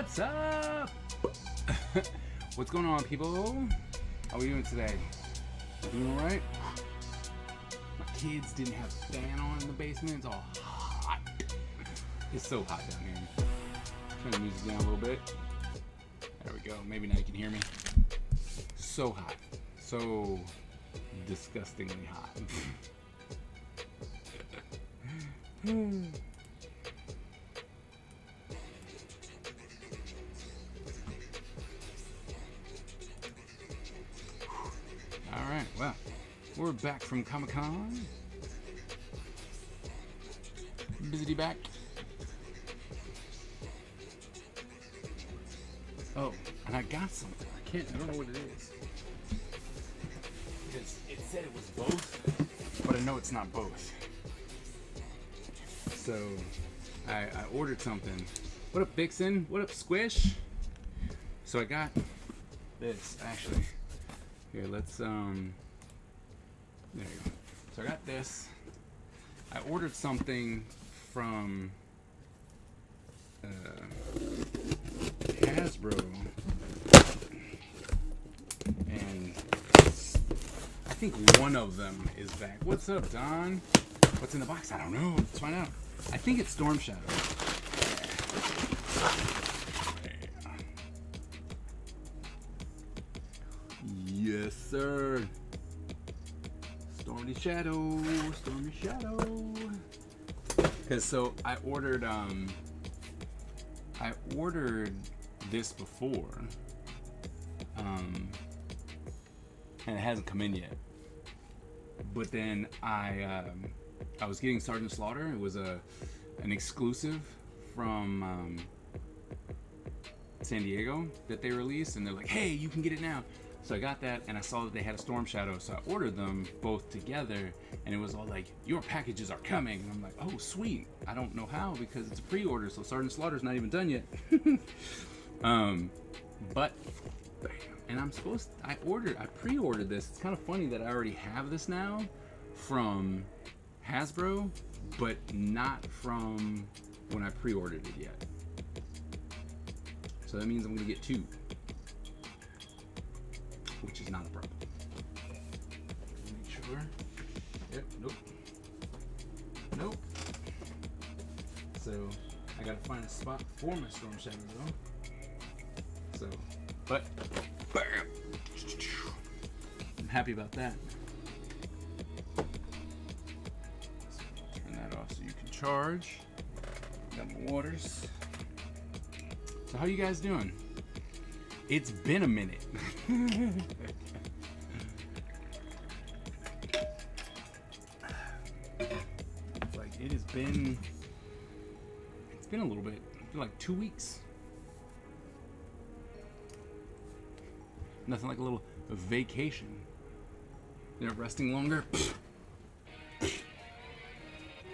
What's up? What's going on, people? How are we doing today? Doing alright? My kids didn't have a fan on in the basement. It's all hot. It's so hot down here. Turn the music down a little bit. There we go. Maybe now you can hear me. So hot. So disgustingly hot. Alright, well, we're back from Comic-Con. Busy back. Oh, and I got something. I don't know what it is. It said it was both, but I know it's not both. So, I ordered something. What up, Vixen? What up, Squish? So I got this, actually. Here, let's, there you go. So I got this. I ordered something from Hasbro, and I think one of them is back. What's up, Don? What's in the box? I don't know. Let's find out. I think it's Storm Shadow. Yes, sir. Stormy Shadow. Stormy Shadow. Cause so I ordered this before, and it hasn't come in yet. But then I was getting Sergeant Slaughter. It was an exclusive from San Diego that they released, and they're like, "Hey, you can get it now." So I got that, and I saw that they had a Storm Shadow, so I ordered them both together, and it was all like, "Your packages are coming," and I'm like, "Oh, sweet." I don't know how, because it's a pre-order, so Sergeant Slaughter's not even done yet. But, and I pre-ordered this. It's kind of funny that I already have this now from Hasbro, but not from when I pre-ordered it yet. So that means I'm gonna get two, which is not a problem. Make sure. Yep, nope. So I gotta find a spot for my Storm Shadow though. So, but bam! I'm happy about that. So turn that off so you can charge. Got my waters. So how you guys doing? It's been a minute. It's like it's been a little bit. It's been like 2 weeks. Nothing like a little vacation. They're resting longer.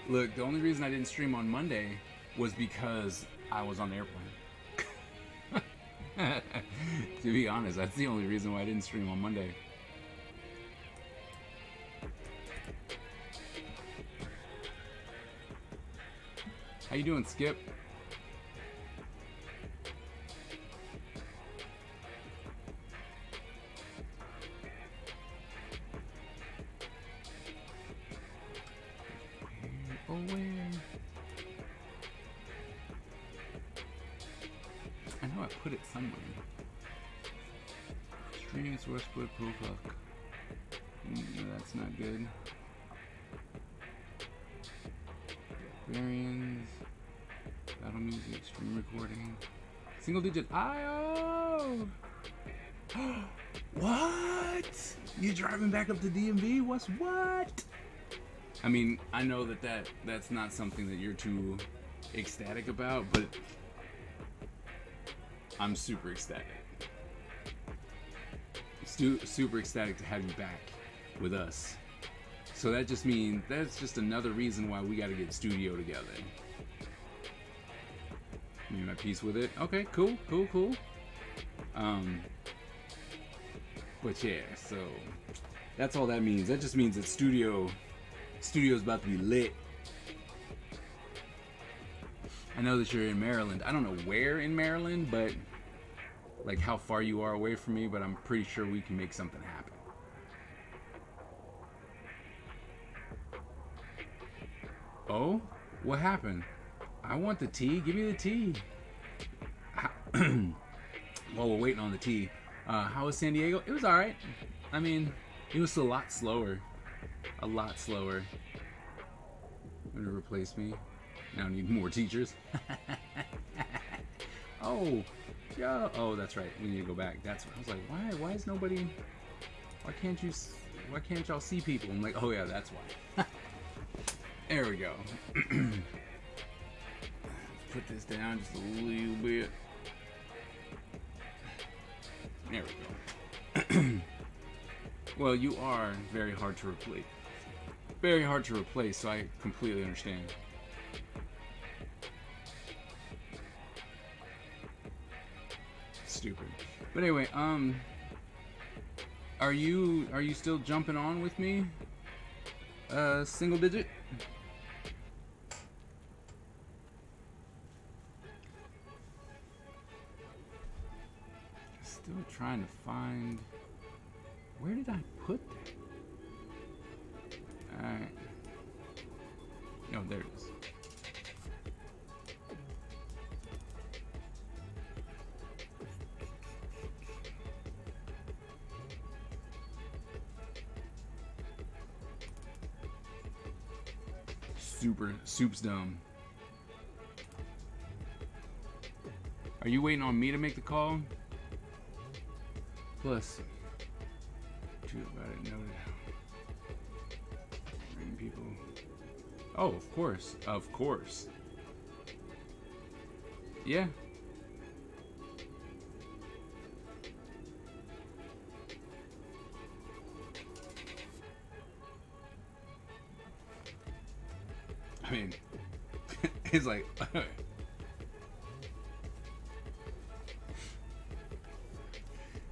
Look, the only reason I didn't stream on Monday was because I was on the airplane. To be honest, that's the only reason why I didn't stream on Monday. How you doing, Skip? I know I put it somewhere. Streaming source split profile. No, that's not good. Variants. Battle music. Stream recording. Single digit IO. What? You driving back up to DMV? What? I mean, I know that's not something that you're too ecstatic about, but I'm super ecstatic. Super ecstatic to have you back with us. So that just means that's just another reason why we got to get studio together. You made my peace with it. Okay, cool. But yeah, so that's all that means. That just means that studio's about to be lit. I know that you're in Maryland. I don't know where in Maryland, but like how far you are away from me, but I'm pretty sure we can make something happen. Oh, what happened? I want the tea. Give me the tea. While we're waiting on the tea, how was San Diego? It was all right. I mean, it was a lot slower. A lot slower. Gonna replace me. Now I need more teachers. Oh, yeah. Oh, that's right. We need to go back. That's what I was like. Why is nobody? Why can't y'all see people? I'm like, oh yeah, that's why. There we go. Put this down just a little bit. There we go. Well, you are very hard to replace. Very hard to replace, so I completely understand. Stupid. But anyway, are you still jumping on with me? Single digit? Still trying to find. Where did I put that? Alright. No, there it is. Soup's dumb. Are you waiting on me to make the call? Plus, true about it, noted. Ring people. Oh, of course. Of course. Yeah. I mean, it's like, I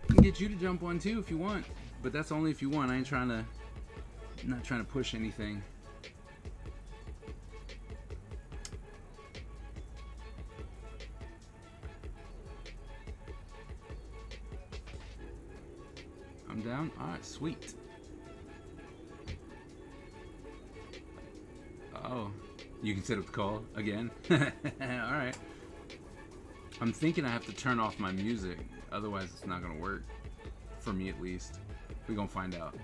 can get you to jump on too if you want, but that's only if you want. I ain't trying to, I'm not trying to push anything. I'm down. All right, sweet. Oh, you can set up the call again. All right. I'm thinking I have to turn off my music, otherwise it's not gonna work. For me, at least. We're gonna find out.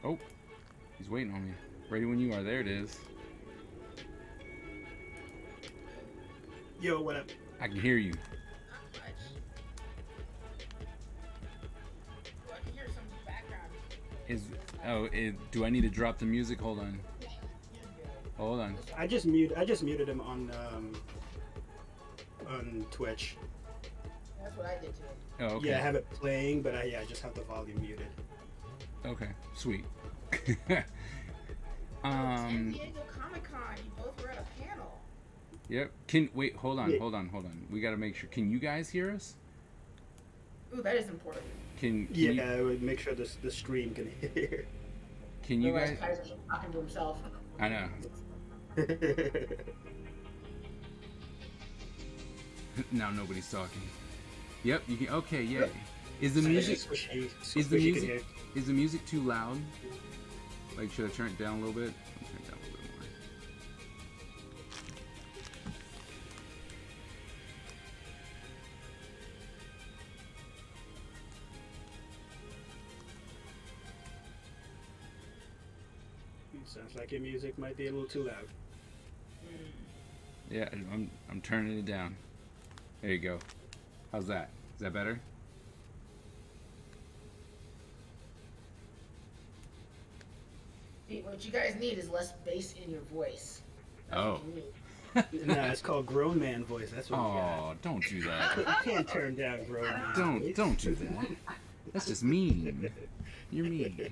Oh, he's waiting on me. Ready when you are. There it is. Yo, what up? I can hear you. Not much. Well, I can hear some background. Do I need to drop the music? Hold on. Hold on. I just muted him on Twitch. That's what I did today. Oh, okay. Yeah, I have it playing, but I just have the volume muted. Okay, sweet. San Diego Comic-Con. You both were at a panel. Yep. Wait, hold on. We gotta make sure. Can you guys hear us? Ooh, that is important. I would make sure the stream can hear. Can you Otherwise, guys? Kaiser's talking to himself. I know. Now nobody's talking. Yep. You can. Okay. Yay. Is the music? Is the music too loud? Like, should I turn it down a little bit? I'll turn it down a little bit more. Sounds like your music might be a little too loud. Yeah, I'm turning it down. There you go. How's that? Is that better? What you guys need is less bass in your voice. That's Oh. what you need. Nah, it's called grown man voice. That's what we got. Oh, don't do that. You can't turn down grown man voice. Don't do that. That's just mean. You're mean.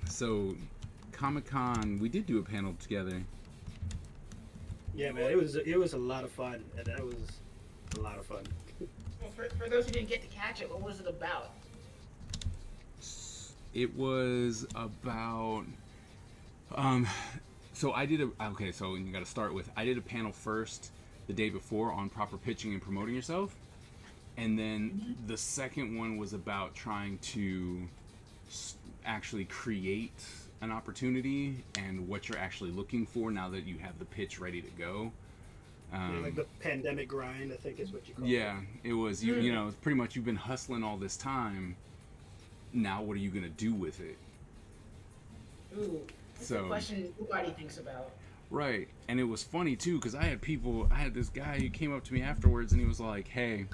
So, Comic-Con, we did do a panel together. Yeah, man, it was a lot of fun. And that was a lot of fun. Well, for those who didn't get to catch it, what was it about? It was about so I did so you got to start with, I did a panel first the day before on proper pitching and promoting yourself, and then the second one was about trying to actually create an opportunity and what you're actually looking for now that you have the pitch ready to go. Yeah, like the pandemic grind, I think is what you call it. Yeah, it was, you know, pretty much you've been hustling all this time. Now what are you going to do with it? Ooh, that's a question nobody thinks about. Right, and it was funny too because I had this guy who came up to me afterwards and he was like, "Hey,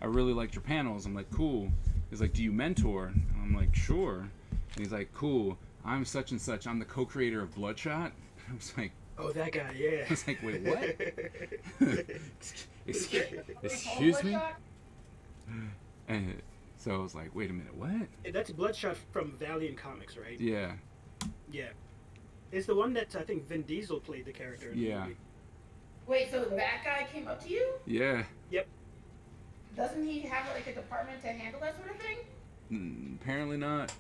I really liked your panels." I'm like, "Cool." He's like, "Do you mentor?" And I'm like, "Sure." And he's like, "Cool. I'm such and such. I'm the co-creator of Bloodshot." I was like, "Oh, that guy, yeah." I was like, "Wait, what?" Excuse me? And so I was like, "Wait a minute, what?" That's Bloodshot from Valiant Comics, right? Yeah. Yeah. It's the one that I think Vin Diesel played the character in the movie. Wait, so that guy came up to you? Yeah. Yep. Doesn't he have like a department to handle that sort of thing? Apparently not.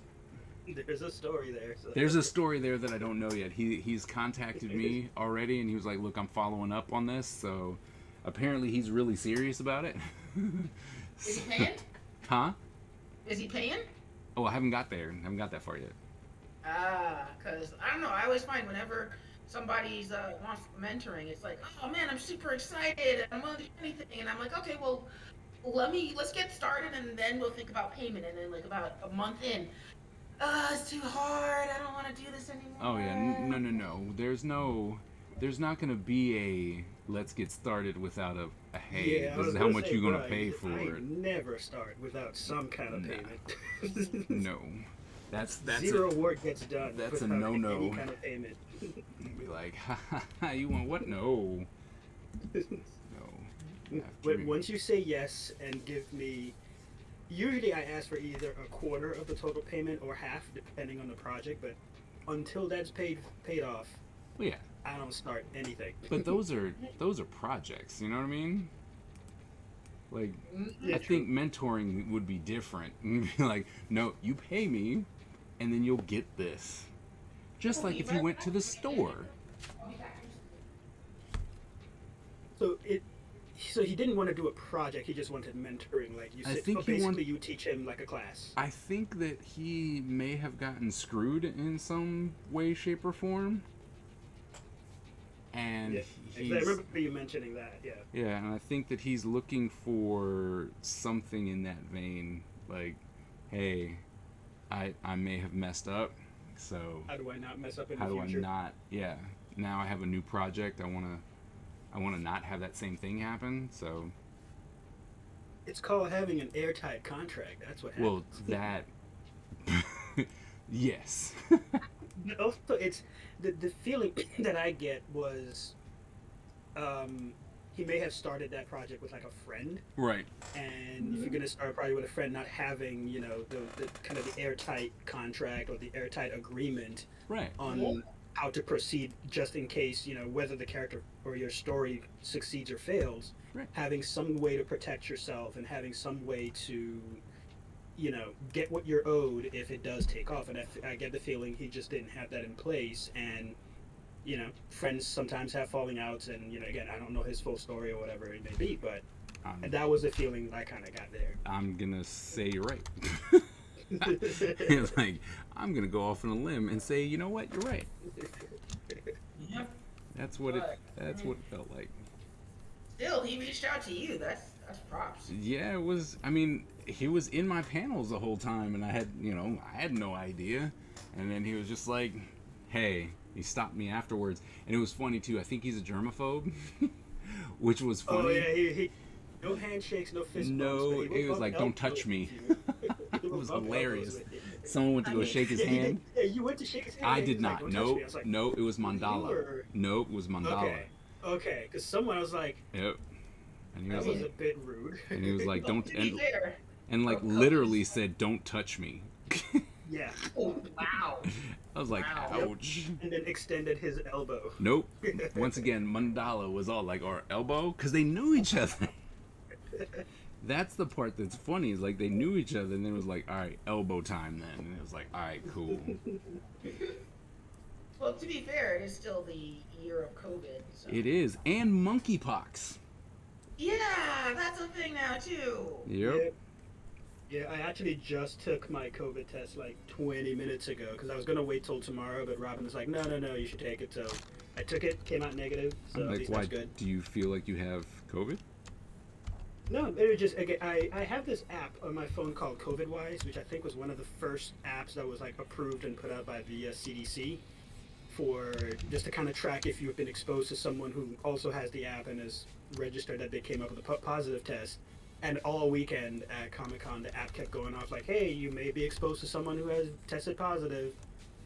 There's a story there. So. There's a story there that I don't know yet. He's contacted me already, and he was like, "Look, I'm following up on this." So apparently he's really serious about it. Is he paying? Huh? Is he paying? Oh, I haven't got there. I haven't got that far yet. Because I don't know. I always find whenever somebody's wants mentoring, it's like, oh man, I'm super excited. I'm willing to do anything, and I'm like, okay, well, let's get started, and then we'll think about payment. And then like about a month in, it's too hard. I don't want to do this anymore. Oh yeah, no. There's not gonna be a let's get started without a hey. Yeah, this is how much you're gonna pay for I it. never start without some kind of payment. No. That's zero work gets done. That's a no. no-no. Any kind of payment. Be like, ha, you want what? No. No. Once you say yes and give me, usually I ask for either a quarter of the total payment or half, depending on the project. But until that's paid off, well, yeah, I don't start anything. But those are projects. You know what I mean? Like, yeah, I think mentoring would be different. Like, no, you pay me, and then you'll get this. Just like if you went to the store. So he didn't want to do a project. He just wanted mentoring. Like you said, you teach him like a class. I think that he may have gotten screwed in some way, shape, or form. And yeah, I remember you mentioning that. Yeah. Yeah, and I think that he's looking for something in that vein, like, hey, I may have messed up, so how do I not mess up in the future? How do I not? Yeah. Now I have a new project. I wanna not have that same thing happen. So. It's called having an airtight contract. That's what happens. Well, that. Yes. Also, it's the feeling that I get was, he may have started that project with like a friend, right? And if you're gonna start a project with a friend, not having the kind of the airtight contract or the airtight agreement, right, on how to proceed, just in case whether the character or your story succeeds or fails, right. Having some way to protect yourself and having some way to get what you're owed if it does take off. And I get the feeling he just didn't have that in place. And, friends sometimes have falling outs. And, again, I don't know his full story or whatever it may be, but that was the feeling I kind of got there. I'm going to say you're right. Like, I'm going to go off on a limb and say, you know what? You're right. Yeah. That's what it felt like. Still, he reached out to you. That's props. Yeah, it was. I mean, he was in my panels the whole time, and I had no idea. And then he was just like, "Hey," he stopped me afterwards, and it was funny too. I think he's a germaphobe, which was funny. Oh yeah, he no handshakes, no fist bumps. No, it was like, "Don't touch me." It was hilarious. Someone went to go shake his hand. Yeah, you went to shake his hand. I did not. No, no, it was Mandala. No, it was Mandala. Okay, because someone was like, "Yep." And he was a bit rude. And he was like, "Don't," and like literally said, "Don't touch me." Yeah. Oh, wow. I was like, Wow. ouch. And then extended his elbow. Nope. Once again, Mandala was all like, our elbow? Because they knew each other. That's the part that's funny, is like they knew each other, and then it was like, all right, elbow time then. And it was like, all right, cool. Well, to be fair, it is still the year of COVID. So. It is. And monkeypox. Yeah, that's a thing now too. Yep. Yeah, I actually just took my COVID test like 20 minutes ago because I was going to wait till tomorrow, but Robin was like, no, you should take it. So I took it, came out negative, so I'm at like, least why? that's good. Do you feel like you have COVID? No, it was just, again, I have this app on my phone called COVIDwise, which I think was one of the first apps that was like approved and put out by the CDC for just to kind of track if you've been exposed to someone who also has the app and is registered that they came up with a positive test. And all weekend at Comic-Con, the app kept going off like, hey, you may be exposed to someone who has tested positive.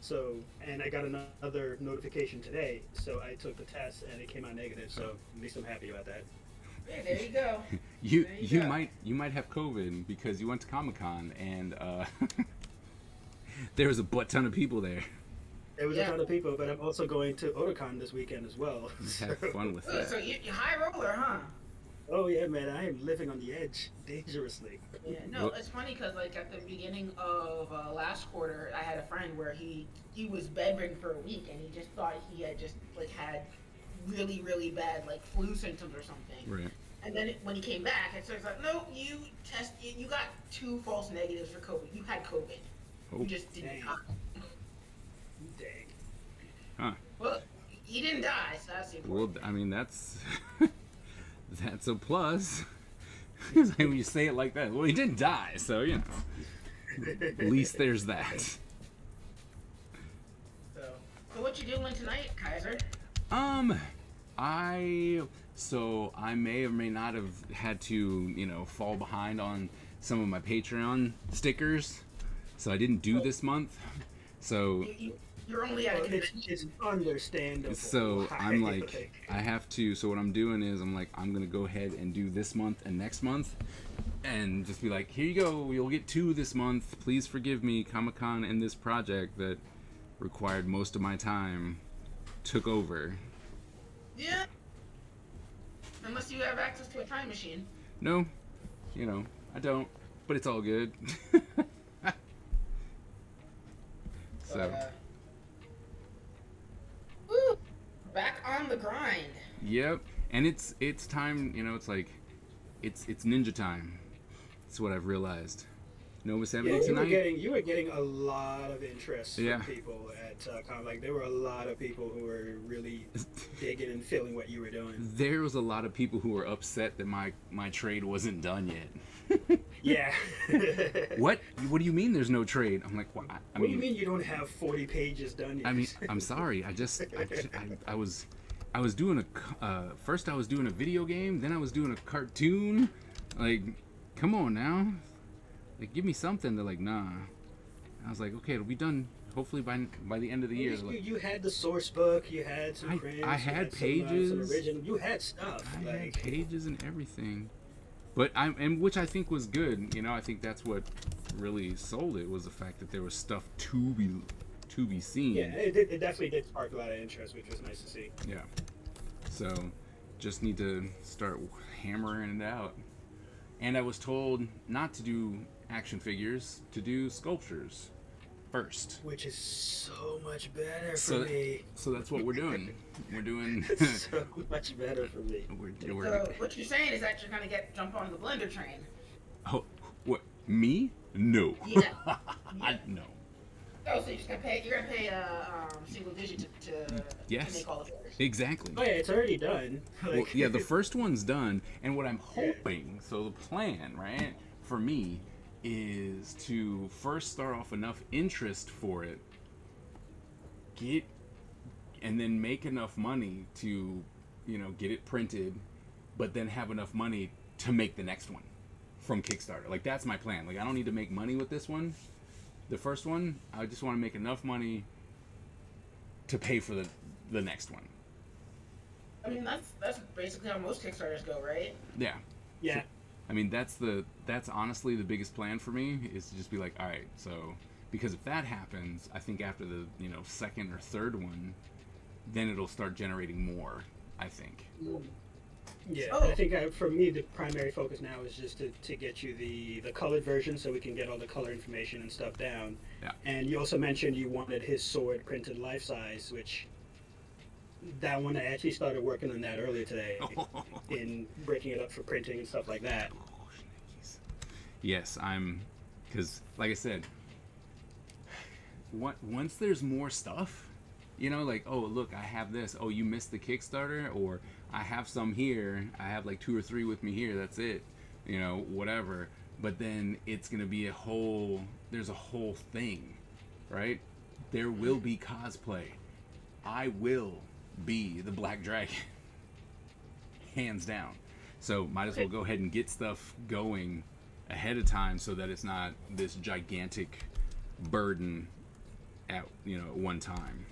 So, and I got another notification today, so I took the test and it came out negative. So at least I'm happy about that. Hey, there you go. You might have COVID because you went to Comic-Con and there was a butt ton of people there. There was a ton of people, but I'm also going to Otakon this weekend as well. Have fun with that. So you're high roller, huh? Oh yeah, man, I am living on the edge dangerously. Yeah, no, it's funny because like at the beginning of last quarter, I had a friend where he was bedridden for a week and he just thought he had just like had really, really bad like flu symptoms or something. Right. And then when he came back, it was like, no, you got 2 false negatives for COVID. You had COVID. Oh. You just didn't die. Dang. Huh. Well, he didn't die, so that's the important. Well, I mean, that's that's a plus. It's like when you say it like that. Well, he didn't die, so you know. At least there's that. So what you doing tonight, Kaiser? I may or may not have had to, fall behind on some of my Patreon stickers. So I didn't do this month. So You're only at a convention. It's understandable. So why. I'm like, I have to. So what I'm doing is I'm gonna go ahead and do this month and next month, and just be like, here you go. You'll get 2 this month. Please forgive me. Comic-Con and this project that required most of my time took over. Yeah. Unless you have access to a time machine. No, I don't. But it's all good. So. Woo! Back on the grind. Yep, and it's time. It's like, it's ninja time. That's what I've realized. Nova 70 Yeah, tonight. you were getting a lot of interest Yeah. from people at Con. Like there were a lot of people who were really digging and feeling what you were doing. There was a lot of people who were upset that my trade wasn't done yet. Yeah. What do you mean there's no trade? I'm like, what? What do you mean you don't have 40 pages done yet? I mean, I'm sorry. I was doing first I was doing a video game, then I was doing a cartoon. Like, come on now. Like, give me something. They're like, nah. I was like, okay, it'll be done hopefully by the end of the year. You had the source book, you had some prints, I had pages. some original, you had stuff. I had pages and everything. But which I think was good. I think that's what really sold it, was the fact that there was stuff to be seen. Yeah, it definitely did spark a lot of interest, which was nice to see. Yeah. So, just need to start hammering it out. And I was told not to do action figures, to do sculptures first. Which is so much better for me. So that's what we're doing. We're doing. So much better for me. So what you're saying is that you're gonna jump on the Blender train. Oh, what? Me? No. Yeah. No. Oh, so you're gonna pay a single digit to Yes. make all the figures. Exactly. Oh yeah, it's already done. Well, yeah, the first one's done, and what I'm hoping, so the plan, right, for me, is to first start off enough interest for it, and then make enough money to, get it printed, but then have enough money to make the next one from Kickstarter. Like, that's my plan. Like, I don't need to make money with this one. The first one, I just want to make enough money to pay for the next one. I mean, that's basically how most Kickstarters go, right? Yeah. Yeah. So, I mean, that's honestly the biggest plan for me, is to just be like, all right, so Because if that happens, I think after the second or third one, then it'll start generating more. I think. Yeah, Oh. I think for me the primary focus now is just to get you the colored version so we can get all the color information and stuff down. Yeah. And you also mentioned you wanted his sword printed life size, which that one I actually started working on that earlier today in breaking it up for printing and stuff like that. Yes, because like I said, once there's more stuff, like, oh look, I have this. Oh, you missed the Kickstarter, or I have some here. I have like 2 or 3 with me here. That's it. Whatever. But then it's gonna be there's a whole thing, right? There will be cosplay. I will be the Black Dragon, hands down. So might as well go ahead and get stuff going ahead of time so that it's not this gigantic burden at one time.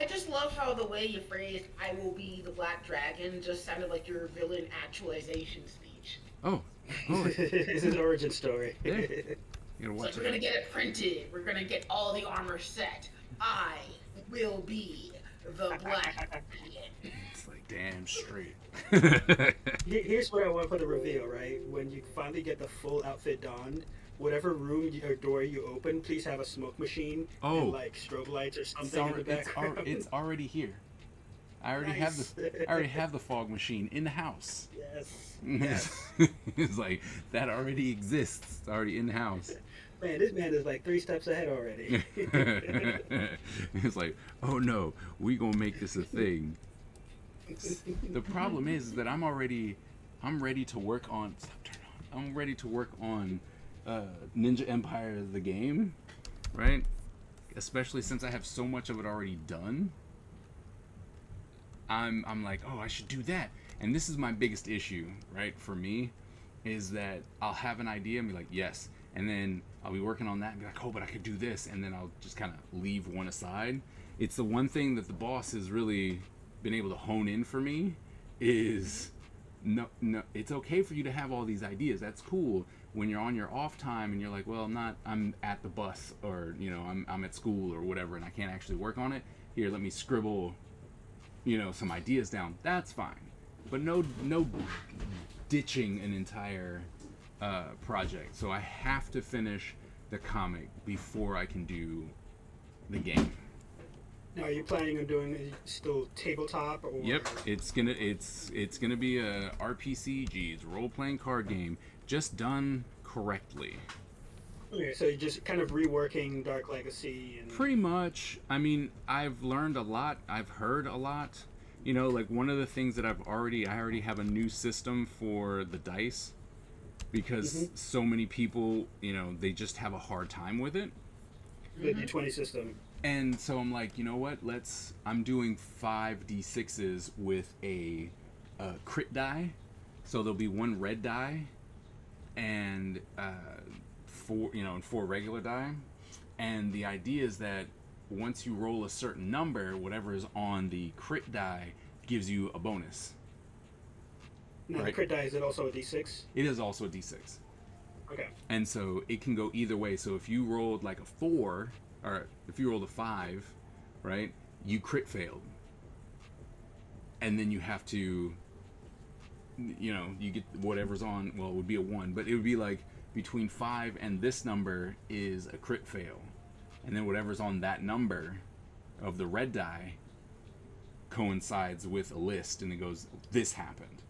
I just love how the way you phrased "I will be the Black Dragon" just sounded like your villain actualization speech. Oh. It's his origin story. Yeah. You gotta It's watch like, we're gonna get it printed. We're gonna get all the armor set. I will be the Black Dragon. It's like damn straight. Here's what I want for the reveal, right? When you finally get the full outfit donned, whatever room or door you open, please have a smoke machine and like strobe lights or something in the background. It's already here. I already have the fog machine in the house. Yes. It's like that already exists. It's already in the house. Man, this man is like 3 steps ahead already. It's like, oh no, we gonna make this a thing. The problem is that I'm ready to work on. Stop turning on. I'm ready to work on Ninja Empire the game, right? Especially since I have so much of it already done. I'm like, oh, I should do that. And this is my biggest issue, right, for me, is that I'll have an idea and be like, yes. And then I'll be working on that and be like, oh, but I could do this. And then I'll just kind of leave one aside. It's the one thing that the boss has really been able to hone in for me is no, it's okay for you to have all these ideas. That's cool when you're on your off time and you're like, well, I'm at the bus or, I'm at school or whatever and I can't actually work on it. Here, let me scribble, some ideas down. That's fine. But no ditching an entire project. So I have to finish the comic before I can do the game. Now, are you planning on doing still tabletop? Or? Yep, it's gonna be a RPCG, it's a role-playing card game, just done correctly. Okay, so you're just kind of reworking Dark Legacy and... Pretty much. I mean, I've learned a lot. I've heard a lot. Like one of the things that I already have a new system for the dice because so many people, they just have a hard time with it. The D20 system. And so I'm like, you know what? I'm doing 5d6s with a crit die. So there'll be 1 red die and 4 regular die. And the idea is that once you roll a certain number, whatever is on the crit die gives you a bonus. Now, right? The crit die, is it also a D6? It is also a D6. Okay. And so it can go either way. So if you rolled like a 4, or if you rolled a 5, right, you crit failed. And then you have to, you get whatever's on, well, it would be a 1, but it would be like between 5 and this number is a crit fail. And then whatever's on that number of the red die coincides with a list and it goes, this happened.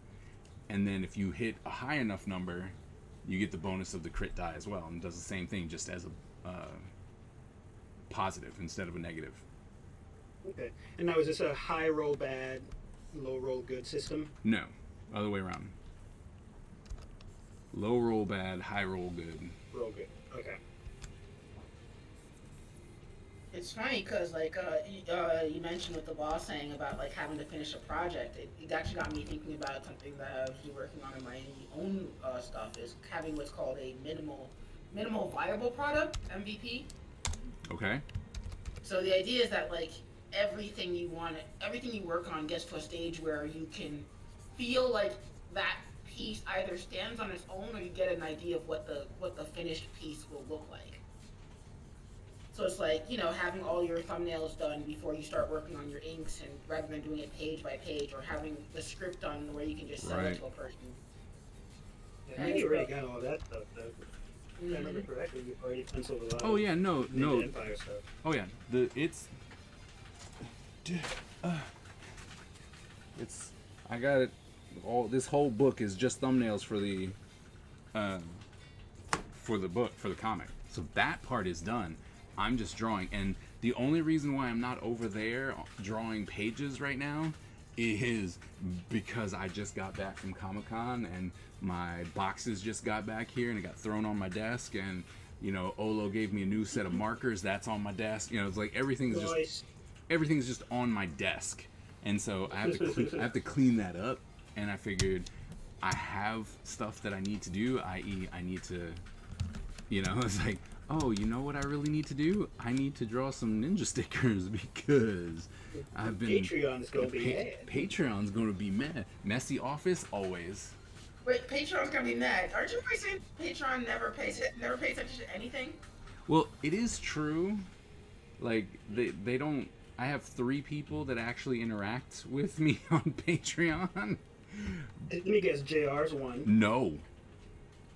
And then if you hit a high enough number, you get the bonus of the crit die as well. And it does the same thing just as a positive instead of a negative. Okay. And now is this a high roll bad, low roll good system? No, other way around. Low roll bad, high roll good. Roll good. Okay. It's funny because, you mentioned with the boss saying about, having to finish a project. It actually got me thinking about something that I was working on in my own stuff, is having what's called a minimal viable product, MVP. Okay. So the idea is that, everything you work on gets to a stage where you can feel like that piece either stands on its own or you get an idea of what the finished piece will look like. So it's like, having all your thumbnails done before you start working on your inks, and rather than doing it page by page, or having the script done where you can just sell it Right. to a person. Yeah, I think you already got all that stuff, though. If I remember correctly, you've already penciled a lot Oh of yeah, no. Ninja Empire stuff. Oh yeah, it's I got it. All this whole book is just thumbnails for the book, for the comic. So that part is done. I'm just drawing, and the only reason why I'm not over there drawing pages right now is because I just got back from Comic-Con, and my boxes just got back here, and it got thrown on my desk, and Olo gave me a new set of markers that's on my desk. It's like everything's just on my desk, and so I have to clean that up. And I figured I have stuff that I need to do, i.e. I need to, it's like, oh, you know what I really need to do? I need to draw some ninja stickers, because I've been... Patreon's going to be mad. Patreon's going to be mad. Messy office, always. Wait, Patreon's going to be mad. Aren't you guys saying Patreon never pays attention to anything? Well, it is true. Like, they don't... I have 3 people that actually interact with me on Patreon. Let me guess, JR's one. No.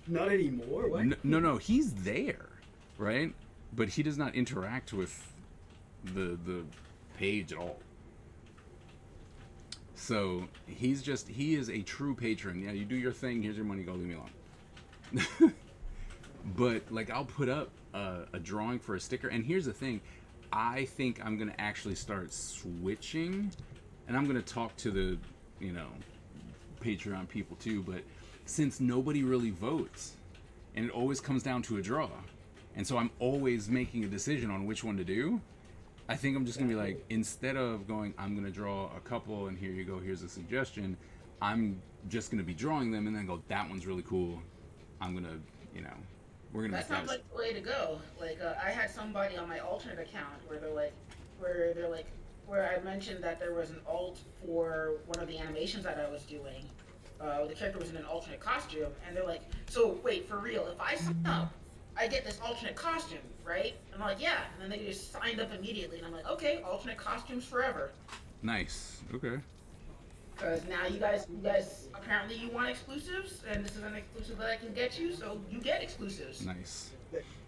Not anymore? What? No, he's there, right? But he does not interact with the page at all. So he is a true patron. Yeah, you do your thing, here's your money, go, leave me alone. But like, I'll put up a drawing for a sticker, and here's the thing, I think I'm gonna actually start switching, and I'm gonna talk to the Patreon people too, but since nobody really votes, and it always comes down to a draw, and so I'm always making a decision on which one to do, I think I'm just gonna be like, instead of going, I'm gonna draw a couple and here you go, here's a suggestion, I'm just gonna be drawing them and then go, that one's really cool, I'm gonna, we're gonna. That sounds like the way to go. Like, I had somebody on my alternate account where I mentioned that there was an alt for one of the animations that I was doing. The character was in an alternate costume, and they're like, so wait, for real, if I sign up, I get this alternate costume, right? I'm like, yeah. And then they just signed up immediately, and I'm like, okay, alternate costumes forever. Nice. Okay. Because now you guys, apparently you want exclusives, and this is an exclusive that I can get you, so you get exclusives. Nice.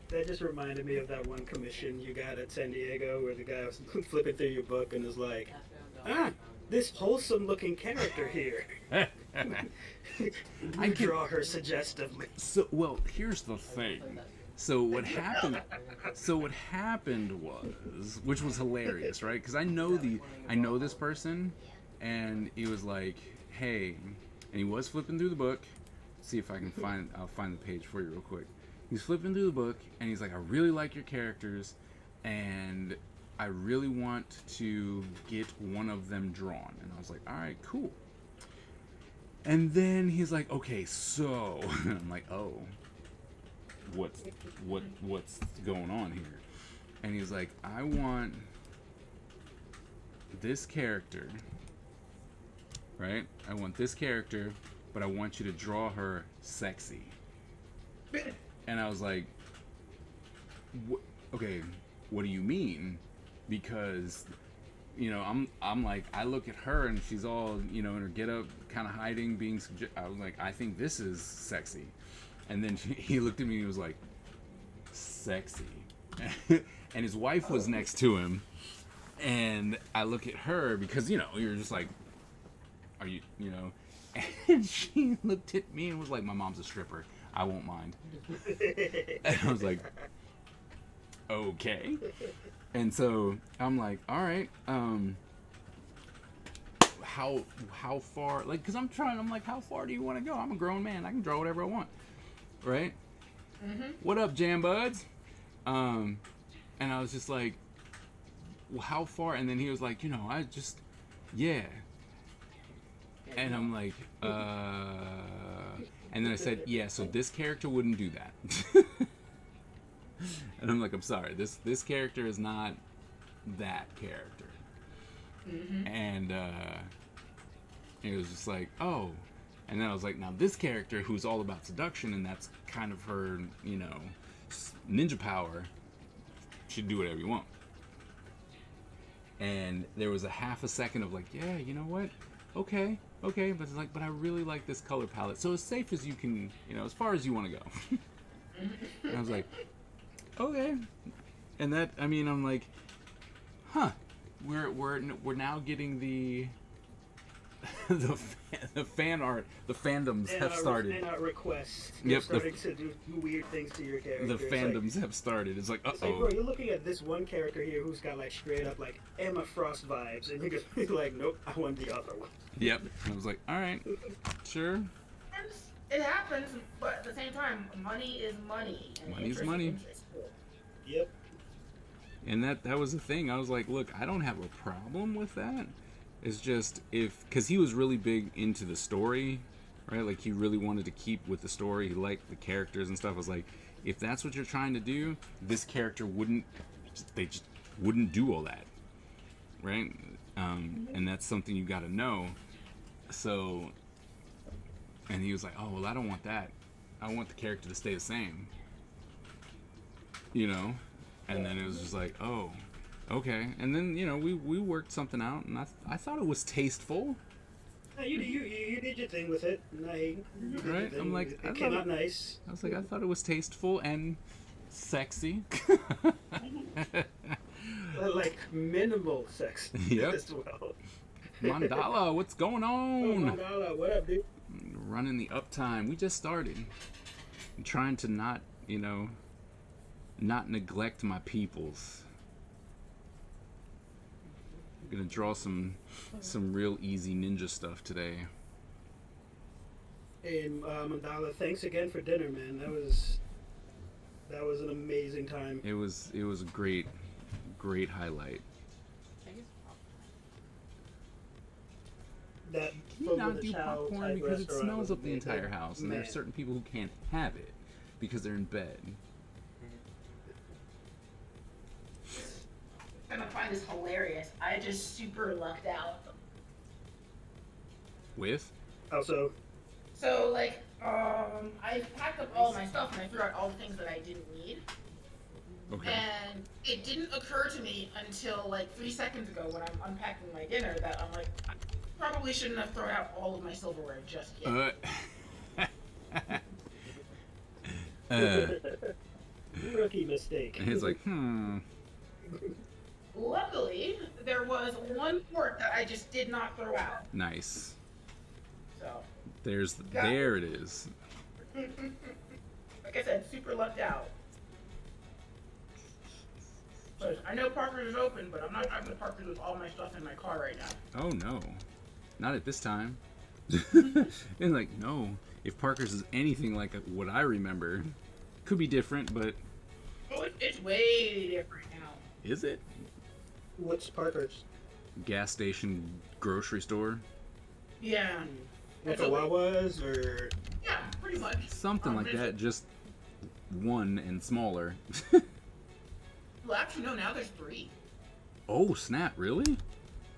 That just reminded me of that one commission you got at San Diego, where the guy was flipping through your book and was like, this wholesome looking character here. I draw her suggestively. So, well, here's the thing. So what happened was, which was hilarious, right? Because I know this person, and he was like, hey, and he was flipping through the book. See if I'll find the page for you real quick. He's flipping through the book, and he's like, I really like your characters, and I really want to get one of them drawn. And I was like, all right, cool. And then he's like, okay, so, and I'm like, oh, what's going on here? And he's like, I want this character, right? I want this character, but I want you to draw her sexy. And I was like, okay, what do you mean? Because, I'm like, I look at her and she's all, in her get-up, kind of hiding, I was like, I think this is sexy. And then he looked at me and he was like, sexy. And his wife was next to him. And I look at her because, you're just like, are you, And she looked at me and was like, my mom's a stripper, I won't mind. And I was like, okay. And so I'm like, all right, how far, like, because I'm like, how far do you want to go? I'm a grown man, I can draw whatever I want, right? Mm-hmm. What up, Jam Buds? And I was just like, well, how far? And then he was like, yeah. And I'm like, and then I said, yeah, so this character wouldn't do that. And I'm like, I'm sorry, this character is not that character. Mm-hmm. And it was just like, oh. And then I was like, now this character who's all about seduction, and that's kind of her, ninja power, should do whatever you want. And there was a half a second of like, yeah, you know what? Okay, but it's like, but I really like this color palette. So as safe as you can, as far as you want to go. And I was like, okay. And that, I'm like, huh? We're now getting the the fan art. The fandoms have started. And our requests. Yep, starting to do weird things to your character. The fandoms have started. It's like, It's like, bro, you're looking at this one character here who's got like straight up like Emma Frost vibes, and you're just like, nope, I want the other one. Yep. And I was like, all right, sure. It happens, but at the same time, money is money. And Money is money. Yep. And that was the thing. I was like, look, I don't have a problem with that. It's just because he was really big into the story, right? Like he really wanted to keep with the story. He liked the characters and stuff. I was like, if that's what you're trying to do, this character they just wouldn't do all that, right? And that's something you got to know. So, and he was like, oh, well, I don't want that. I want the character to stay the same, And then it was just like, oh, okay. And then we worked something out, and I thought it was tasteful. No, you did your thing with it. Right? I'm like, it came out nice. I was like, I thought it was tasteful and sexy. Like minimal sex Yep. as well. Mandala, what's going on? Oh, Mandala, what up, dude? Running the uptime. We just started. I'm trying to not neglect my peoples. I'm gonna draw some real easy ninja stuff today. And Mandala, thanks again for dinner, man. That was an amazing time. It was a great highlight. That Can you not do popcorn because it smells up the entire house, and there are certain people who can't have it because they're in bed. I'm gonna find this hilarious. I just super lucked out. With? Also, So like, I packed up all my stuff and I threw out all the things that I didn't need. Okay. And it didn't occur to me until like 3 seconds ago when I'm unpacking my dinner that I'm like, I probably shouldn't have thrown out all of my silverware just yet. rookie mistake. And he's like, Luckily, there was one fork that I just did not throw out. nice. So, There it is. like I said, super lucked out. So I know Parker's is open, but I'm not driving to Parker's with all my stuff in my car right now. Oh no, not at this time. And like, no, if Parker's is anything like what I remember, could be different, but Oh, it's way different now. is it? What's Parker's? Gas station, grocery store, Yeah. Like It's a open. Wawa's or Yeah, pretty much. something like It's- that, just one and smaller. Well, actually, no, now there's 3. Oh snap! Really?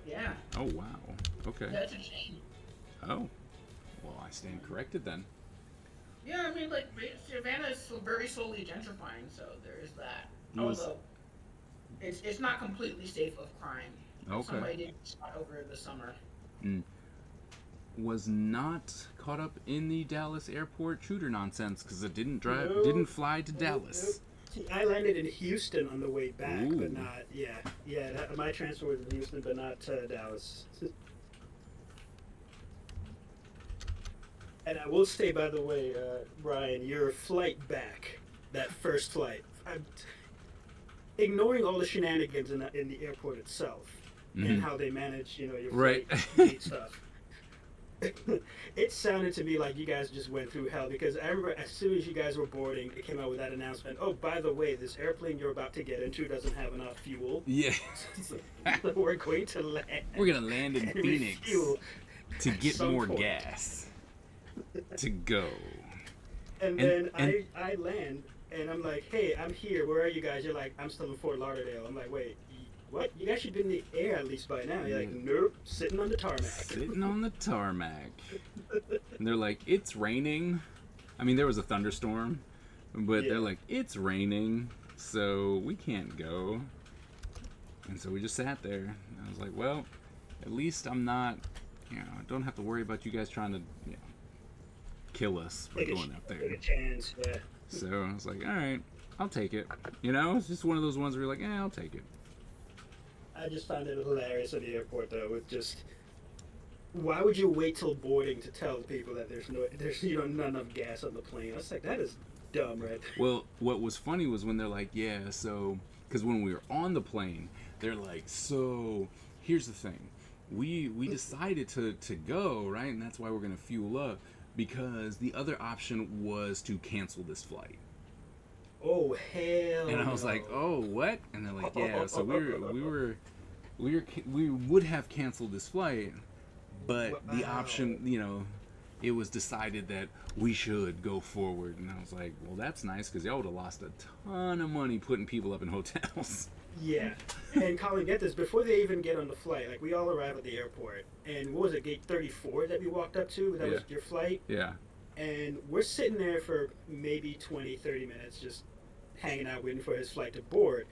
Yeah. Oh wow. Okay. That's a chain. Oh, well, I stand corrected then. Yeah, I mean, like, Savannah is very slowly gentrifying, so there is that. Was- Although, it's not completely safe of crime. Okay. Somebody did shot over the summer. Was not caught up in the Dallas airport shooter nonsense because it didn't Nope. didn't fly to Dallas. See, I landed in Houston on the way back, Ooh. but not. Yeah. My transfer was in Houston, but not Dallas. And I will say, by the way, Brian, your flight back, that first flight, ignoring all the shenanigans in the airport itself and how they manage, your Right. flight gate stuff. It sounded to me like you guys just went through hell because I remember as soon as you guys were boarding, it came out with that announcement. Oh, by the way, this airplane you're about to get into doesn't have enough fuel. Yeah. So we're going to land. We're gonna land in and Phoenix refuel to at get some more point. gas to go. And then I land and I'm like, hey, I'm here. Where are you guys? You're like, I'm still in Fort Lauderdale. I'm like, wait, what? You guys should be in the air at least by now. You're like, nope, sitting on the tarmac. Sitting on the tarmac. And they're like, it's raining. I mean, there was a thunderstorm, but Yeah. they're like, it's raining. so we can't go. And so we just sat there. And I was like, well, at least I'm not, I don't have to worry about you guys trying to, kill us for going up there. Take a chance, yeah. So I was like, all right, I'll take it. It's just one of those ones where you're like, I'll take it. I just found it hilarious at the airport, though, with just... Why would you wait till boarding to tell people that there's not enough gas on the plane? I was like, that is dumb, right? Well, what was funny was when they're like, yeah, so... Because when we were on the plane, they're like, so here's the thing. We decided to go, right? And that's why we're going to fuel up. Because the other option was to cancel this flight. Oh, hell And I was no. like, oh, what? And they're like, yeah, so we would have canceled this flight, but the option, it was decided that we should go forward. And I was like, well, that's nice, because y'all would have lost a ton of money putting people up in hotels. Yeah. And Colin, get this, before they even get on the flight, like, we all arrive at the airport, and what was it, gate 34 that we walked up to? That was your flight? Yeah. And we're sitting there for maybe 20, 30 minutes, just hanging out, waiting for his flight to board.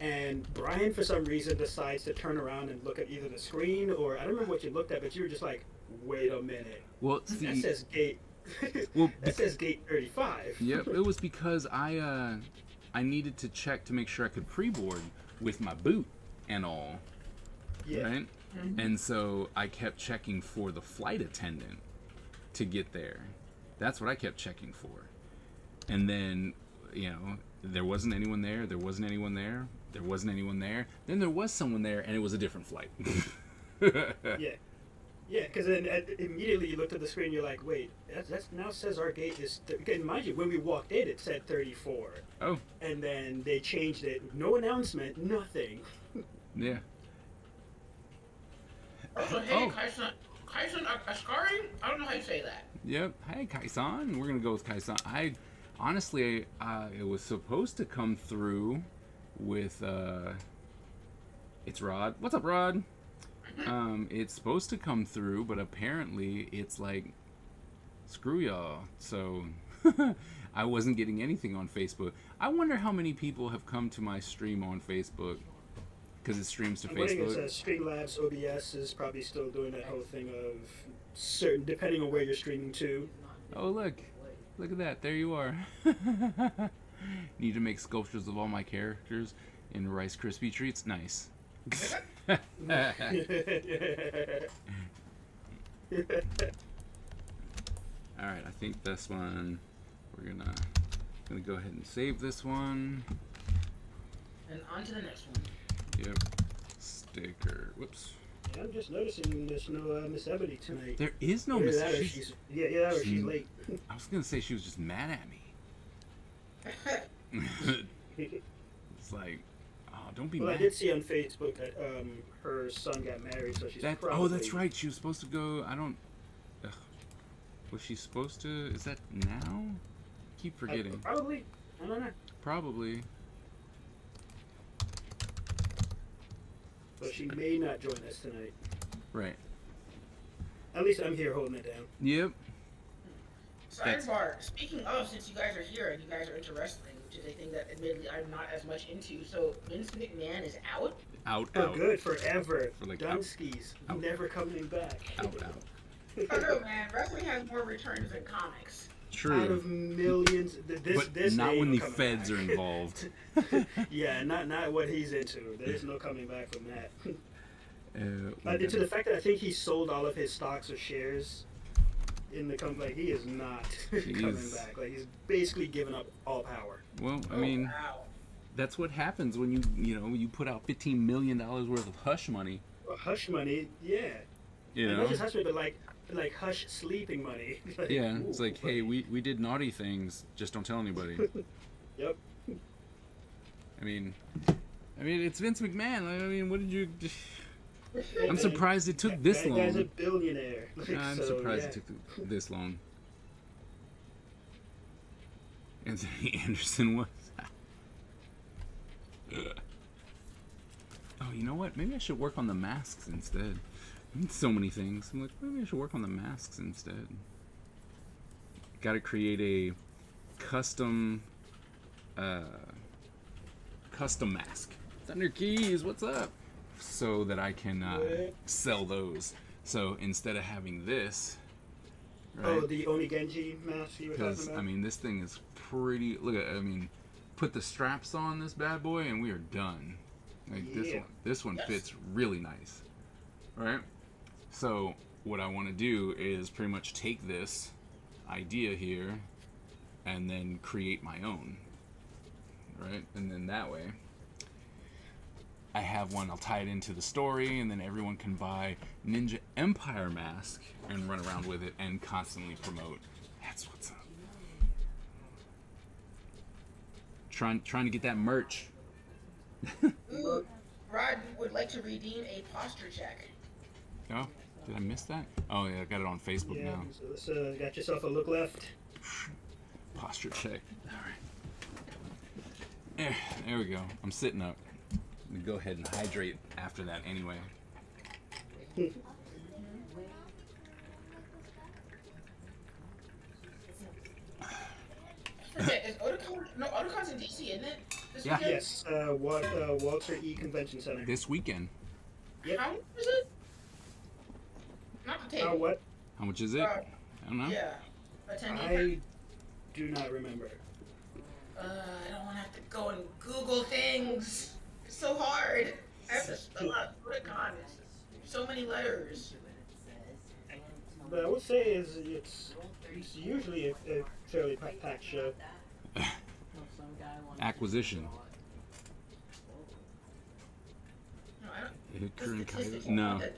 And Brian, for some reason, decides to turn around and look at either the screen or I don't remember what you looked at, but you were just like, wait a minute. Well, see, that says gate. That says gate 35. Yep, it was because I needed to check to make sure I could pre-board with my boot and all, Yeah. right? Mm-hmm. And so I kept checking for the flight attendant to get there. That's what I kept checking for. And then, there wasn't anyone there. There wasn't anyone there. There wasn't anyone there. Then there was someone there, and it was a different flight. Yeah. Yeah, because then immediately you looked at the screen, you're like, wait, that's now says our gate is... And mind you, when we walked in, it said 34. Oh. And then they changed it. No announcement, nothing. Yeah. So, hey, Kaisan Askari? I don't know how you say that. Yep. Hey, Kaisan. We're going to go with Kaisan. Honestly, it was supposed to come through with... It's Rod. What's up, Rod? It's supposed to come through, but apparently it's like, screw y'all. So I wasn't getting anything on Facebook. I wonder how many people have come to my stream on Facebook, because it streams to Facebook. It says Streamlabs OBS is probably still doing that whole thing of certain, depending on where you're streaming to. Oh, look at that. There you are. Need to make sculptures of all my characters in Rice Krispie treats. Nice. Alright, I think this one we're gonna go ahead and save this one. And on to the next one. Yep. Sticker. Whoops. Yeah, I'm just noticing there's no Miss Ebony tonight. There is no Miss Ebony. She's late. I was gonna say she was just mad at me. It's like, oh, don't be mad. I did see on Facebook that her son got married, so she's probably... Oh, that's right. She was supposed to go... Was she supposed to... Is that now? Keep forgetting. Probably. I don't know. Probably. But she may not join us tonight. Right. At least I'm here holding it down. Yep. Sidebar. Speaking of, since you guys are here and you guys are into wrestling, which is a thing that admittedly I'm not as much into, so Vince McMahon is out? Out. Good, forever. For like Dunskies. Never coming back. I don't know, man. Wrestling has more returns than comics. True. Out of millions. This not when the coming feds back. are involved. Yeah, not what he's into. There's no coming back from that. To the fact that I think he sold all of his stocks or shares in the company, he is not coming back. Like, he's basically given up all power. Well, I mean, that's what happens when you put out $15 million worth of hush money. Well, hush money, yeah. And not just hush money, but like hush sleeping money. Like, yeah, it's like, hey, we did naughty things, just don't tell anybody. Yep. I mean, it's Vince McMahon. I mean, what did you? I'm surprised it took this long. That guy's a billionaire. I'm surprised it took this long. Anthony Anderson was. Oh, you know what? Maybe I should work on the masks instead. So many things. I'm like, maybe I should work on the masks instead. Got to create a custom custom mask. Thunder Keys, what's up? So that I can sell those. So instead of having this, right? Oh, the Oni Genji mask you were talking Because about? I mean, this thing is pretty. Look at, I mean, put the straps on this bad boy, and we are done. Like this one Yes. fits really nice, right? So what I want to do is pretty much take this idea here, and then create my own, right? And then that way, I have one. I'll tie it into the story, and then everyone can buy Ninja Empire mask and run around with it and constantly promote. That's what's up. Trying to get that merch. Ooh, Rod would like to redeem a posture check. Oh, did I miss that? Oh yeah, I got it on Facebook Yeah, now. so this, got yourself a look left. Posture check. All right. There we go. I'm sitting up. I'm gonna go ahead and hydrate after that anyway. Forget, is Otakon? No, Otakon's in DC, isn't it? This Yeah. weekend? Yes, Walter E. Convention Center. This weekend. Yep. How much is it? Not the table. What? How much is it? Uh, I don't know. Yeah. Attendee. I do not remember. I don't want to have to go and Google things. It's so hard. I have to spell out Otakon. It's so many letters. But I would say it's usually a fairly packed show. Acquisition. No, I don't. Hit The current statistics Kaiser? No. on the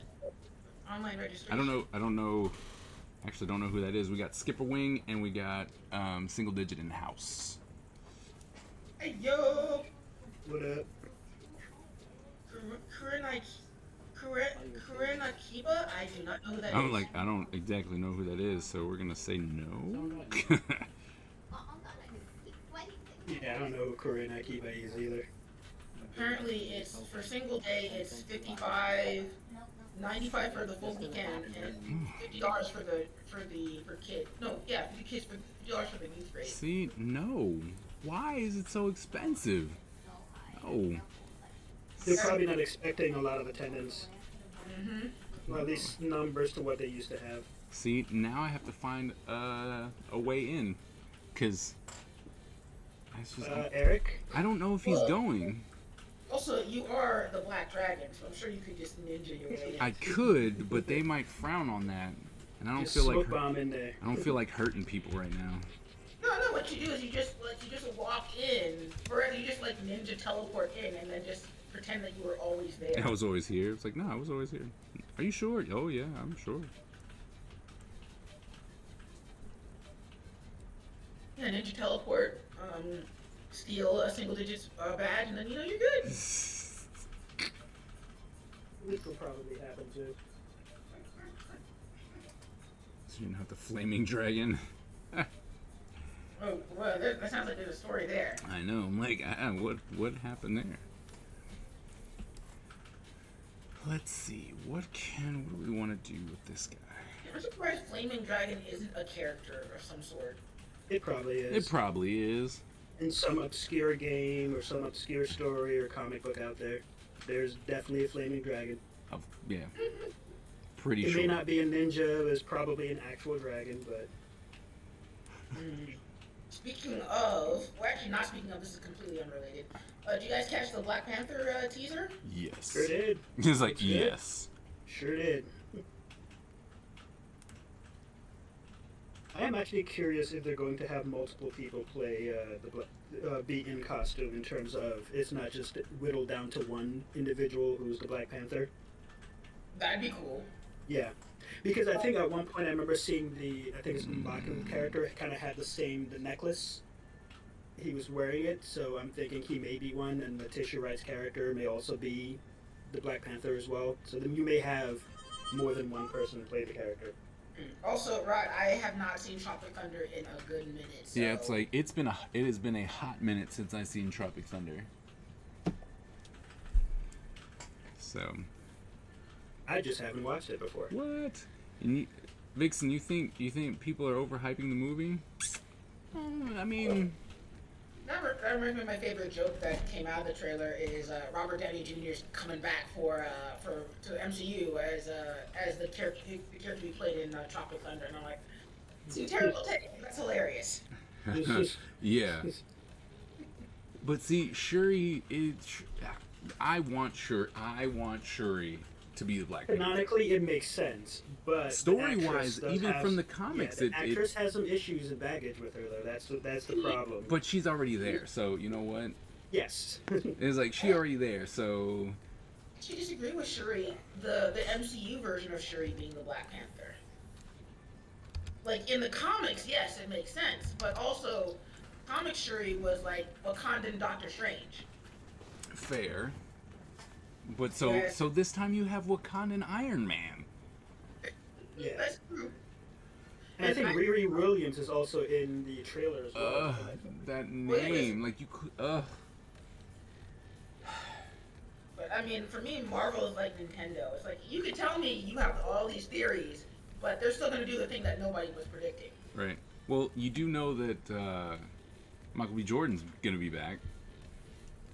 Online registration. I don't know. Actually, don't know who that is. We got Skipper Wing and we got Single Digit in the house. Hey, yo! What up? Kurinakiba? I do not know who that is. I don't exactly know who that is, so we're gonna say no. Yeah, I don't know who Korean Akiba is either. Apparently, it's for single day. It's $55.95 for the full weekend, and $50 for kid. No, yeah, for the kids for $50 for the youth grade. See, no. Why is it so expensive? No. They're probably not expecting a lot of attendance. Mm-hmm. Well, at least numbers to what they used to have. See, now I have to find a way in, cause Eric? I don't know if he's going. Also, you are the Black Dragon, so I'm sure you could just ninja your way in. I could, but they might frown on that, and I don't Just feel like smoke bomb in there. I don't feel like hurting people right now. No, what you do is you just walk in, or you just like ninja teleport in, and then just pretend that you were always there. I was always here. It's like, no, I was always here. Are you sure? Oh yeah, I'm sure. Yeah, ninja teleport, steal a single digit badge, and then you're good. This will probably happen too. So you know the flaming dragon. Oh, well, that sounds like there's a story there. I know. I'm like, what happened there? Let's see. What do we want to do with this guy? I'm surprised Flaming Dragon isn't a character of some sort. It probably is. It probably is. In some obscure game or some obscure story or comic book out there, there's definitely a flaming dragon. Yeah. Pretty It sure. may not be a ninja, but it's probably an actual dragon, but Speaking of, well, actually not speaking of, this is completely unrelated. Did you guys catch the Black Panther teaser? Yes. sure did. He's like, Looks good. yes. Sure did. I am actually curious if they're going to have multiple people play be in costume in terms of it's not just whittled down to one individual who's the Black Panther. That'd be cool. Yeah, because I think at one point I remember seeing I think it's M'Baku character kind of had the necklace. He was wearing it, so I'm thinking he may be one, and Letitia Wright's character may also be the Black Panther as well. So then you may have more than one person play the character. Also, Rod, I have not seen Tropic Thunder in a good minute. So. Yeah, it's like it has been a hot minute since I've seen Tropic Thunder. So. I just haven't watched it before. What? And Vixen, you think people are overhyping the movie? I mean, Never. I remember my favorite joke that came out of the trailer is Robert Downey Jr.'s coming back to the MCU as the character he played in Tropic Thunder, and I'm like, it's a terrible take. That's hilarious. Yeah. But see, Shuri is. I want Shuri to be the Black Panther. Canonically, it makes sense, but Story-wise, even from the comics, the actress has some issues and baggage with her, though. That's the problem. But she's already there, so you know what? Yes. It's like she already there, so. I disagree with Shuri, the MCU version of Shuri being the Black Panther. Like in the comics, yes, it makes sense, but also, comic Shuri was like Wakandan Doctor Strange. Fair. But so this time you have Wakandan Iron Man. Yeah. That's true. And I think Riri Williams is also in the trailer as well. That name, like you could. But I mean, for me, Marvel is like Nintendo. It's like you could tell me you have all these theories, but they're still going to do the thing that nobody was predicting. Right. Well, you do know that Michael B. Jordan's going to be back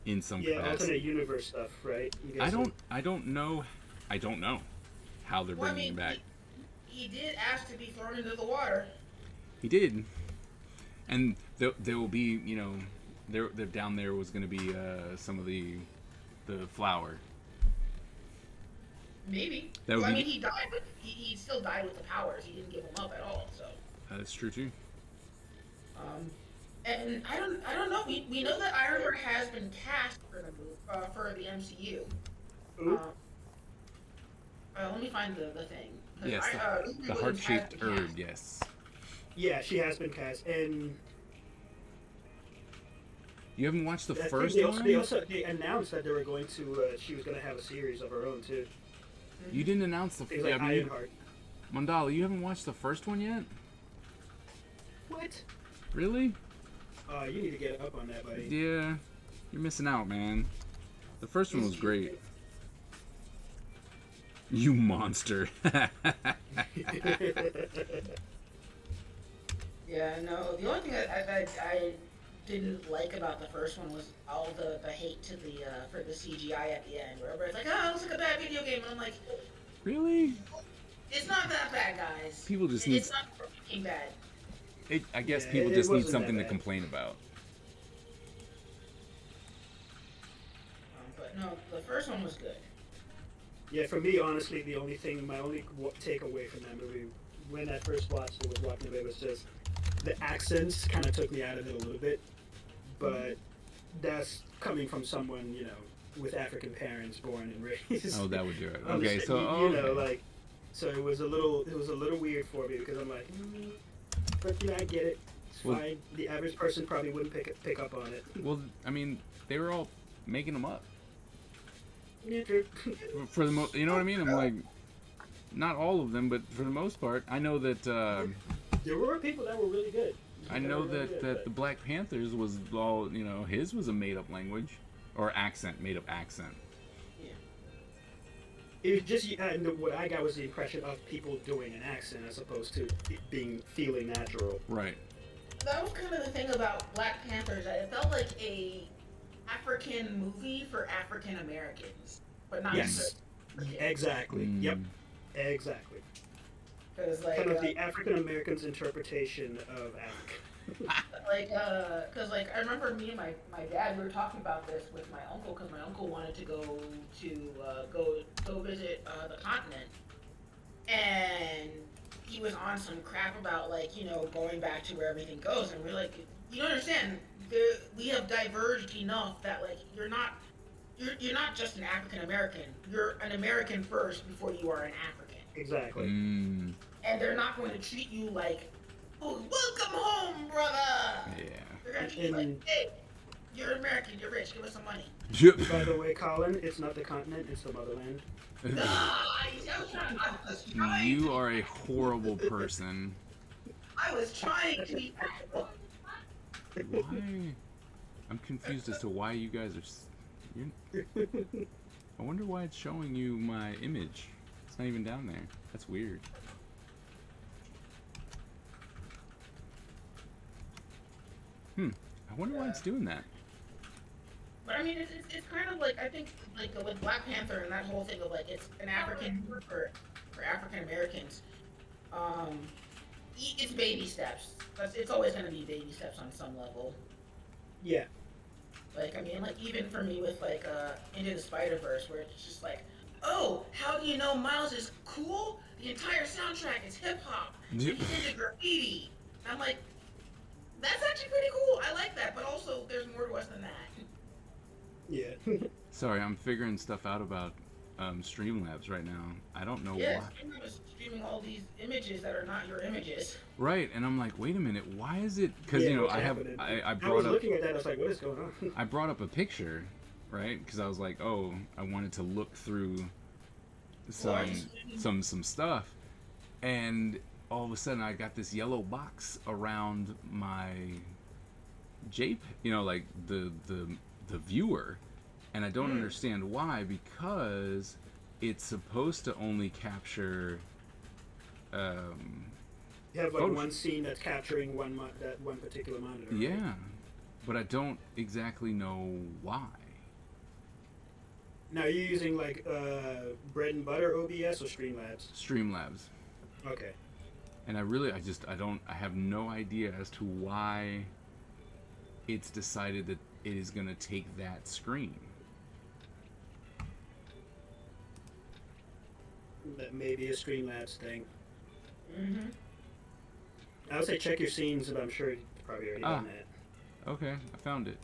in some capacity. Alternate universe stuff, right? I don't know how they're bringing him back. He did ask to be thrown into the water. He did, and there will be, you know, there down there was going to be some of the flower. Maybe. I mean, he died, but he still died with the powers. He didn't give them up at all. So. That's true too. And I don't know. We know that Ironbird has been cast for the MCU. Let me find the thing. Yes, the heart-shaped herb. Yes. Yeah, she has been cast, and you haven't watched the first one. They announced that they were going to. She was going to have a series of her own too. You didn't announce the. Like Ironheart. Mandala, you haven't watched the first one yet? What? Really? You need to get up on that, buddy. Yeah, you're missing out, man. The first one was great. You monster. Yeah, no. The only thing I didn't like about the first one was all the hate to for the CGI at the end, where everybody's like, "Oh, it looks like a bad video game," and I'm like, really? It's not that bad, guys. People just need. It's not fucking bad. I guess people just need something to complain about. But no, the first one was good. Yeah, for me, honestly, my only takeaway from that movie, when I first watched it, was just the accents kind of took me out of it a little bit. But that's coming from someone, you know, with African parents, born and raised. Oh, that would do it. Okay, so you know, like, so it was a little weird for me because I'm like, but you know, I get it. It's fine. The average person probably wouldn't pick up on it. Well, I mean, they were all making them up. Yeah, true. For the most, you know what I mean? I'm like, not all of them, but for the most part, I know that. There were people that were really good. I know that the Black Panthers was all, you know, his was a made up language or made up accent. Yeah. It was just what I got was the impression of people doing an accent as opposed to it feeling natural. Right. That was kind of the thing about Black Panthers. It felt like a African movie for African Americans, but not yes, exactly. Yep, exactly. Like, kind of the African Americans' interpretation of Africa. Because I remember me and my dad, we were talking about this with my uncle, because my uncle wanted to go visit the continent, and he was on some crap about, like, you know, going back to where everything goes, and we're like, you don't understand. We have diverged enough that, like, you're not just an African American. You're an American first before you are an African. Exactly. Mm. And they're not going to treat you like, "Oh, welcome home, brother." Yeah. They're going to treat you like, "Hey, you're American. You're rich. Give us some money." By the way, Colin, it's not the continent. It's the motherland. You are a horrible person. I was trying to be. Why? I'm confused as to why you guys are. I wonder why it's showing you my image. It's not even down there. That's weird. I wonder why it's doing that. But I mean, it's kind of like I think like with Black Panther and that whole thing of like it's an African for African Americans. Um, it's baby steps. It's always going to be baby steps on some level. Yeah. Like I mean, like even for me with like Into the Spider Verse, where it's just like, oh, how do you know Miles is cool? The entire soundtrack is hip hop, and he's into graffiti. And I'm like, that's actually pretty cool. I like that, but also there's more to us than that. Yeah. Sorry, I'm figuring stuff out about Streamlabs right now. I don't know Yeah, why. Streamlabs is streaming all these images that are not your images. Right, and I'm like, wait a minute, why is it? Because Yeah, you know, what's I happening? brought was up looking at that. I was like, what is going on? I brought up a picture, right? Because I was like, oh, I wanted to look through some stuff, and all of a sudden I got this yellow box around my JPEG, you know, like the viewer, and I don't understand why, because it's supposed to only capture You have like Photoshop. one scene that's capturing that one particular monitor. Right? yeah, but I don't exactly know why. Now, are you using like bread and butter OBS or Streamlabs? Streamlabs. Okay. And I have no idea as to why it's decided that it is going to take that screen. That may be a Streamlabs thing. Mm-hmm. I would say check your scenes, but I'm sure you've probably already done that. Okay, I found it.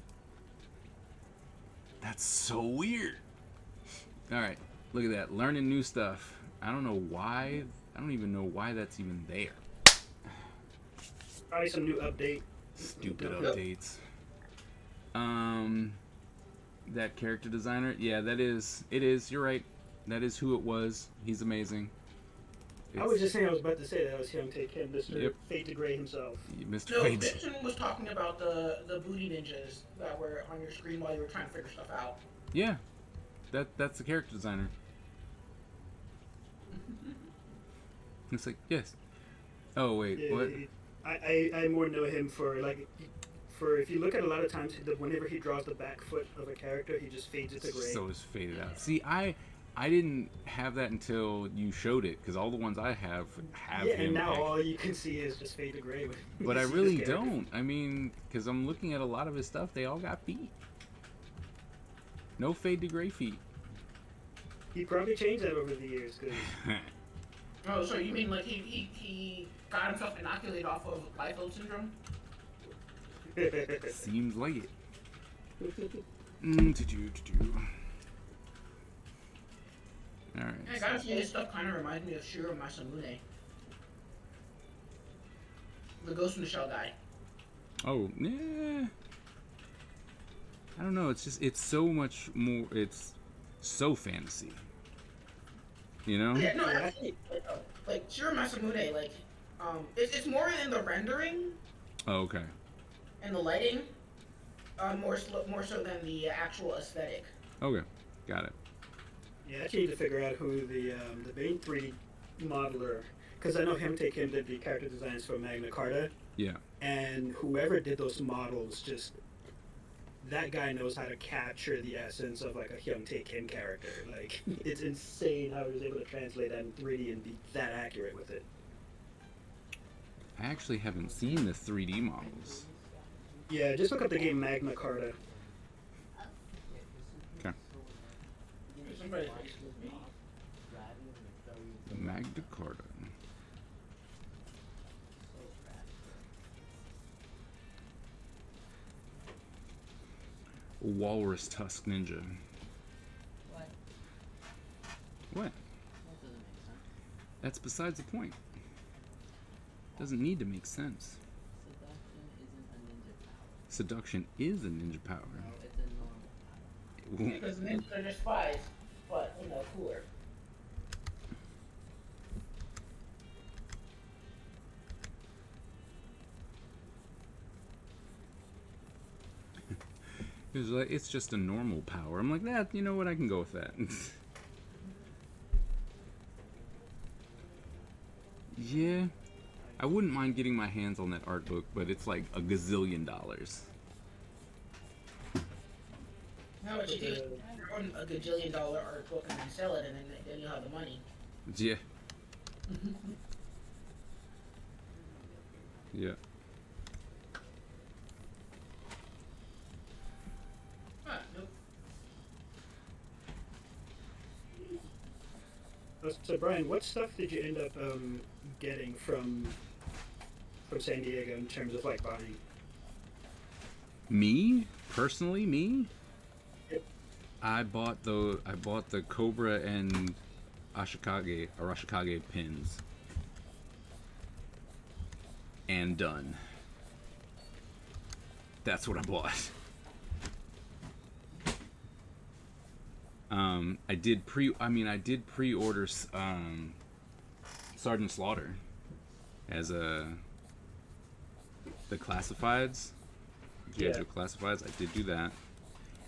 That's so weird. All right, look at that. Learning new stuff. I don't know why. I don't even know why that's even there. Probably some new update. Stupid Yep. updates. That character designer. Yeah, it is. You're right. That is who it was. He's amazing. I was just saying, I was about to say that was him, take him, Mr. Yep. Fate to Gray himself. Mr. No, Fate. Vincent was talking about the booty ninjas that were on your screen while you were trying to figure stuff out. Yeah, that's the character designer. It's like, yes. Oh wait, Yeah, what? I more know him for if you look at a lot of times, whenever he draws the back foot of a character, he just fades it to gray. So it's faded out. See, I didn't have that until you showed it, because all the ones I have yeah, him. and now all you can see is just fade to gray. when you But I see really this character. don't. I mean, because I'm looking at a lot of his stuff, they all got feet. No fade to gray feet. He probably changed that over the years. Cause Oh, so you mean like he got himself inoculated off of Liefeld syndrome? Seems like it. Alright. I gotta say, this stuff kind of reminds me of Shiro Masamune, the Ghost in the Shell guy. Oh, yeah. I don't know. It's so much more. It's so fantasy. You know? Yeah, no, actually, like Shiro Masamune, like, it's more in the rendering Oh, okay. and the lighting, more so than the actual aesthetic. Okay. Got it. Yeah, I actually need to figure out who the main 3D modeler, because I know him did the character designs for Magna Carta, Yeah. and whoever did those models, just that guy knows how to capture the essence of like a Hyung-tae Kim character. Like, it's insane how he was able to translate that in 3D and be that accurate with it. I actually haven't seen the 3D models. Yeah, just look up the game Magna Carta. Okay. Somebody, Magna Carta. Walrus Tusk Ninja. What? What? That doesn't make sense. That's besides the point. Doesn't need to make sense. Seduction isn't a ninja power. Seduction is a ninja power. No, it's a normal power. because ninjas are just spies, but cooler. It was like, it's just a normal power. I'm like, that, you know what, I can go with that. Yeah. I wouldn't mind getting my hands on that art book, but it's like $1 gazillion. Now what you But do is own a gajillion-dollar art book and then sell it, and then you'll have the money. Yeah. Yeah. Nope. So Brian, what stuff did you end up getting from San Diego in terms of like buying? Me personally, Yep. I bought the Cobra and Arashikage pins. And done. That's what I bought. I did pre-order Sergeant Slaughter as the classifieds. Yeah. Joe classifieds. I did do that.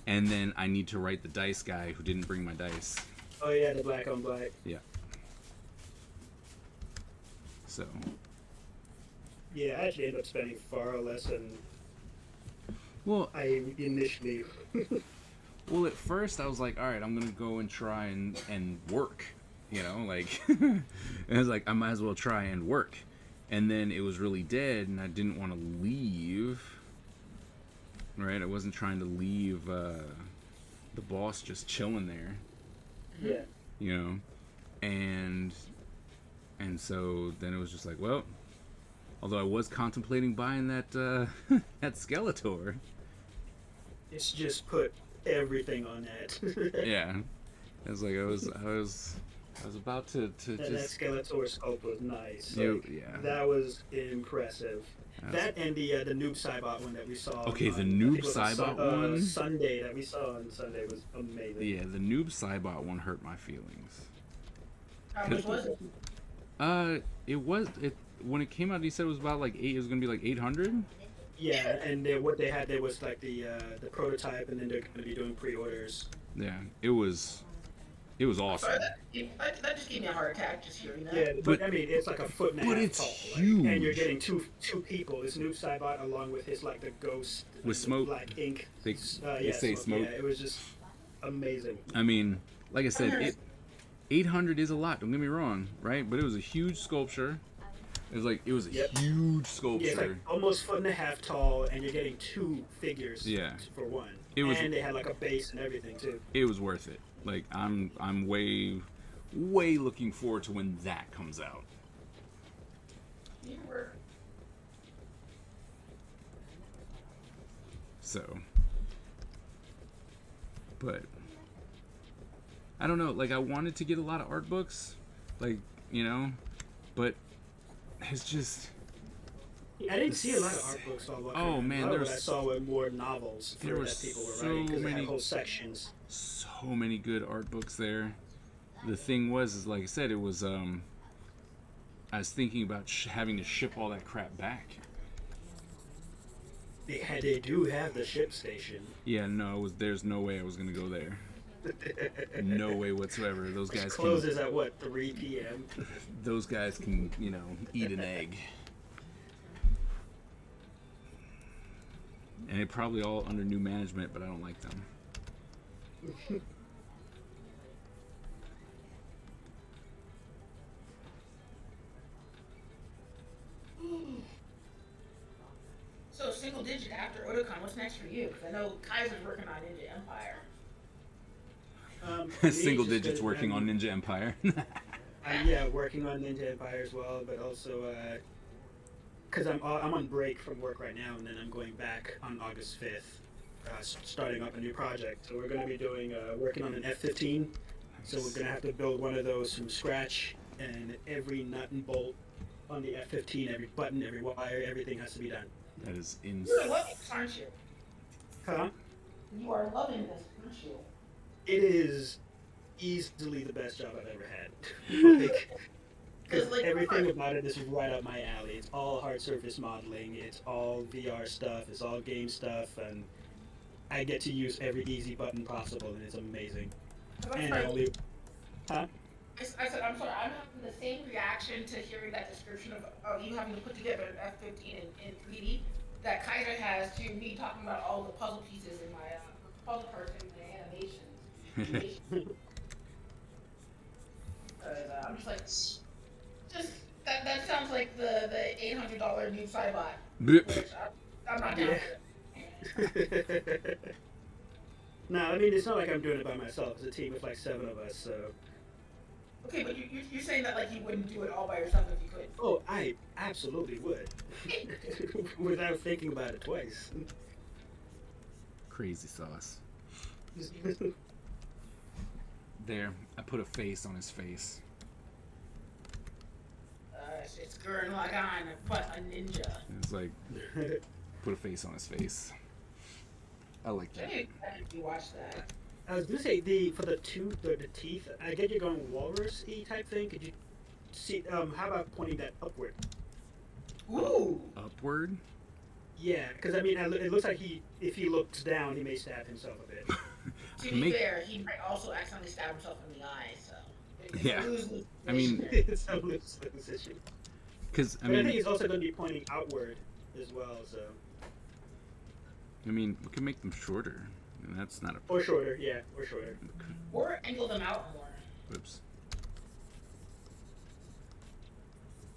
And then I need to write the dice guy who didn't bring my dice. Oh yeah, the black on black. Yeah. So. Yeah, I actually ended up spending far less than Well, I initially. Well, at first I was like, all right, I'm gonna go and try and work, you know, like, and I was like, I might as well try and work, and then it was really dead, and I didn't want to leave. Right, I wasn't trying to leave the boss just chilling there, Yeah. you know, and so then it was just like, well, although I was contemplating buying that that Skeletor. It's just put everything on that. Yeah, I was like, I was about to That just Skeletor sculpt was nice. Yeah, Like, yeah. That was impressive. That's- That and the Noob Saibot one that we saw. Okay, the on- I Noob think it was on Saibot one? Sunday that we saw on Sunday was amazing. yeah, the Noob Saibot one hurt my feelings. How much was it? It when it came out, he said it was about like it was gonna be like 800. Yeah, and what they had there was like the prototype, and then they're going to be doing pre-orders. Yeah, it was awesome. Sorry, that just gave me a heart attack just hearing that. Yeah, But- but I mean, it's like a foot and a but half it's tall, huge. and you're getting two people. It's Noob Saibot along with his like the ghost With the smoke. black ink. They say smoke. Yeah, it was just amazing. I mean, like I said, 800 is a lot. Don't get me wrong, right? But it was a huge sculpture. It was a Yep. huge Yeah, sculpture. it's like almost foot and a half tall, and you're getting two figures. Yeah. For one. It was- and they had like a base and everything too. It was worth it. Like I'm way looking forward to when that comes out. You were. So, but I don't know. Like I wanted to get a lot of art books, like you know, but it's just I didn't see a lot of art books on what. Oh, man, a lot of there's- what I saw were more novels there were that people were so writing because they many- had whole sections. so many good art books there. The thing is like I said, it was I was thinking about having to ship all that crap back. They do have the ship station. Yeah, no, there's no way I was gonna go there. No way whatsoever. Those Which guys closes at what, 3 p.m. those guys can, you know, eat an egg. And it probably all under new management, but I don't like them. So single digit after Otakon, what's next for you? Because I know Kaiser's working on Ninja Empire. For me, Single it's just digits been- working on Ninja Empire. Yeah, working on Ninja Empire as well, but also because I'm on break from work right now, and then I'm going back on August 5th, starting up a new project. So we're going to be doing working on an F-15. So we're going to have to build one of those from scratch, and every nut and bolt on the F-15, every button, every wire, everything has to be done. That is You're insane. loving this, aren't you? Huh? You are loving this, aren't you? It is easily the best job I've ever had. Because Like, everything about it is right up my alley. It's all hard surface modeling. It's all VR stuff. It's all game stuff, and I get to use every easy button possible, and it's amazing. And I only, huh? I said, I'm sorry, I'm having the same reaction to hearing that description of you having to put together an F-15 in 3D that Kaiser has to me talking about all the puzzle pieces in my puzzle person in animation. I'm just like, that sounds like the $800 new Cybot, Blip. which I'm not down Yeah. for it. No, I mean, it's not like I'm doing it by myself. It's a team of like 7 of us, so. Okay, but you're saying that like you wouldn't do it all by yourself if you could. Oh, I absolutely would. Without thinking about it twice. Crazy sauce. There, I put a face on his face. It's Gurren Lagann, but a ninja. It's like, put a face on his face. I like that. Hey, you watch that. I was gonna say for the teeth. I get you're going walrus-y type thing. Could you see? How about pointing that upward? Ooh. Upward? Yeah, because I mean, it looks like if he looks down, he may stab himself a bit. To be fair, he might also accidentally stab himself in the eye, so. It's Yeah. a lose-lose I mean- situation. It's a lose-lose issue. Because, But I think he's also going to be pointing outward as well. So. we can make them shorter. And that's not a... Or shorter, yeah, or shorter. Or angle them out more. Whoops.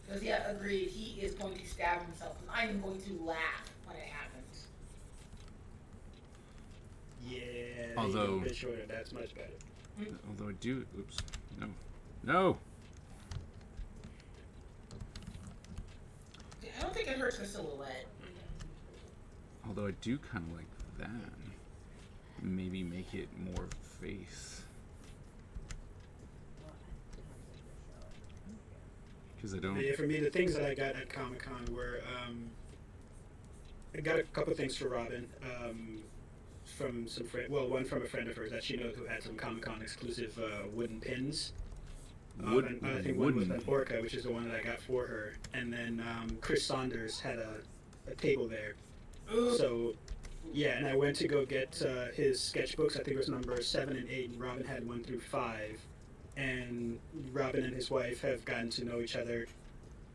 Because, yeah, agreed, he is going to stab himself, and I am going to laugh when it happens. Yeah. Although- a bit shorter, that's much better. Although I do... Oops. No. No! I don't think it hurts the silhouette. Although I do kind of like that. Maybe make it more face. Because I don't... Yeah, for me, the things that I got at Comic-Con were, I got a couple things for Robin, from some friend, well, one from a friend of hers that she knows who had some Comic-Con exclusive wooden pins. And I think one was an Orca, which is the one that I got for her. And then Chris Saunders had a table there. So, yeah, and I went to go get his sketchbooks. I think it was number 7 and 8, and Robin had 1 through 5. And Robin and his wife have gotten to know each other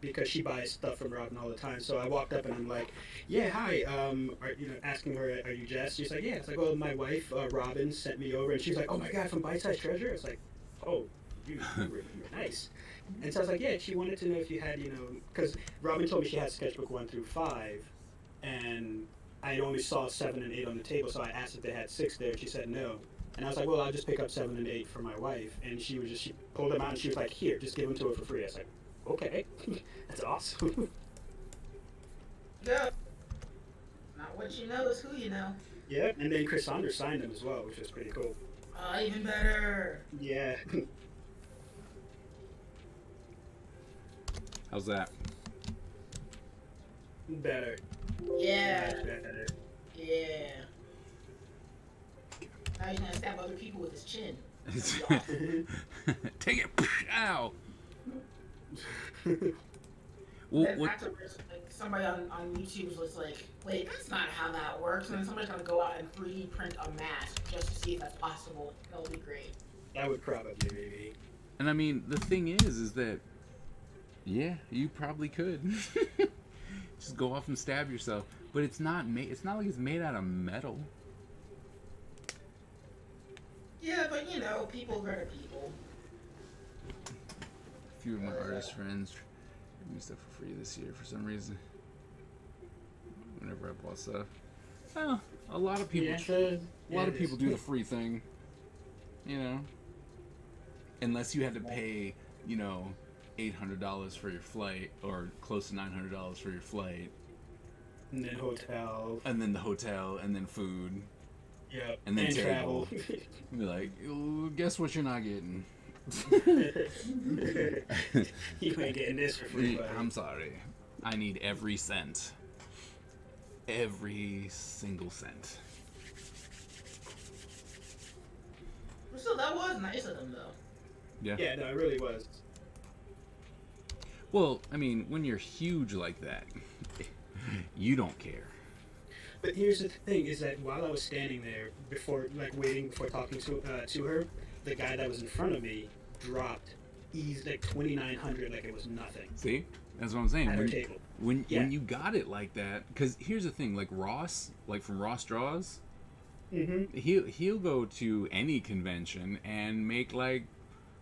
because she buys stuff from Robin all the time. So I walked up and I'm like, "Yeah, hi." Asking her, "Are you Jess?" She's like, "Yeah." It's like, "Oh, my wife, Robin, sent me over," and she's like, "Oh my God, from Bite Size Treasure?" It's like, "Oh, you're nice." And so I was like, "Yeah." She wanted to know if you had, because Robin told me she had sketchbook 1 through 5, and I only saw 7 and 8 on the table, so I asked if they had 6 there, and she said no. And I was like, "Well, I'll just pick up 7 and 8 for my wife." And she pulled them out and she was like, "Here, just give them to her for free." I was like, "Okay, that's awesome." Yeah. Not what you know, is who you know. Yeah, and then Chris Saunders signed them as well, which was pretty cool. Even better. Yeah. How's that? Better. Yeah. Much better. Yeah. Now he's gonna stab other people with his chin. That'd be awesome. Take it! Ow! Well, Then what... afterwards, like, somebody on YouTube was like, "Wait, that's not how that works." And then somebody's gonna go out and 3D print a mask just to see if that's possible. That'll be great. That would probably be. And I mean, the thing is that, yeah, you probably could. Just go off and stab yourself. But it's not like it's made out of metal. Yeah, but people are people. A few of my artist friends gave me stuff for free this year for some reason. Whenever I bought stuff. Well, a lot of people people do the free thing. Unless you had to pay, $800 for your flight, or close to $900 for your flight. And then hotel. And then the hotel, and then food. Yep. And then travel. Be like, guess what you're not getting? You ain't getting this for free, buddy. I'm sorry. I need every cent. Every single cent. Still, that was nice of them, though. Yeah. Yeah, no, it really was. Well, I mean, when you're huge like that, you don't care. But here's the thing: is that while I was standing there waiting before talking to her, the guy that was in front of me dropped easy like $2,900 like it was nothing. See, that's what I'm saying. At her table. When you got it like that, because here's the thing: like Ross, like from Ross Draws, He'll go to any convention and make like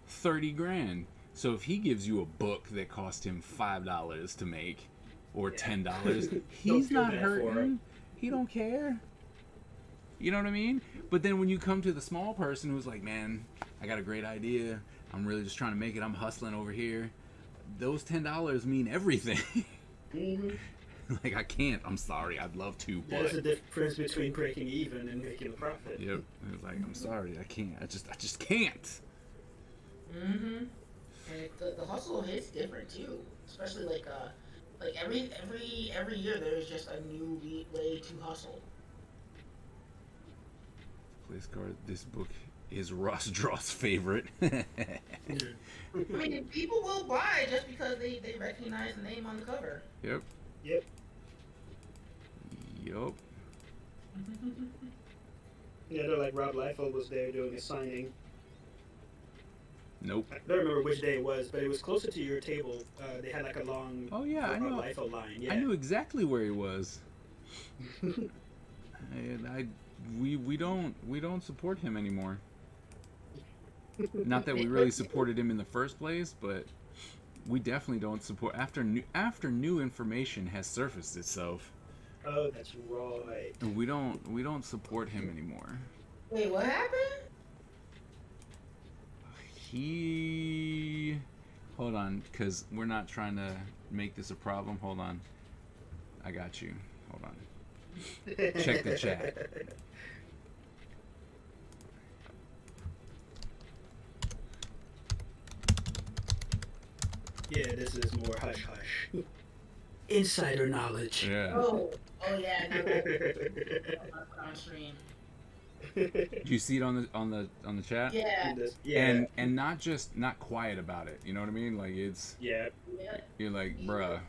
30 grand. So if he gives you a book that cost him $5 to make or $10, he's feel not bad for him. hurting. He don't care. You know what I mean? But then when you come to the small person who's like, man, I got a great idea. I'm really just trying to make it. I'm hustling over here. Those $10 mean everything. Like, I can't. I'm sorry. I'd love to, but There's a difference between breaking even and making a profit. yep. It was like, I'm sorry. I can't. I just can't. And the hustle hits different too, especially like every year there's just a new way to hustle. Place card. This book is Ross Draw's favorite. I mean, people will buy just because they recognize the name on the cover. Yep. Yep. Yup. Yeah, they're like Rob Liefeld was there doing a signing. Nope. I don't remember which day it was, but it was closer to your table. They had like a long Oh yeah, I Rob know. Liefeld line. Yeah. I knew exactly where he was. And we don't support him anymore. Not that we really supported him in the first place, but we definitely don't support after new information has surfaced itself. Oh, that's right. We don't support him anymore. Wait, what happened? Hold on, because we're not trying to make this a problem. Hold on. I got you. Hold on. Check the chat. Yeah, this is more hush hush. Insider knowledge. Yeah. Oh yeah, I know that. On stream. Do you see it on the chat? Yeah. Yeah. And not quiet about it. You know what I mean? Like it's Yeah. you're like, bruh.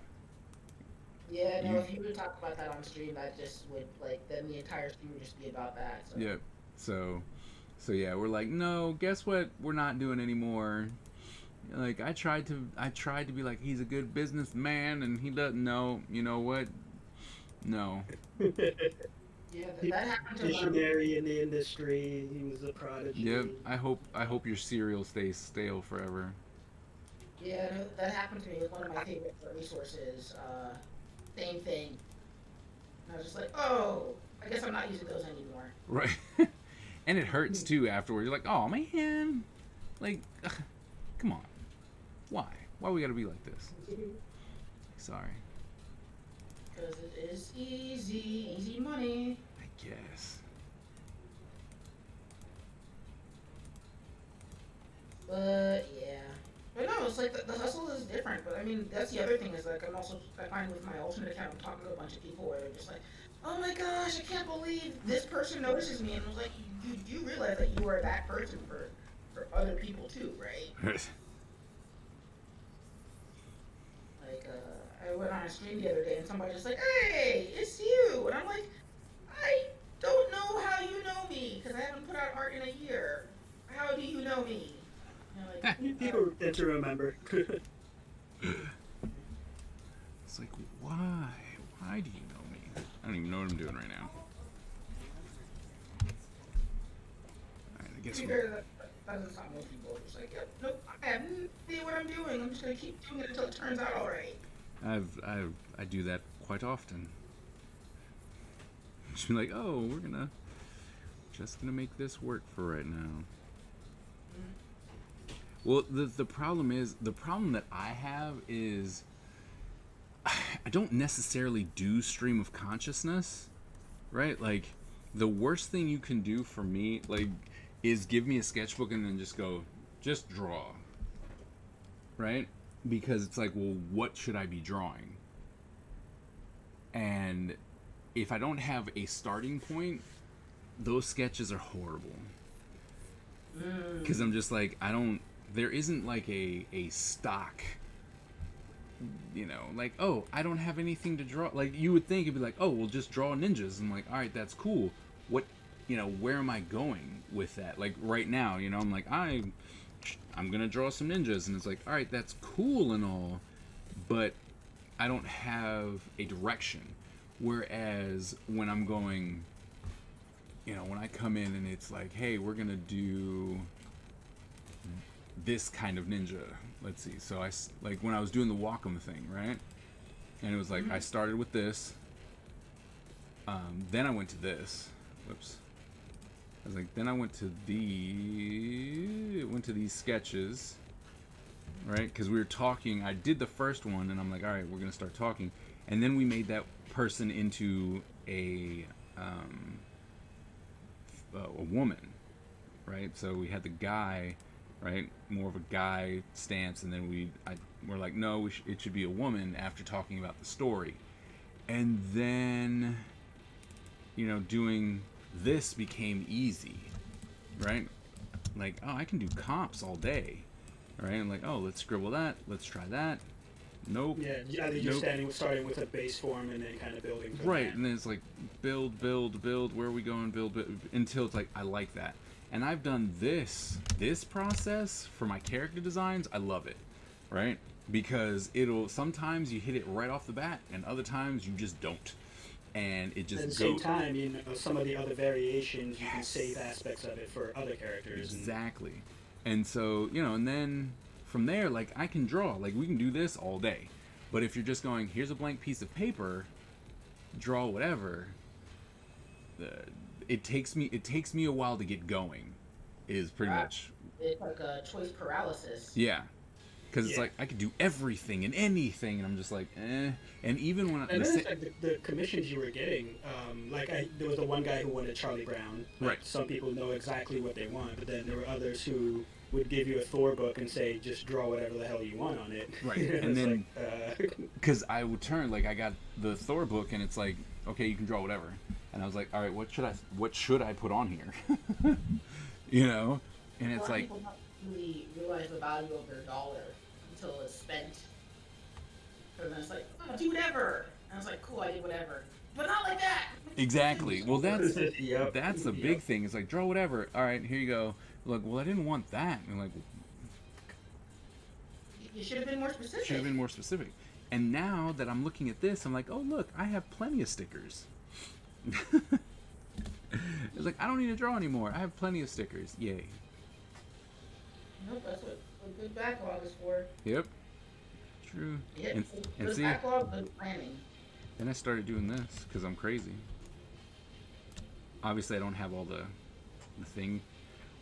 Yeah, no, You- if you would talk about that on stream, that just would, like, then the entire stream would just be about that. So. Yep. So yeah, we're like, no, guess what? We're not doing anymore. Like I tried to be like, he's a good businessman, and he doesn't know. You know what? No. Yeah, that happened to Visionary in the industry. He was a prodigy. Yep. I hope your cereal stays stale forever. Yeah, no, that happened to me with one of my favorite resources. Same thing. And I was just like, oh, I guess I'm not using those anymore. Right. And it hurts too afterwards. You're like, oh man, like, ugh, come on. Why we gotta be like this? Sorry. Because it is easy money. I guess. But yeah. But no, it's like the hustle is different. But I mean, that's the other thing is like I find with my alternate account, I'm talking to a bunch of people where they're just like, oh my gosh, I can't believe this person notices me. And I was like, you realize that you are that person for other people too, right? Like, I went on a stream the other day and somebody was like, hey, it's you. And I'm like, I don't know how you know me because I haven't put out art in a year. How do you know me? And People tend to remember. It's like, why? Why do you know me? I don't even know what I'm doing right now. Alright, I guess we're... that doesn't sound most people. It's like, nope, I have no idea what I'm doing. I'm just gonna keep doing it until it turns out alright. I do that quite often. Just be like, oh, we're just gonna make this work for right now. Well, the problem that I have is I don't necessarily do stream of consciousness, right? Like the worst thing you can do for me, like, is give me a sketchbook and then just draw, right? Because it's like, well, what should I be drawing? And if I don't have a starting point, those sketches are horrible. Because I'm just like, there isn't like a stock, you know, like, oh, I don't have anything to draw. Like, you would think it'd be like, oh, well, just draw ninjas. I'm like, all right, that's cool. What, you know, where am I going with that? Like, right now, you know, I'm like, I'm gonna draw some ninjas. And it's like, all right, that's cool and all, but I don't have a direction. Whereas when I'm going, when I come in and it's like, hey, we're gonna do this kind of ninja. Let's see. So like when I was doing the Wacom thing, right? And it was like I started with this. Then I went to this. Whoops. I was like, then I went to these sketches, right? Because we were talking. I did the first one, and I'm like, all right, we're gonna start talking. And then we made that person into a woman, right? So we had the guy, right, more of a guy stance, and then we're like, no, it should be a woman after talking about the story. And then, doing this became easy, right? Like, oh, I can do comps all day, right? I'm like, oh, let's scribble that, let's try that. Nope. Yeah, either you're starting with a base form and then kind of building from right, that. and then it's like build, where are we going, build, until it's like, I like that. And I've done this process for my character designs. I love it, right? Because sometimes you hit it right off the bat, and other times you just don't. And it just at the same time, some of the other variations, you can save aspects of it for other characters. Exactly. And so, and then from there, like, I can draw. Like, we can do this all day. But if you're just going, here's a blank piece of paper, draw whatever, it takes me a while to get going, is pretty much. It's like a choice paralysis. Yeah. Because it's like, I could do everything and anything, and I'm just like, eh. And even when and then it's like the commissions you were getting, there was the one guy who wanted Charlie Brown. Right. Some people know exactly what they want, but then there were others who would give you a Thor book and say, just draw whatever the hell you want on it. Right. And then, because I would turn, like, I got the Thor book, and it's like, okay, you can draw whatever. And I was like, all right, what should I put on here? And it's like, people don't really realize the value of their dollar until it's spent. And then it's like, oh, do whatever. And I was like, cool, I did whatever, but not like that. Exactly. Well, that's Yep. that's the big thing. It's like, draw whatever. All right, here you go. Like, well, I didn't want that. And like, You should have been more specific. should have been more specific. And now that I'm looking at this, I'm like, oh, look, I have plenty of stickers. It's like, I don't need to draw anymore. I have plenty of stickers. Yay. Nope, that's what a good backlog is for. Yep. True. Yeah, And good see, backlog, good planning. then I started doing this because I'm crazy. Obviously, I don't have all the thing.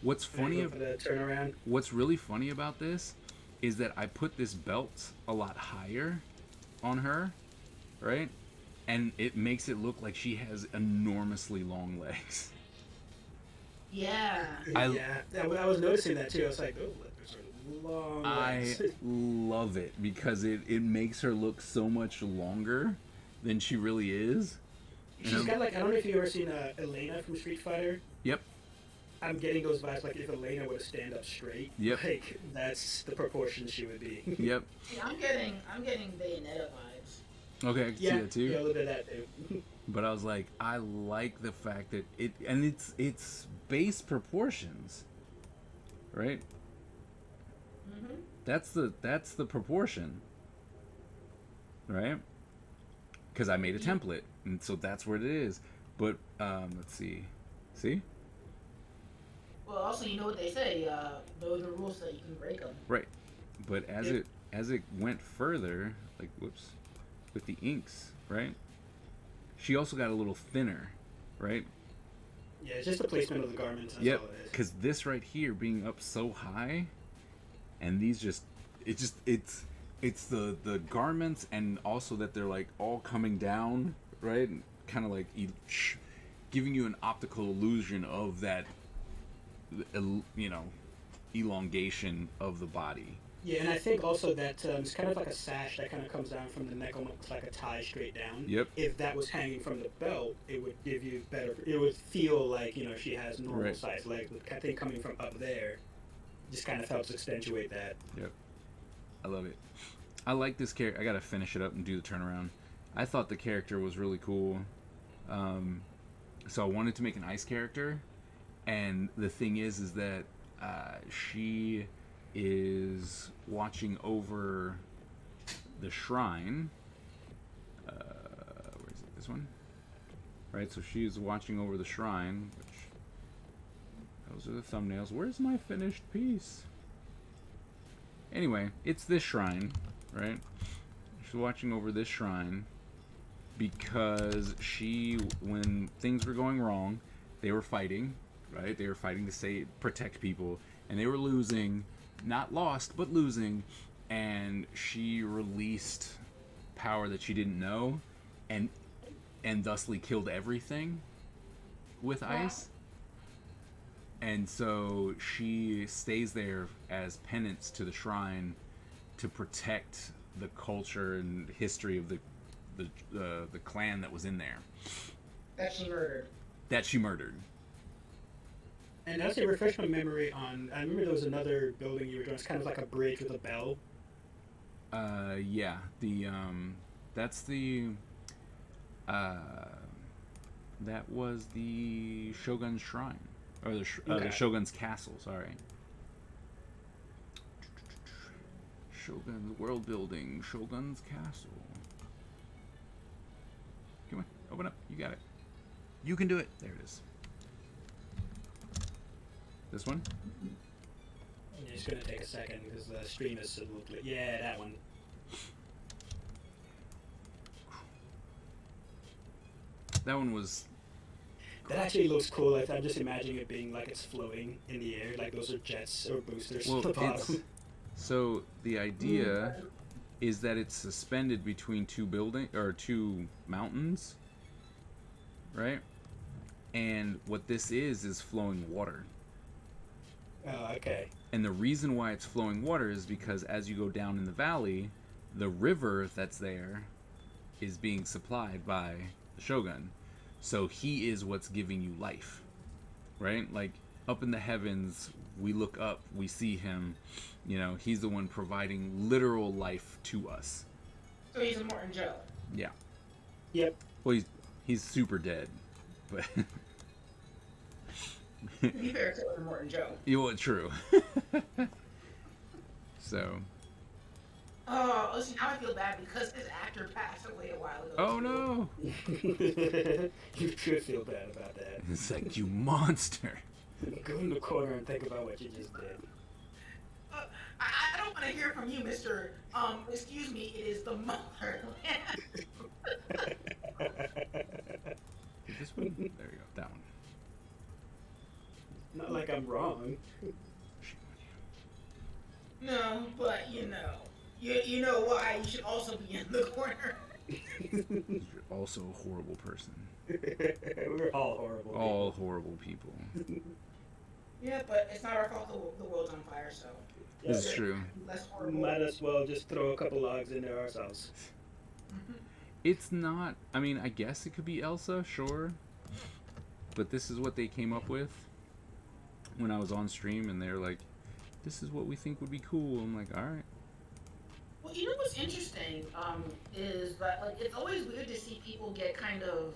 What's funny for the turnaround. What's really funny about this is that I put this belt a lot higher on her, right? And it makes it look like she has enormously long legs. Yeah. I was noticing that too. I was like, oh, those are long legs. I love it because it makes her look so much longer than she really is. She's got like, I don't know if you've ever seen Elena from Street Fighter. Yep. I'm getting those vibes like if Elena were to stand up straight. Yep. Like that's the proportion she would be. Yep. See, I'm getting Bayonetta vibes. Okay, I can see that too. Yeah, a little bit of that too. But I was like, I like the fact that it's base proportions, right? Mm-hmm. That's the proportion, right? Because I made a template, and so that's where it is. But let's see. Well, also, you know what they say, know the rules so that you can break them. Right. But as it went further, like with the inks, right? She also got a little thinner, right? Yeah, it's just the placement of the garments. That's Yep. all it is. Because this right here being up so high, and these it's the garments, and also that they're like all coming down, right? Kind of like giving you an optical illusion of that, elongation of the body. Yeah, and I think also that it's kind of like a sash that kind of comes down from the neck, almost like a tie straight down. Yep. If that was hanging from the belt, it would give you better. It would feel like she has normal size legs. But I think coming from up there, just kind of helps accentuate that. Yep. I love it. I like this character. I gotta finish it up and do the turnaround. I thought the character was really cool. So I wanted to make an ice character, and the thing is that she is watching over the shrine. Where is it? This one? Right, so she's watching over the shrine, which Those are the thumbnails. Where's my finished piece? Anyway, it's this shrine, right? She's watching over this shrine because when things were going wrong, they were fighting, right? They were fighting to protect people, and they were losing, not lost, but losing, and she released power that she didn't know, and thusly killed everything with ice. And so she stays there as penance to the shrine to protect the culture and history of the clan that was in there. That she murdered. That she murdered. And actually, refresh my memory on. I remember there was another building you were doing. It's kind of like a bridge with a bell. Yeah. That's the. That was the Shogun's shrine, or the Shogun's castle. Sorry. Shogun's world building. Shogun's castle. Come on, open up. You got it. You can do it. There it is. This one? It's going to take a second because the stream is a little bit. Yeah, that one. That one was. That actually looks cool. I'm just imagining it being like it's floating in the air, like those are jets or boosters Well, at the bottom. So the idea is that it's suspended between two mountains, right? And what this is flowing water. Oh, okay. And the reason why it's flowing water is because as you go down in the valley, the river that's there is being supplied by the Shogun. So he is what's giving you life, right? Like up in the heavens, we look up, we see him, he's the one providing literal life to us. So he's Immortan Joe. Yeah. Yep. Well, he's super dead, but To be fair, it's Immortan Joe. true. So. Oh, listen, now I feel bad because his actor passed away a while ago. Oh no! You should feel bad about that. It's like, you monster. Go in the corner and think about what you just did. I don't want to hear from you, Mr. Excuse me, it is the motherland. This one? There you go. That one. Not like I'm wrong. No, but you know why you should also be in the corner. You're also a horrible person. We're all horrible. All horrible people. Yeah, but it's not our fault the world's on fire, so. This is true. Less horrible. Might as well just throw a couple logs in there ourselves. It's not. I mean, I guess it could be Elsa, sure. But this is what they came up with when I was on stream, and they're like, "This is what we think would be cool." I'm like, "All right." Well, you know what's interesting is that it's always weird to see people get kind of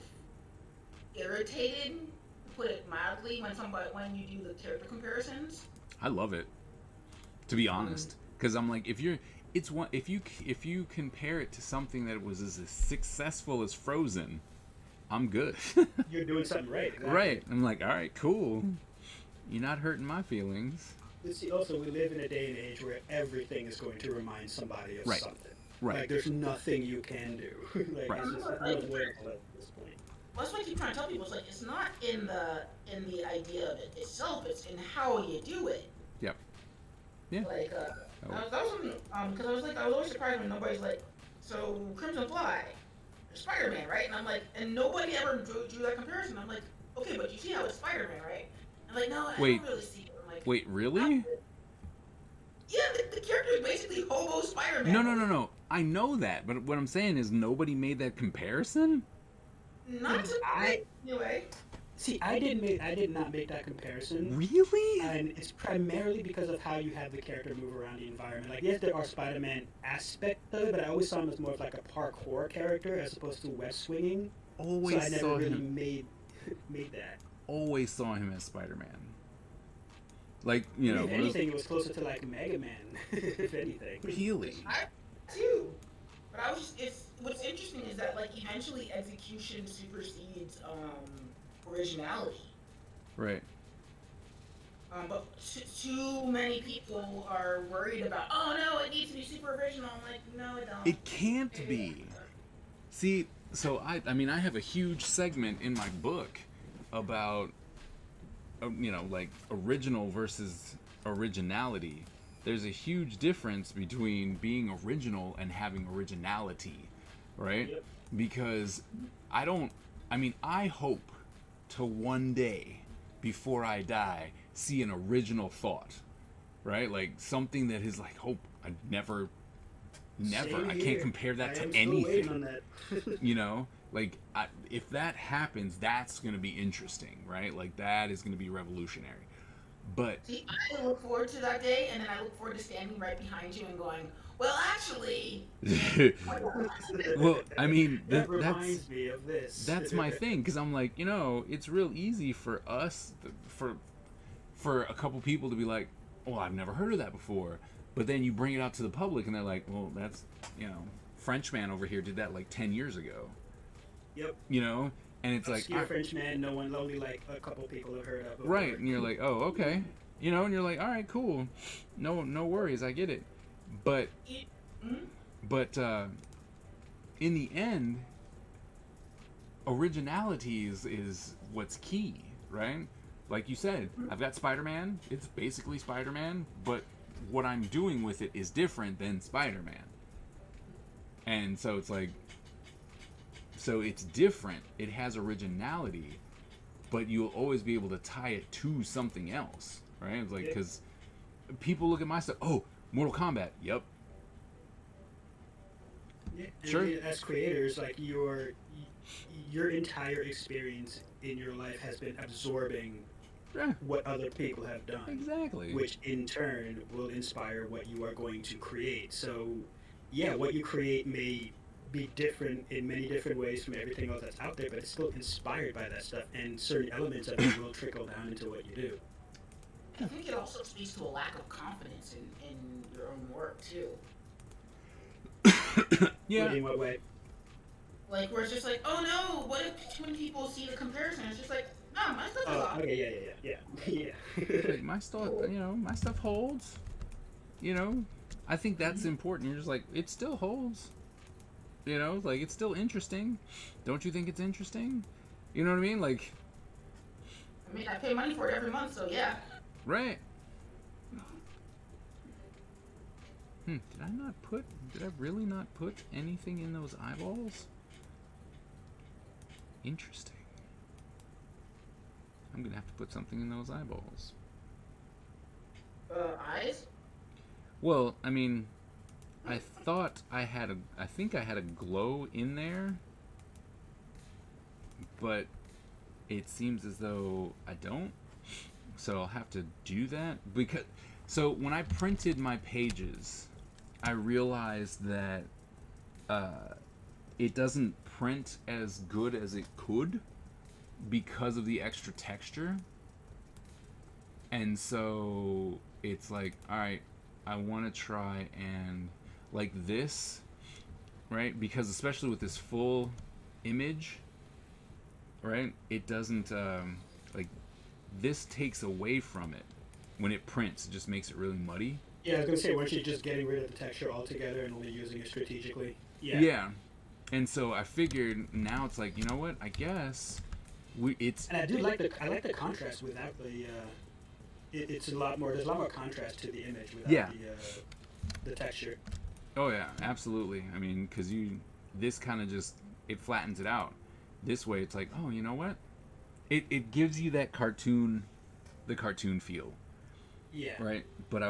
irritated, to put it mildly, when you do the character comparisons. I love it, to be honest, because I'm like, if you compare it to something that was as successful as Frozen, I'm good. You're doing something right. Exactly. Right. I'm like, all right, cool. You're not hurting my feelings. You see, also, we live in a day and age where everything is going to remind somebody of something. Right. Like, there's nothing you can do. Right. It's just unavoidable at this point. Well, that's what I keep trying to tell people. It's like it's not in the idea of it itself. It's in how you do it. Yep. Yeah. Like that was because I was always surprised when nobody's like, so Crimson Fly, Spider-Man, right? And I'm like, and nobody ever drew that comparison. I'm like, okay, but you see how it's Spider-Man, right? I'm like, no, I don't really see it. I'm like, Wait, really? Yeah, the character is basically Hobo Spider-Man. No. I know that, but what I'm saying is nobody made that comparison? Not to anyway. See, I did not make that comparison. Really? And it's primarily because of how you have the character move around the environment. Like, yes, there are Spider-Man aspects of it, but I always saw him as more of like a parkour character as opposed to web swinging. Always so I never saw really him. made that. Always saw him as Spider-Man. Like, If anything, it was closer to like Mega Man, if anything. Really? I too. But I was what's interesting is that eventually execution supersedes originality. Right. But too many people are worried about, oh no, it needs to be super original. I'm like, no, it don't. It can't be. See, so I mean, I have a huge segment in my book about, like original versus originality. There's a huge difference between being original and having originality, right? Yep. Because I hope to one day before I die see an original thought, right? Like something that is like, hope I never, Same I here. can't compare that I to am still waiting on anything, that. like if that happens, that's going to be interesting, right? Like that is going to be revolutionary. But See, I look forward to that day, and then I look forward to standing right behind you and going, well, actually. well, I mean, That reminds me of this. that's my thing, because I'm like, it's real easy for us, for a couple people to be like, oh, I've never heard of that before. But then you bring it out to the public, and they're like, well, that's, Frenchman over here did that like 10 years ago. Yep. And it's like, Obscure French man, no one, only like a couple people have heard of. Before. right, and you're like, oh, okay. And you're like, all right, cool. No worries, I get it. But, in the end, originality is what's key, right? Like you said, I've got Spider-Man. It's basically Spider-Man, but what I'm doing with it is different than Spider-Man. And so it's like, so it's different. It has originality, but you'll always be able to tie it to something else, right? It's like, because people look at my stuff, oh, Mortal Kombat, yep. Yeah, Sure. and as creators, like your entire experience in your life has been absorbing Yeah, what other people have done, exactly. which in turn will inspire what you are going to create. So, yeah, what you create may be different in many different ways from everything else that's out there, but it's still inspired by that stuff, and certain elements of it will trickle down into what you do. I think it also speaks to a lack of confidence in your own work, too. Yeah. In what way? Like, where it's just like, oh no, what if too many people see the comparison? It's just like, no, my stuff is Oh, awesome. okay, yeah. Like my stuff, my stuff holds. I think that's important. You're just like, it still holds. Like it's still interesting. Don't you think it's interesting? You know what I mean? Like, I mean, I pay money for it every month, so yeah. right. Did I really not put anything in those eyeballs? Interesting. I'm gonna have to put something in those eyeballs. Eyes? Well, I mean, I think I had a glow in there, but it seems as though I don't. So I'll have to do that so when I printed my pages, I realized that it doesn't print as good as it could because of the extra texture. And so it's like, all right, I want to try and like this, right? Because especially with this full image, right? It doesn't like this takes away from it when it prints. It just makes it really muddy. Yeah, I was gonna say, weren't you just getting rid of the texture altogether and only using it strategically? Yeah. And so I figured now it's like, you know what? I guess it's. And I like the contrast without the. It's a lot more. There's a lot more contrast to the image without the texture. Oh yeah, absolutely. I mean, because this kind of just it flattens it out. This way, it's like, oh, you know what? It gives you that cartoon feel. Yeah. Right. But I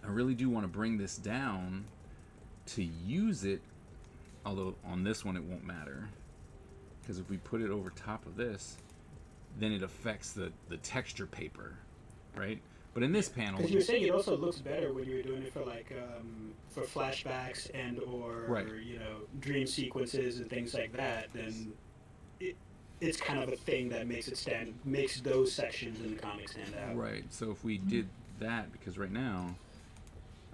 really do want to bring this down to use it. Although on this one it won't matter, because if we put it over top of this, then it affects the texture paper, right? But in this panel, because you were saying it also looks better when you were doing it for like for flashbacks and or right. Dream sequences and things like that. Then it's kind of a thing that makes those sections in the comic stand out. Right. So if we did that, because right now,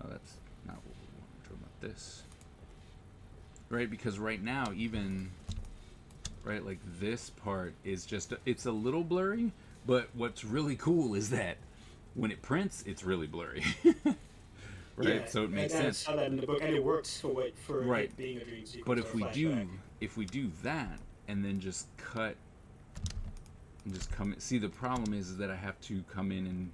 that's not what we want. We're talking about this. Right, because right now, even, right, like this part is just, it's a little blurry, But what's really cool is that when it prints, it's really blurry. Right? Yeah, So it makes and I sense. saw that in the book, and it works for Right. it being a dream sequence. But or a flashback. if we do that and then just cut and just come see, the problem is that I have to come in and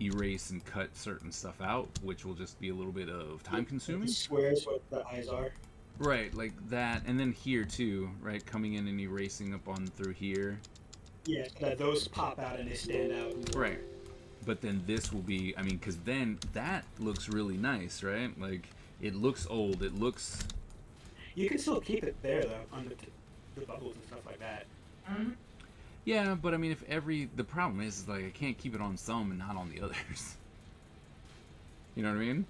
erase and cut certain stuff out, which will just be a little bit of time consuming. The squares where the eyes are. Right, like that, and then here too, right, coming in and erasing up on through here. Yeah, that those pop out and they stand out. Right. But then this will be, I mean, because then that looks really nice, right? Like, it looks old, it looks... You can still keep it there, though, on the bubbles and stuff like that. Mm-hmm. Yeah, but I mean, the problem is, like, I can't keep it on some and not on the others. You know what I mean?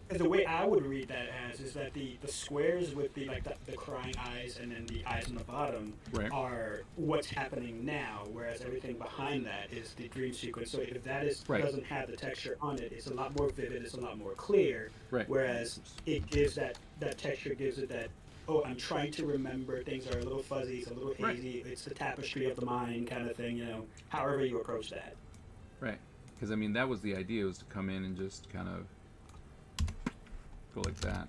Because the way I would read that as is that the squares with the crying eyes and then the eyes on the bottom Right. are what's happening now, whereas everything behind that is the dream sequence. So if that Right. doesn't have the texture on it, it's a lot more vivid, it's a lot more clear. Right. Whereas it gives that texture gives it that, oh, I'm trying to remember, things are a little fuzzy, it's a little Right. hazy, it's the tapestry of the mind kind of thing, however you approach that. Right. Because, I mean, that was the idea, was to come in and just kind of go like that.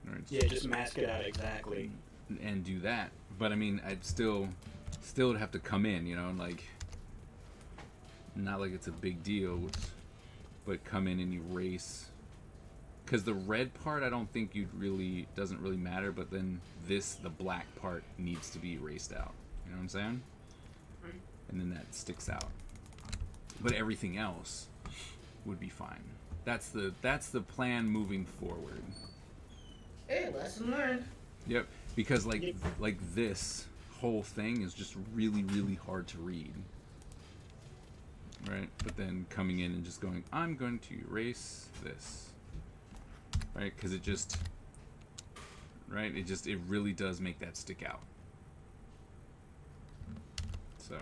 Or Yeah, just mask it out exactly. and do that. But I mean, I'd still would have to come in, and like, not like it's a big deal, but come in and erase. Because the red part, I don't think doesn't really matter. But then the black part needs to be erased out. You know what I'm saying? And then that sticks out. But everything else would be fine. That's the plan moving forward. Hey, lesson learned. Yep, because like this whole thing is just really, really hard to read. Right? But then coming in and just going, I'm going to erase this. Right? Because it just, right? It really does make that stick out. So,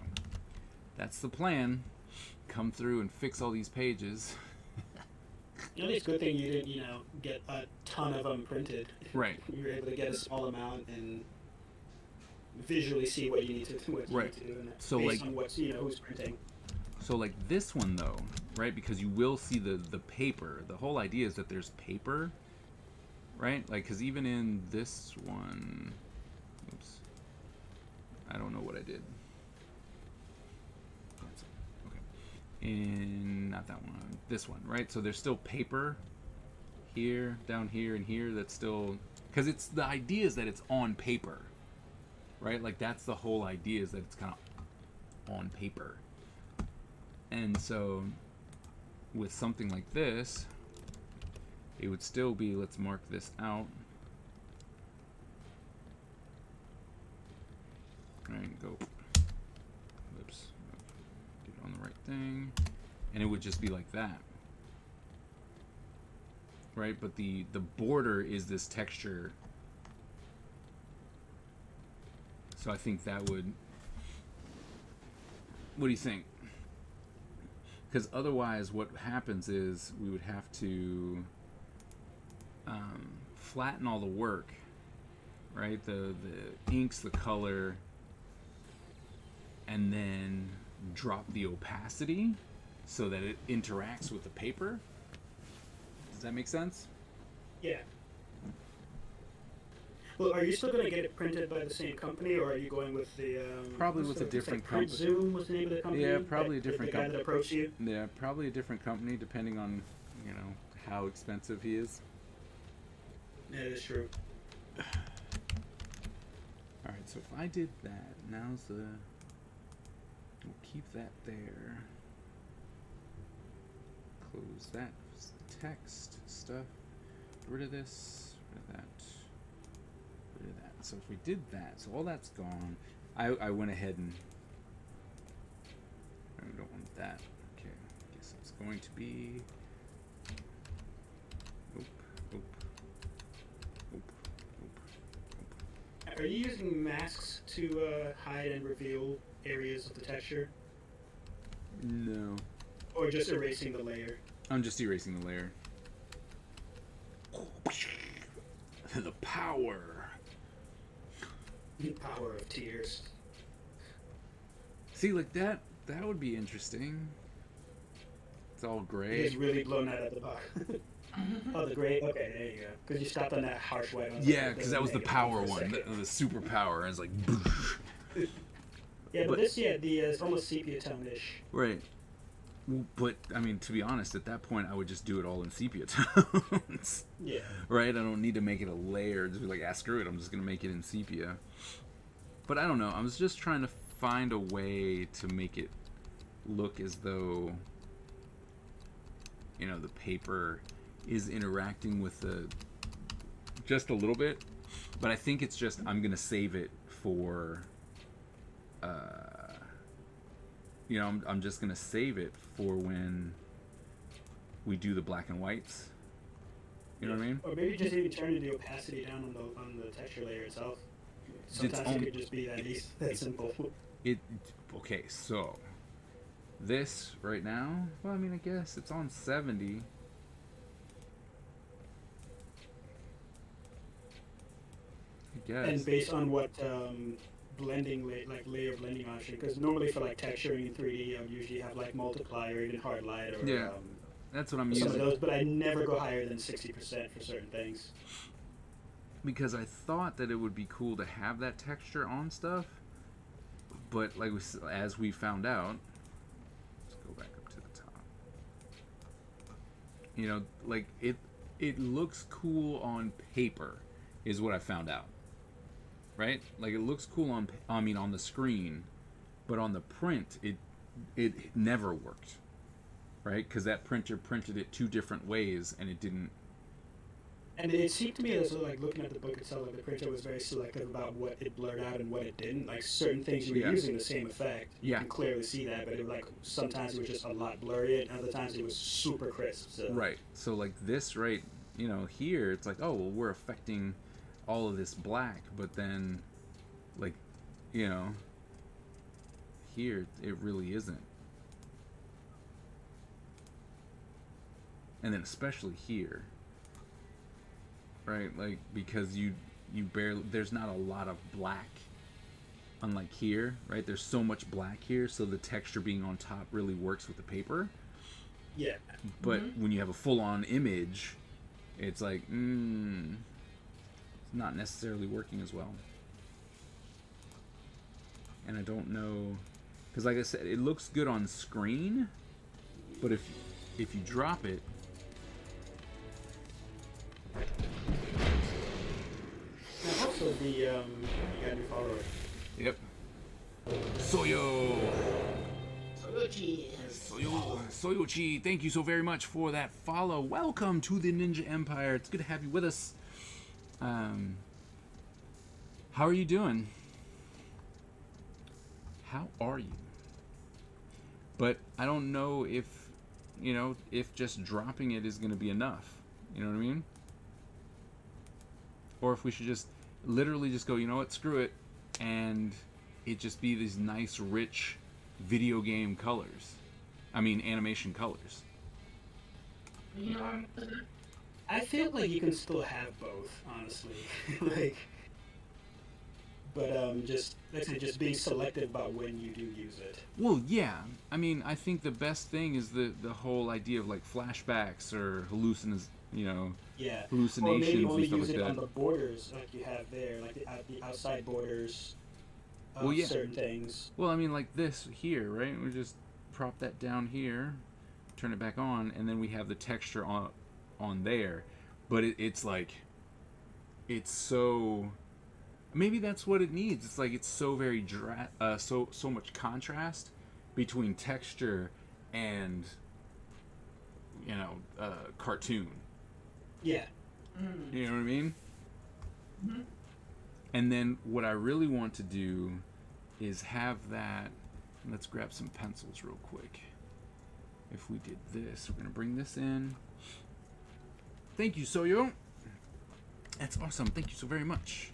that's the plan. Come through and fix all these pages. It's a good thing you didn't, get a ton of them printed. Right. You were able to get a small amount and visually see what you need to do. Right. And So, based like- on what's, who's printing. So like this one though, right? Because you will see the paper. The whole idea is that there's paper, right? Like, because even in this one, oops, I don't know what I did. In not that one, this one, right? So there's still paper here, down here, and here. That's still, because it's the idea is that it's on paper, right? Like that's the whole idea, is that it's kind of on paper. And so with something like this, it would still be, let's mark this out. Right, go. Oops. Get it on the right thing. And it would just be like that. Right? But the border is this texture. So I think that would... What do you think? Because otherwise what happens is we would have to flatten all the work. Right? The inks, the color... and then drop the opacity so that it interacts with the paper. Does that make sense? Yeah. Well, are you still going to get it printed by the same company, or are you going with the... Probably with a different company. Zoom was the name of the company? Yeah, probably a different The guy company. that approached you? Yeah, probably a different company depending on, how expensive he is. Yeah, that's true. Alright, so if I did that, now's the... We'll keep that there. Close that. Text stuff. Get rid of this. Rid of that. Rid of that. So if we did that, so all that's gone. I went ahead and I don't want that. Okay. I guess it's going to be. Oop. Oop. Oop. Oop. Are you using masks to hide and reveal areas of the texture, No. or just erasing the layer? I'm just erasing the layer. The power. Power of tears. See, like that would be interesting. It's all gray. It's really blown out at the bar. Oh, the gray. Okay, there you go. Because you stopped on that harsh white one. Yeah, because that was the negative power for a one, second. the super power. And it's like, Yeah, but but- this, it's almost sepia tone-ish. right. Well, but I mean, to be honest, at that point, I would just do it all in sepia tones. Yeah. Right? I don't need to make it a layer. Just be like, screw it. I'm just gonna make it in sepia. But I don't know. I was just trying to find a way to make it look as though, you know, the paper is interacting with the just a little bit. But I think it's just I'm gonna save it for. You know, I'm just gonna save it for when we do the black and whites. You know what I mean? Or maybe just even turn the opacity down on the texture layer itself. Sometimes it could just be that simple. Okay, so this right now, well, I mean, I guess it's on 70. I guess. And based on what blending, layer blending option, because normally for like texturing in 3D, I would usually have like multiplier, even hard light, or Yeah. That's what I'm some of using. those, but I never go higher than 60% for certain things. Because I thought that it would be cool to have that texture on stuff, but like as we found out, let's go back up to the top. You know, like it looks cool on paper, is what I found out. Right? Like it looks cool on the screen, but on the print it never worked. Right? Because that printer printed it two different ways, and it didn't. And it seemed to me as though, like, looking at the book itself, like, the printer was very selective about what it blurred out and what it didn't. Like, certain things you were Yeah. using the same effect. You Yeah. can clearly see that, but it, like, sometimes it was just a lot blurry, and other times it was super crisp. So. Right. So like this right, you know, here it's like, oh well, we're affecting all of this black, but then like, you know, here it really isn't. And then especially here. Right? Like because you barely, there's not a lot of black, unlike here, right? There's so much black here, so the texture being on top really works with the paper. Yeah. But when you have a full-on image, it's like, it's not necessarily working as well. And I don't know, because like I said, it looks good on screen, but if you drop it, And also, you got a new follower. yep, Soyo. Soyochi. Soyochi, thank you so very much for that follow. Welcome to the Ninja Empire. It's good to have you with us. How are you doing? How are you? But I don't know if, you know, if just dropping it is going to be enough. You know what I mean? Or if we should just literally just go, you know what, screw it, and it just be these nice, rich video game colors. I mean, animation colors. You know, I feel like you can still have both, honestly. Like, but just like I said, just being selective about when you do use it. Well, yeah. I mean, I think the best thing is the whole idea of like flashbacks or Yeah. hallucinations Or maybe and only stuff use like it on that. the borders, like you have there, like the outside borders of Well, yeah. certain things. Well, I mean, like this here, right? We just prop that down here, turn it back on, and then we have the texture on there. But it's like, it's so. Maybe that's what it needs. It's like it's so very so much contrast between texture and cartoon. Yeah. You know what I mean? Mhm. And then what I really want to do is have that. Let's grab some pencils real quick. If we did this, we're going to bring this in. Thank you, Soyo. That's awesome. Thank you so very much.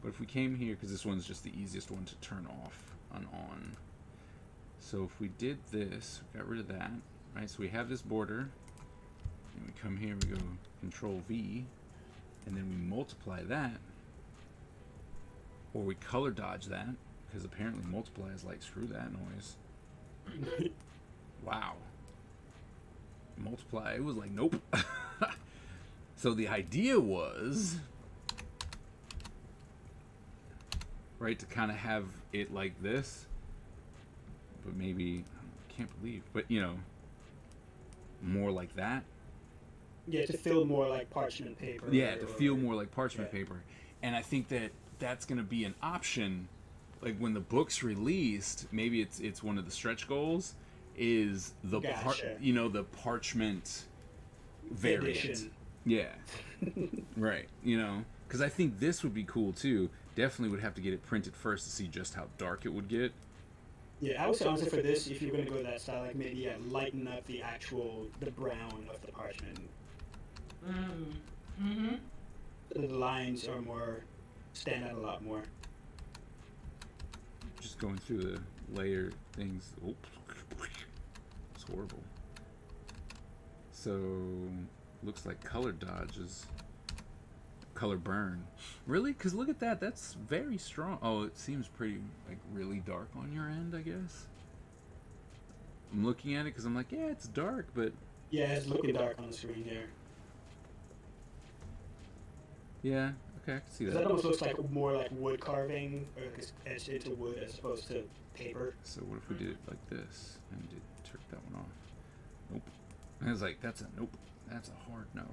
But if we came here, because this one's just the easiest one to turn off and on. So if we did this, got rid of that, right? So we have this border. And we come here, we go Control V, and then we multiply that, or we color dodge that, because apparently multiply is like, screw that noise. Wow. Multiply, it was like, nope. So the idea was, right, to kind of have it like this, but maybe, I can't believe, but you know, more like that. Yeah, to feel more like parchment paper. Yeah, to feel more like parchment paper. And I think that that's going to be an option, like when the book's released, maybe it's one of the stretch goals, is the Gotcha. the parchment variant. Edition. Yeah. Right. You know, because I think this would be cool too. Definitely would have to get it printed first to see just how dark it would get. Yeah, I would say honestly for this, if you're going to go that style, like maybe lighten up the brown of the parchment. Mm-hmm. The lines are stand out a lot more. Just going through the layer things. Oops. It's horrible. So, looks like color dodge is color burn. Really? Because look at that. That's very strong. Oh, it seems pretty, like, really dark on your end, I guess. I'm looking at it because I'm like, yeah, it's dark, but... Yeah, it's looking dark on the screen there. Yeah, okay, I can see That that. almost looks like more like wood carving, or it's etched into wood as opposed to paper. So what if we did it like this and did took that one off? Nope. And I was like, that's a nope. That's a hard no.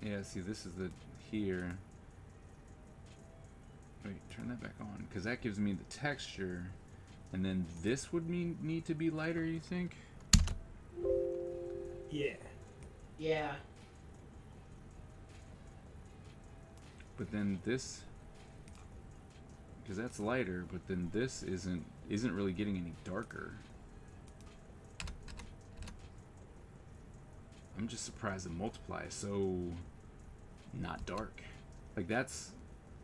Yeah, see, this is the here. Wait, turn that back on, because that gives me the texture, and then this would need to be lighter. You think? Yeah. Yeah. But then this, because that's lighter, but then this isn't really getting any darker. I'm just surprised the multiply is so not dark. Like that's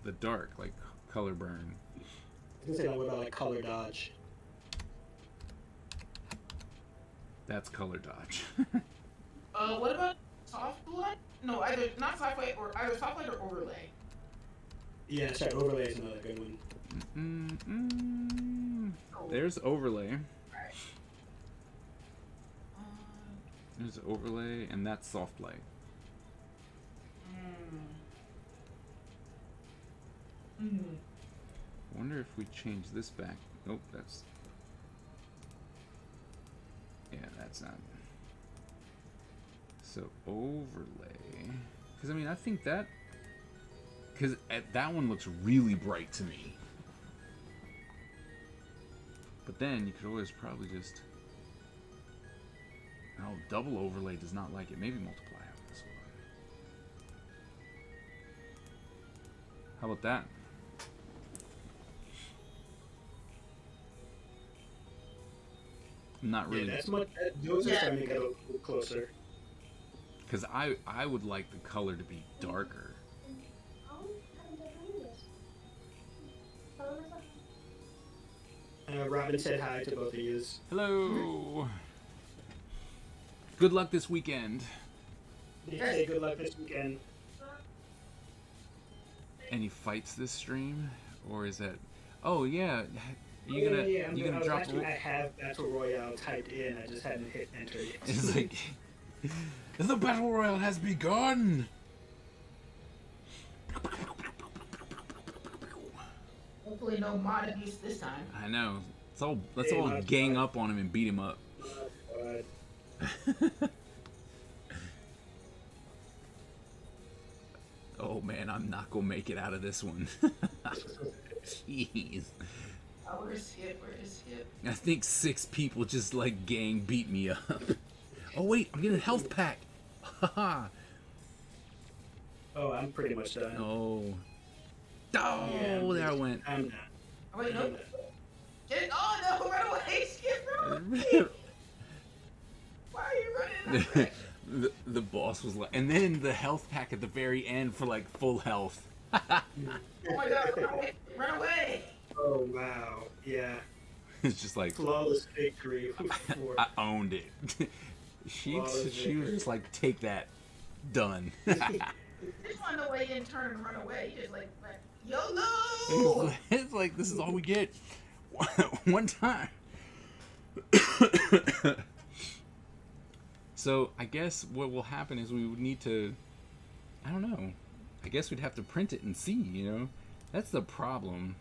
the dark, like color burn. I was gonna say, like, what about like color dodge? That's color dodge. What about soft light? No, either not soft light or either soft light or overlay. Yeah, sorry, overlay is another good one. There's overlay. Alright. There's overlay, and that's soft light. Wonder if we change this back. Nope, that's. Yeah, that's not. So overlay, because I mean I think that, because that one looks really bright to me. But then you could always probably just. Oh, double overlay does not like it. Maybe multiply on this one. How about that? Not really. Yeah, that's much. Those are starting to get a little closer. Because I would like the color to be darker. Robin said hi to both of you. Hello. Good luck this weekend. Did you say good luck this weekend? Any fights this stream, or is that? Oh yeah. You gonna drop? I have Battle Royale typed in. I just hadn't hit enter yet. It's like the battle royale has begun. Hopefully no mod abuse this time. I know. Let's all gang up on him and beat him up. Oh man, I'm not gonna make it out of this one. Jeez. Oh, where's Skip? Where's Skip? I think 6 people just like gang beat me up. Oh wait, I'm getting a health pack. Haha. Oh, I'm pretty much done. Oh. Yeah, There I went. I'm done. Oh, wait, no. Get, oh no, run away, Skip, run away. Why are you running away? The boss was like, and then the health pack at the very end for like full health. Oh my god, run away, run away. Oh wow, yeah. It's just like Flawless victory for I owned it. she Flawless she was victory. just like, take that, done. Just on the way in, turn and run away. Just like YOLO! It's like this is all we get one time. So I guess what will happen is we would need to, I don't know, I guess we'd have to print it and see, you know? That's the problem.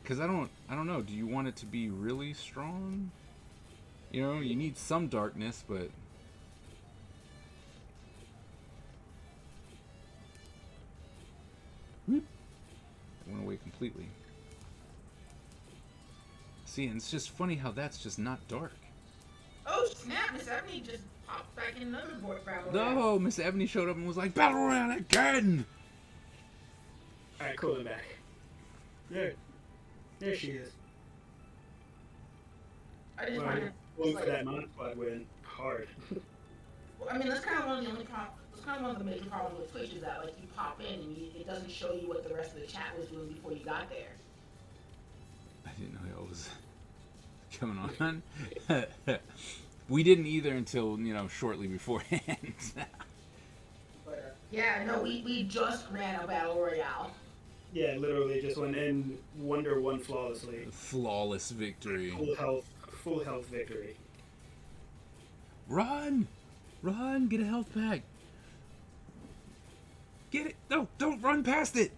Because I don't know, do you want it to be really strong? You know, you need some darkness, but... Whoop. It went away completely. See, and it's just funny how that's just not dark. Oh snap! Miss Ebony just popped back in another board battle. No, Miss Ebony showed up and was like, Battle Royale again! Alright, cool, I'm back. There she is. I just Well, wanted going for that Mod Squad win hard. I mean, that's kind of one of the only that's kind of one of the major problems with Twitch is that like you pop in and it doesn't show you what the rest of the chat was doing before you got there. I didn't know that was coming on. We didn't either until, you know, shortly beforehand. But yeah, no, we just ran a battle royale. Yeah, literally just went in, Wonder won flawlessly. Flawless victory. Full health victory. Run! Run! Get a health pack! Get it! No! Don't run past it!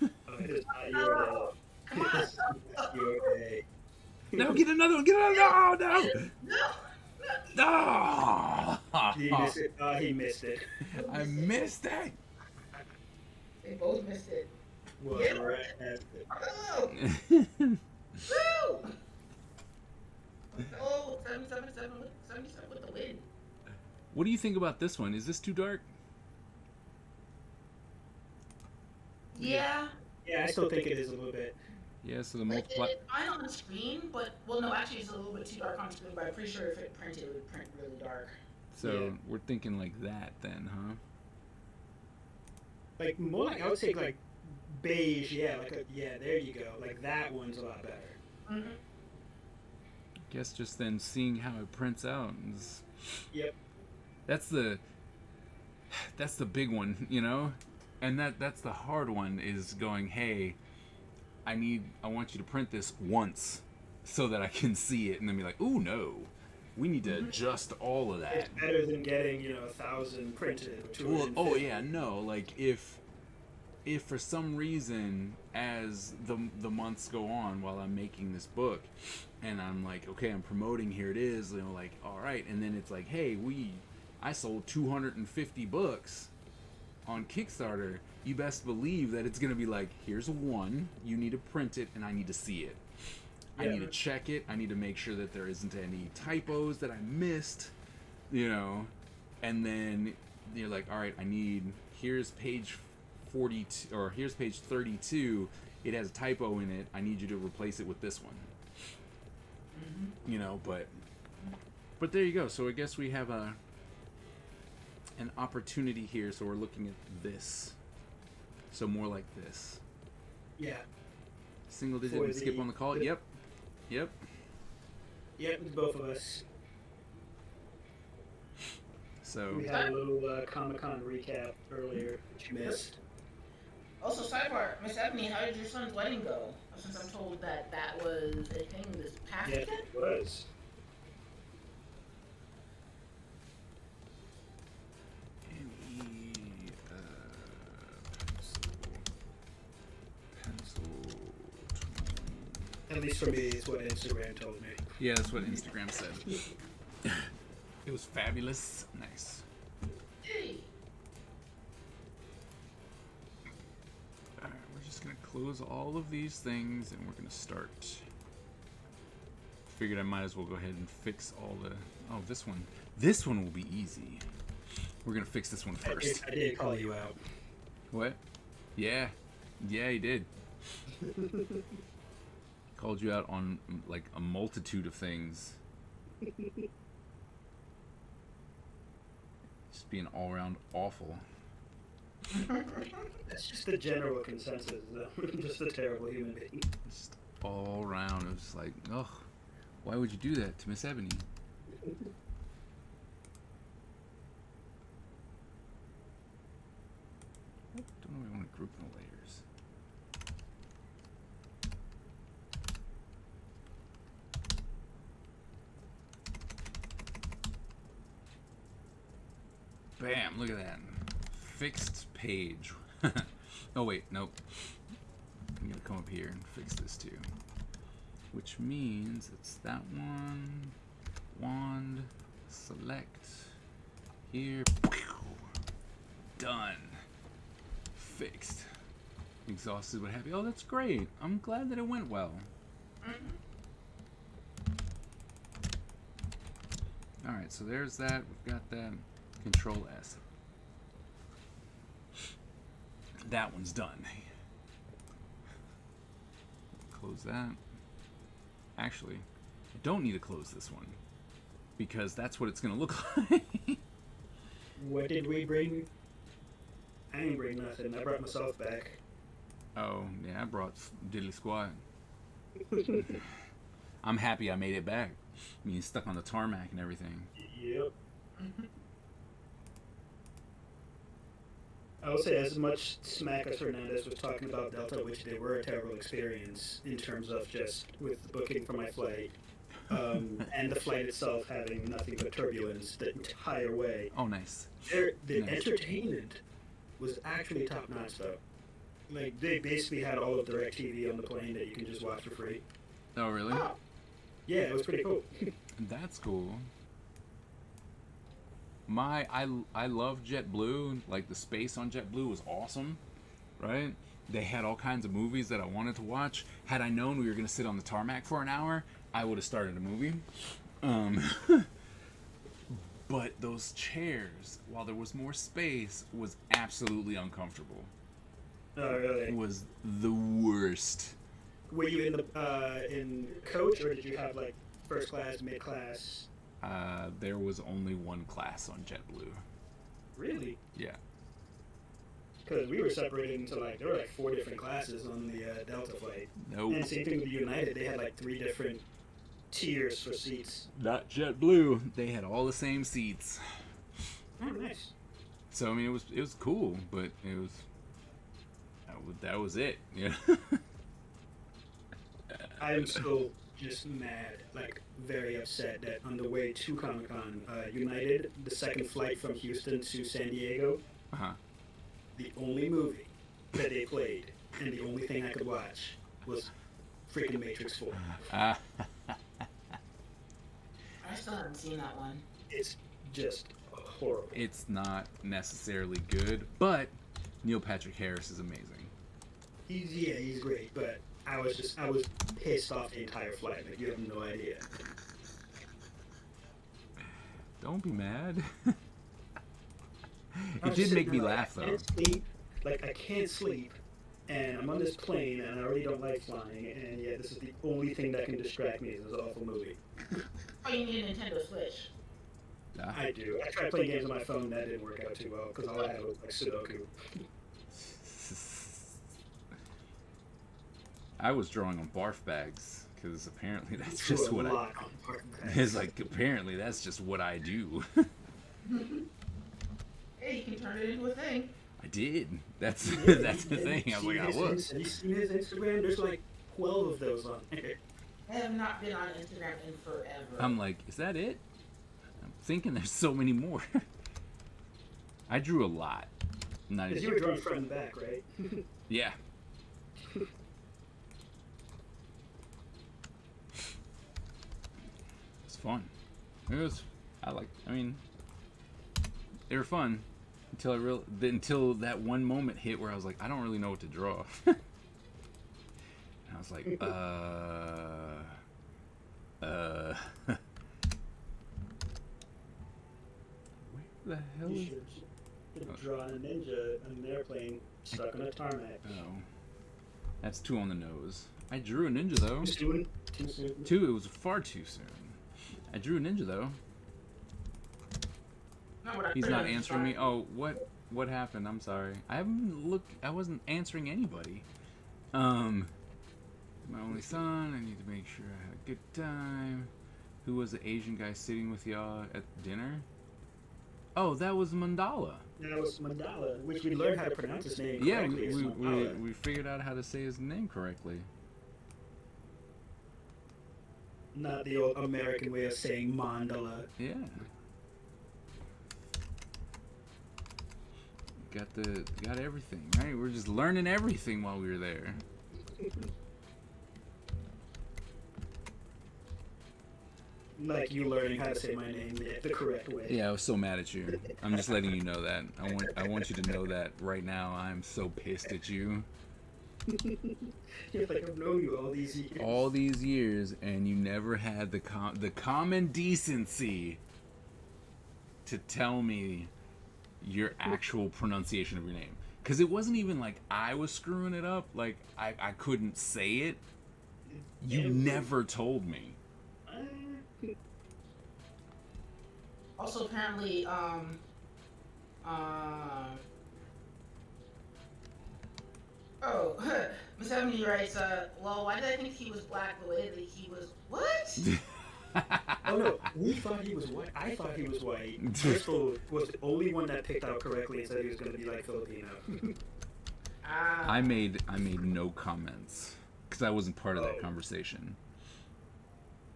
It is not your day. Come on! It's not your day. No! Get another one! Get another! No! No! No! He missed it. He missed it. I missed it! They both missed it. Was Yeah. right at it. Oh! Woo! Oh, 77 with the win. What do you think about this one? Is this too dark? Yeah. Yeah, I still think it is a little bit. Yeah, so the Like, multiply... it's fine on the screen, but, well, no, actually it's a little bit too dark on screen, but I'm pretty sure if it printed, it would print really dark. So Yeah. we're thinking like that then, huh? Like more like I would say like beige. Yeah, yeah. There you go. Like that one's a lot better. Mm-hmm. Guess just then seeing how it prints out is... Yep. That's the big one, you know? And that's the hard one, is going, hey, I want you to print this once so that I can see it, and then be like, ooh, no, we need to adjust all of that. It's better than getting 1,000 printed. Or Well, 250. oh yeah, no, like if for some reason as the months go on while I'm making this book, and I'm like, okay, I'm promoting, here it is, you know, like, all right, and then it's like, hey, I sold 250 books on Kickstarter. You best believe that it's gonna be like, here's one, you need to print it, and I need to see it. I need to check it. I need to make sure that there isn't any typos that I missed, you know. And then you're like, all right, here's page 42, or here's page 32. It has a typo in it. I need you to replace it with this one. You know, but there you go. So I guess we have an opportunity here. So we're looking at this. So more like this. Yeah. Single digit For and skip the- on the call. Yep. Yep. It's both of us. So We had a little Comic-Con recap earlier that you missed. Also, sidebar, Miss Ebony, how did your son's wedding go? Since I'm told that was a thing this past Yes, weekend? it was. pencil. At least for me, is what Instagram told me. Yeah, that's what Instagram said. It was fabulous. Nice. Hey. Alright, we're just gonna close all of these things and we're gonna start. Figured I might as well go ahead and fix all the... Oh, this one. This one will be easy. We're gonna fix this one first. I did call you out. What? Yeah. Yeah, he did. Called you out on, like, a multitude of things. Just being all around awful. That's just the general consensus, though. Just a terrible human being. Just all around, it was just like, ugh, why would you do that to Miss Ebony? Don't really want to group the layers. Bam, look at that. Fixed page. Oh wait, nope. I'm gonna come up here and fix this too. Which means it's that one. Wand. Select. Here. Done. Fixed. Exhausted, what have you. Oh, that's great. I'm glad that it went well. Alright, so there's that. We've got that. Control S. That one's done. Close that. Actually, I don't need to close this one because that's what it's gonna look like. What did we bring? I didn't bring nothing. I brought myself back. Oh, yeah, I brought diddly squat. I'm happy I made it back. I mean, stuck on the tarmac and everything. Yep. I will say, as much smack as Hernandez was talking about Delta, which they were a terrible experience in terms of just with the booking for my flight, and the flight itself having nothing but turbulence the entire way. Oh, nice. The Nice. entertainment was actually top notch, though. Like, they basically had all of DirecTV on the plane that you can just watch for free. Oh, really? Oh, Yeah, it was pretty cool. That's cool. I love JetBlue. Like, the space on JetBlue was awesome, right? They had all kinds of movies that I wanted to watch. Had I known we were going to sit on the tarmac for an hour, I would have started a movie. But those chairs, while there was more space, was absolutely uncomfortable. Oh, really? It was the worst. Were you in the in coach, or did you have like first class, mid class? There was only one class on JetBlue. Really? Yeah. Because we were separated into like there were like 4 different classes on the Delta flight. Nope. And same thing with United, they had like 3 different tiers for seats. Not JetBlue. They had all the same seats. Oh, nice. So I mean, it was cool, but it was that was it. Yeah. I'm still just mad, like very upset that on the way to Comic-Con, United, the second flight from Houston to San Diego, Uh-huh. the only movie that they played and the only thing I could watch was freaking Matrix 4. I still haven't seen that one. It's just horrible. It's not necessarily good, but Neil Patrick Harris is amazing. He's great, but I was pissed off the entire flight. Like, you have no idea. Don't be mad. I It was did sitting make me there like, laugh I though. can't sleep. Like, I can't sleep, and I'm on this plane, and I already don't like flying, and yet this is the only thing that can distract me is this awful movie. Oh, you need a Nintendo Switch. Yeah. I do. I tried playing games on my phone, that didn't work out too well, because all I had was like Sudoku. I was drawing on barf bags because apparently that's Drew just a what I. lot on Park Pass. It's like apparently that's just what I do. Hey, you can turn it into a thing. I did. That's Yeah, that's the and thing. you I was like, I see was. Have you seen his Instagram? There's like 12 of those on there. I have not been on Instagram in forever. I'm like, is that it? I'm thinking there's so many more. I drew a lot. Not Because even, you were drawing front and back, right? yeah. It's fun. It was. I mean, they were fun until that one moment hit where I was like, I don't really know what to draw. And I was like, where the hell You is? should have drawn a ninja on an airplane stuck on a tarmac. Oh, that's 2 on the nose. I drew a ninja though. Too soon. 2, it was far too soon. I drew a ninja though. No, what I He's put not on the answering me. side. Oh, what? What happened? I'm sorry. I haven't looked. I wasn't answering anybody. My only son. I need to make sure I had a good time. Who was the Asian guy sitting with y'all at dinner? Oh, that was Mandala. That was Mandala, which we learned how to pronounce his name Yeah, correctly. It's Mandala. we figured out how to say his name correctly. Not the old American way of saying Mandala. Yeah. Got everything, right? We're just learning everything while we were there. Like you learning how to say my name the correct way. Yeah, I was so mad at you. I'm just letting you know that. I want you to know that right now. I'm so pissed at you. You're like, I've known you all these years. All these years, and you never had the common decency to tell me your actual pronunciation of your name. Because it wasn't even like I was screwing it up. Like, I couldn't say it. You never told me. Also, apparently, Miss Ebony writes, well, why did I think he was black the way that he was? What? Oh no, we thought he was white. I thought he was white. Crystal was the only one that picked out correctly and said he was going to be like Filipino. I made no comments because I wasn't part of that conversation.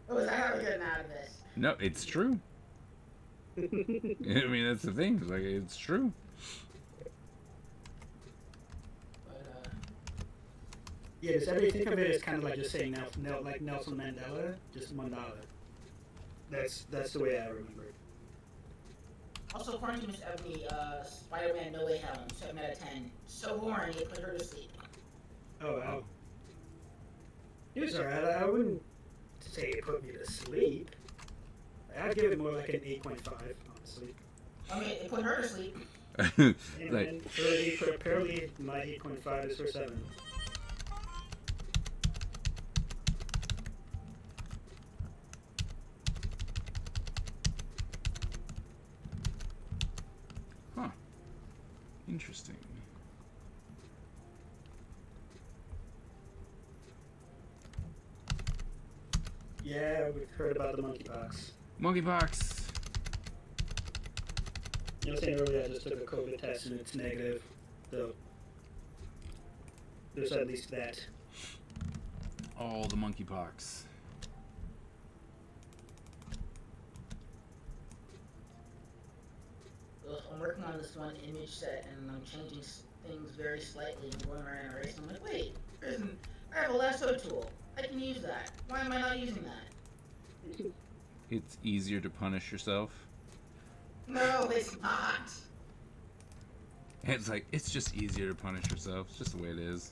Oh, is that how we're getting out of this? No, it's true. I mean, that's the thing. Like, it's true. But, Yeah, does everybody think of it as kind of like just saying like Nelson Mandela, just Mandala? That's the way I remember it. also, according to Miss Ebony, Spider-Man No Way Home, 7 out of 10. So boring, it put her to sleep. Oh wow. It was alright. I wouldn't say it put me to sleep. I'd give it more like an 8.5, honestly. I mean, it put her to sleep. And Like, apparently my 8.5 is for 7. huh. Interesting. Yeah, we've heard about the monkeypox. Monkeypox. You know, saying earlier I just took a COVID test and it's negative. So there's at least that. Oh, the monkeypox. Ugh, I'm working on this one image set and I'm changing things very slightly and going around and erasing. I'm like, wait, I have a lasso tool. I can use that. Why am I not using that? It's easier to punish yourself. No, it's not. It's like, it's just easier to punish yourself. It's just the way it is.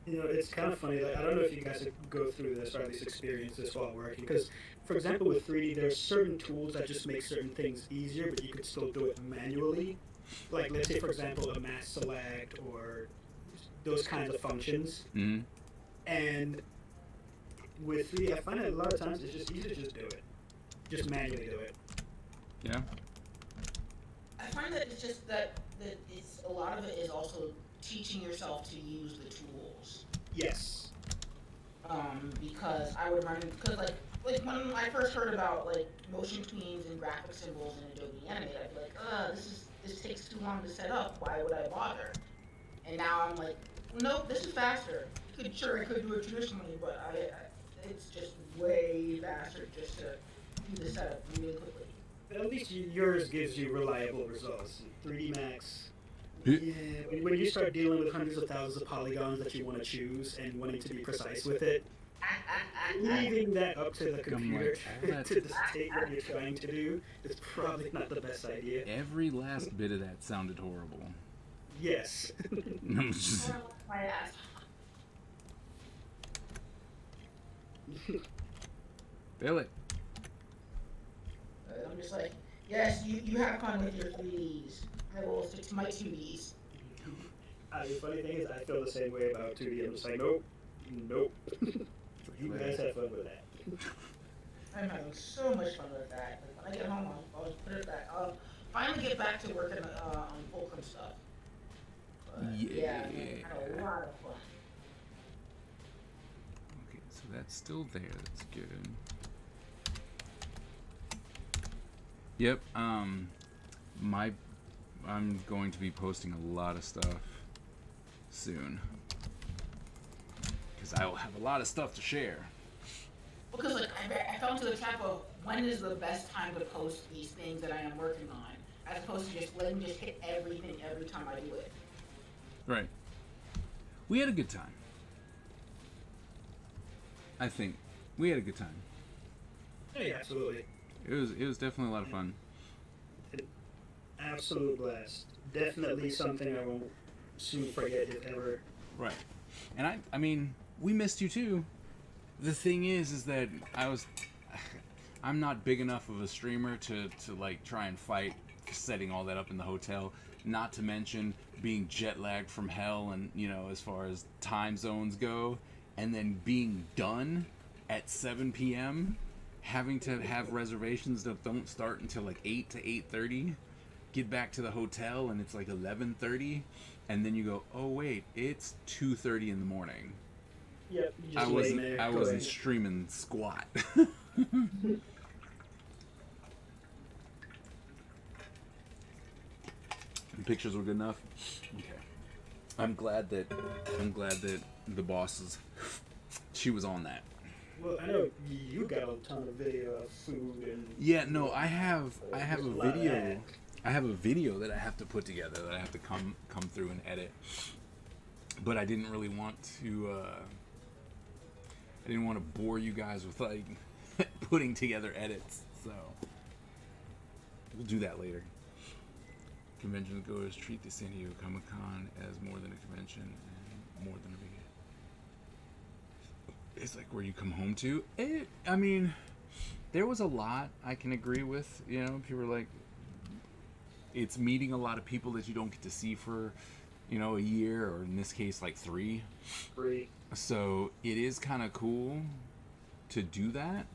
You know, it's kind of funny. Like, I don't know if you guys go through this or at least experience this while working. Because, for example, with 3D, there's certain tools that just make certain things easier, but you could still do it manually. Like, let's say, for example, a mask select or those kinds of functions. Mm-hmm. And with 3D, I find that a lot of times it's just easier to just do it. Just manually do it. Yeah. I find that it's just that it's a lot of it is also teaching yourself to use the tools. Yes. Because I would run because like when I first heard about like motion tweens and graphic symbols in Adobe Animate, I'd be like, this takes too long to set up. Why would I bother? And now I'm like, nope, this is faster. I could do it traditionally, but it's just way faster just to do the setup really quickly. But at least yours gives you reliable results. 3D Max. Yeah, when you start dealing with hundreds of thousands of polygons that you want to choose and wanting to be precise with it, leaving that up to the computer to dictate what you're trying to do is probably not the best idea. Every last bit of that sounded horrible. Yes. I'm just- My ass. Feel it. I'm just like, yes, you have fun with your 3Ds. I will stick to my 2Ds. The funny thing is, I feel the same way about 2D. I'm just like, nope. You guys have fun with that. I'm having so much fun with that. Like, when I get home, I'll just put it back. finally get back to working on Fulcrum stuff. But, yeah, I had a lot of fun. Okay, so that's still there. That's good. Yep. I'm going to be posting a lot of stuff soon because I will have a lot of stuff to share. Because like I fell into the trap of when is the best time to post these things that I am working on, as opposed to just letting me just hit everything every time I do it. Right. We had a good time. I think we had a good time. Yeah, absolutely. It was definitely a lot of fun. Absolute blast. Definitely something I won't soon forget, if ever. Right. And I mean, we missed you too. The thing is that I'm not big enough of a streamer to like try and fight setting all that up in the hotel. Not to mention being jet lagged from hell, and as far as time zones go, and then being done at 7 p.m. having to have reservations that don't start until like 8 to 8:30. Get back to the hotel and it's like 11:30, and then you go, oh wait, it's 2:30 in the morning. Yep. I wasn't streaming squat. The pictures were good enough. Okay. I'm glad that the bosses, she was on that. Well, I know you got a ton of video of food and. Yeah, no, I have a lot of video. that. I have a video that I have to put together that I have to come through and edit. But I didn't really want to. I didn't want to bore you guys with like putting together edits, so we'll do that later. Convention goers treat the San Diego Comic-Con as more than a convention and more than a big. It's like where you come home to. I mean, there was a lot I can agree with. People are like, it's meeting a lot of people that you don't get to see for, a year, or in this case, like 3. So it is kind of cool to do that.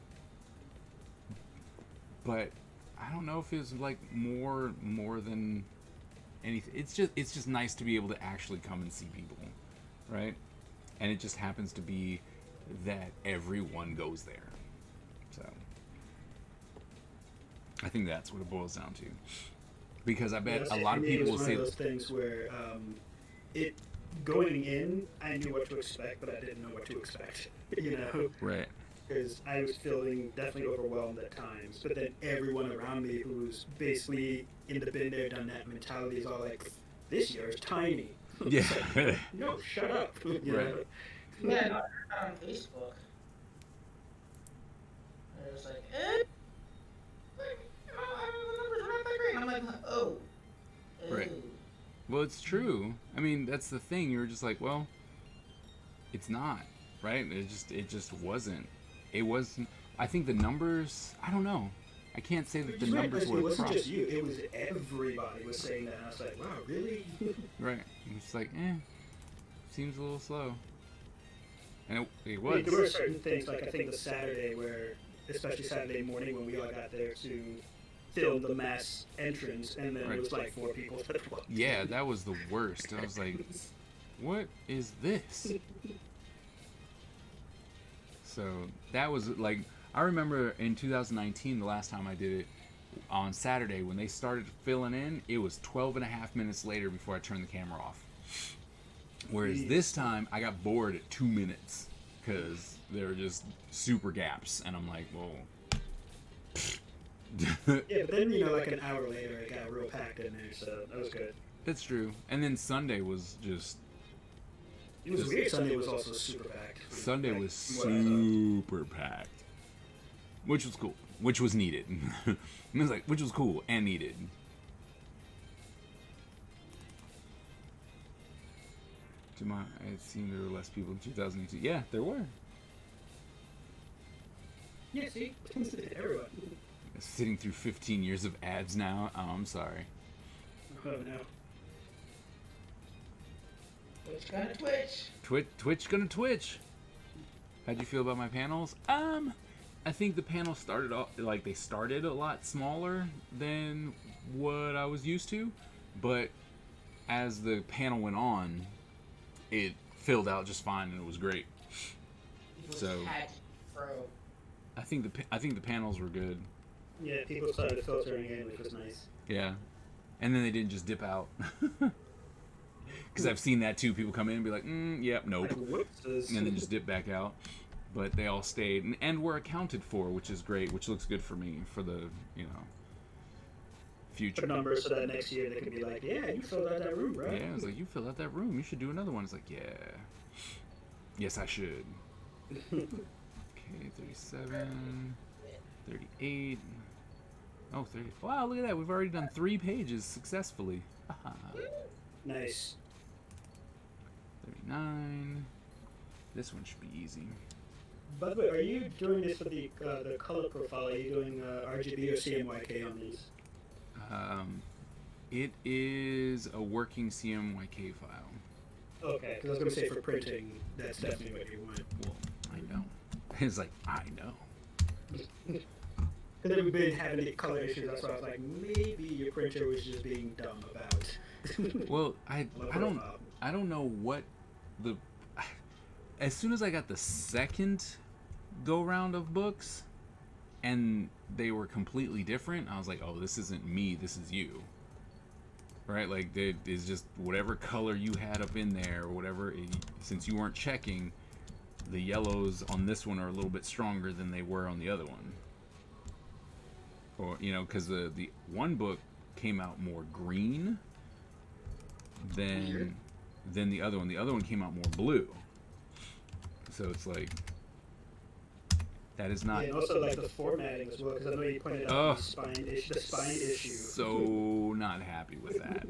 But I don't know if it's like more than anything. It's just nice to be able to actually come and see people, right? And it just happens to be that everyone goes there. So I think that's what it boils down to. Because I bet a lot of people will say those things where it going in, I knew what to expect, but I didn't know what to expect. Right. Because I was feeling definitely overwhelmed at times, but then everyone around me who's basically in the bin there, done that mentality is all like, "This year is tiny." Yeah. Like, no, shut up. Right. Yeah, no, I heard that on Facebook. It was like, the numbers are not that great. And I'm like, oh. Right. Well, it's true. I mean, that's the thing. You were just like, well, it's not, right? It just wasn't. It wasn't. I think the numbers. I don't know. I can't say that the numbers were. It wasn't just you. It was everybody was saying that. And I was like, wow, really? Right. It's like, seems a little slow. And it was. I mean, there were certain things, like I think the Saturday where, especially Saturday morning when we all got there to film the mass entrance, and then Right. it was like 4 people that walked in. Yeah, that was the worst. I was like, what is this? So that was like, I remember in 2019, the last time I did it, on Saturday when they started filling in, it was 12 and a half minutes later before I turned the camera off. Whereas this time I got bored at 2 minutes because there were just super gaps, and I'm like, well. Yeah, but then, like an hour later, it got real packed in there, so that was good. It's true. And then Sunday was just. It was weird. Sunday was also super packed. Sunday Like, was what I thought. super packed. Which was cool. Which was needed. It was like, which was cool and needed. It seemed there were less people in 2018. Yeah, there were. Yeah, see? Everyone. Sitting through 15 years of ads now. Oh, I'm sorry. Oh, no. Twitch gonna Twitch. Twitch gonna Twitch. How'd you feel about my panels? I think the panel started off like they started a lot smaller than what I was used to, but as the panel went on, it filled out just fine and it was great. So I think the panels were good. Yeah, people started filtering in, which was nice. Yeah, and then they didn't just dip out. Because I've seen that too. People come in and be like, yep, nope, and then just dip back out. But they all stayed and were accounted for, which is great, which looks good for me for the, future. Put numbers so that next year they could be like, yeah, you filled out that room, right? Yeah, I was like, you filled out that room. You should do another one. It's like, yeah. Yes, I should. Okay, 37, 38. Oh, 30. Wow, look at that. We've already done 3 pages successfully. Nice. 39. This one should be easy. By the way, are you doing this for the color profile? Are you doing RGB or CMYK on these? It is a working CMYK file. Okay, because I was going to say for printing, that's definitely what you want. Well, I know. It's like, I know. Because we've been having the color issues, that's why I was like, maybe your printer was just being dumb about. Well, I don't know what the... As soon as I got the second go-round of books, and they were completely different, I was like, oh, this isn't me, this is you. Right? Like, it's just whatever color you had up in there, or whatever, since you weren't checking, the yellows on this one are a little bit stronger than they were on the other one. Or, because the one book came out more green than the other one. The other one came out more blue. So it's like, that is not... Yeah, and also like the formatting as well, because I know you pointed out the spine issue. So not happy with that.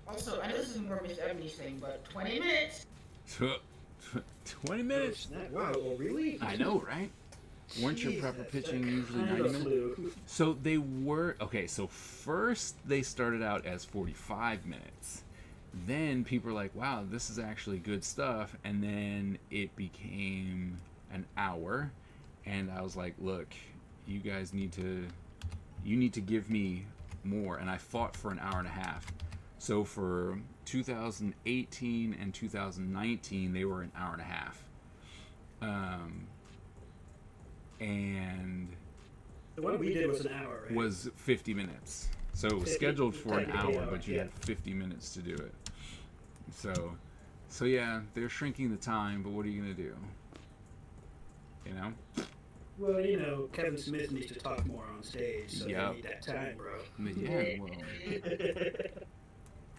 Also, I know this is more Miss Ebony's thing, but 20 minutes. 20 minutes? Wow, well, really? I know, right? Weren't your prepper pitching usually 90 minutes? So they were... Okay, so first they started out as 45 minutes. Then people were like, wow, this is actually good stuff. And then it became an hour. And I was like, look, you guys need to give me more. And I fought for an hour and a half. So for 2018 and 2019, they were an hour and a half. And the one we did was an hour, right? Was 50 minutes. So it was scheduled for an hour, but you had 50 minutes to do it. So yeah, they're shrinking the time, but what are you gonna do? Well, Kevin Smith needs to talk more on stage, so Yep. they need that time, bro. But yeah, well,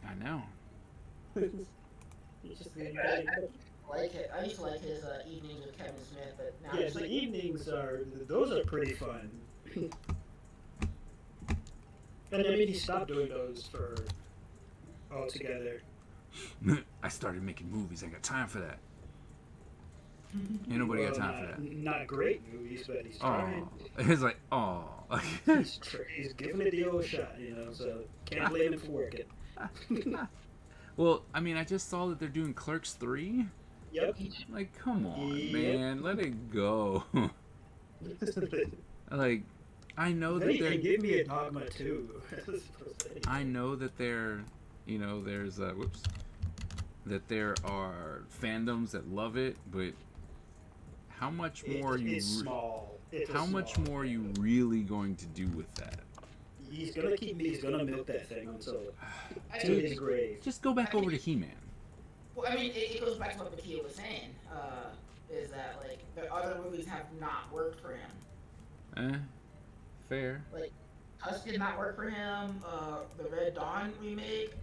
I know. It's just I used to like his evenings with Kevin Smith, but now yeah, it's the like, evenings those are pretty fun. And I mean, he stopped doing those for altogether. I started making movies. I got time for that. Ain't nobody got time for that. Not great movies, but he's trying. It's like, oh. He's giving it the old shot, so can't blame him for working. Well, I mean, I just saw that they're doing Clerks 3. Yep. Like, come on, Yep. man. Let it go. Like, I know that they're... Give me a Dogma 2. I know that they're... there's... that there are fandoms that love it, but how much more are you really going to do with that? He's gonna milk that thing until to his grave. Just go back over to He-Man. well, I mean, it goes back to what Bakia was saying, is that, like, the other movies have not worked for him. Fair. Like, Tusk did not work for him, the Red Dawn remake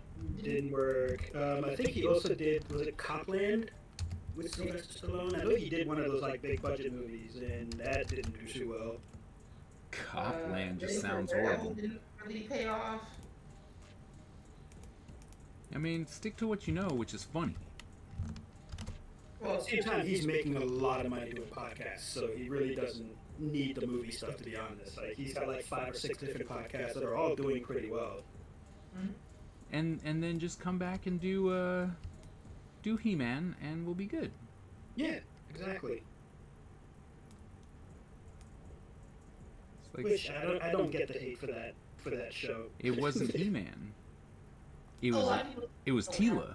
Didn't work. I think he also did, was it Copland with Sylvester Stallone? I know he did one of those like big budget movies, and that didn't do too well. Copland just Ready for sounds Daredevil horrible. didn't really pay off. I mean, stick to what you know, which is funny. Well, at the same time, he's making a lot of money doing podcasts, so he really doesn't need the movie stuff, to be honest. Like, he's got like 5 or 6 different podcasts that are all doing pretty well. Mm-hmm. And then just come back and do He-Man, and we'll be good. Yeah, exactly. Like, Which I don't get the hate for that show. it wasn't He-Man. It A was lot of people it was don't have- Tila.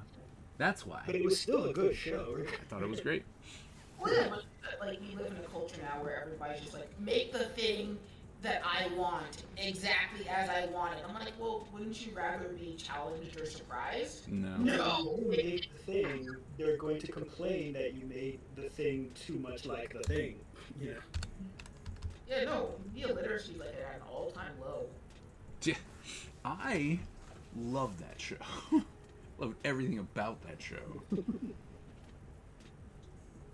That's why. But it was still a good show. I thought it was great. Well, yeah, but, like we live in a culture now where everybody's just like, make the thing that I want exactly as I want it. I'm like, well, wouldn't you rather be challenged or surprised? No. No. If you made the thing, they're going to complain that you made the thing too much like the thing. Yeah. Yeah, no. Media literacy is like at an all-time low. Yeah, I love that show. Loved everything about that show.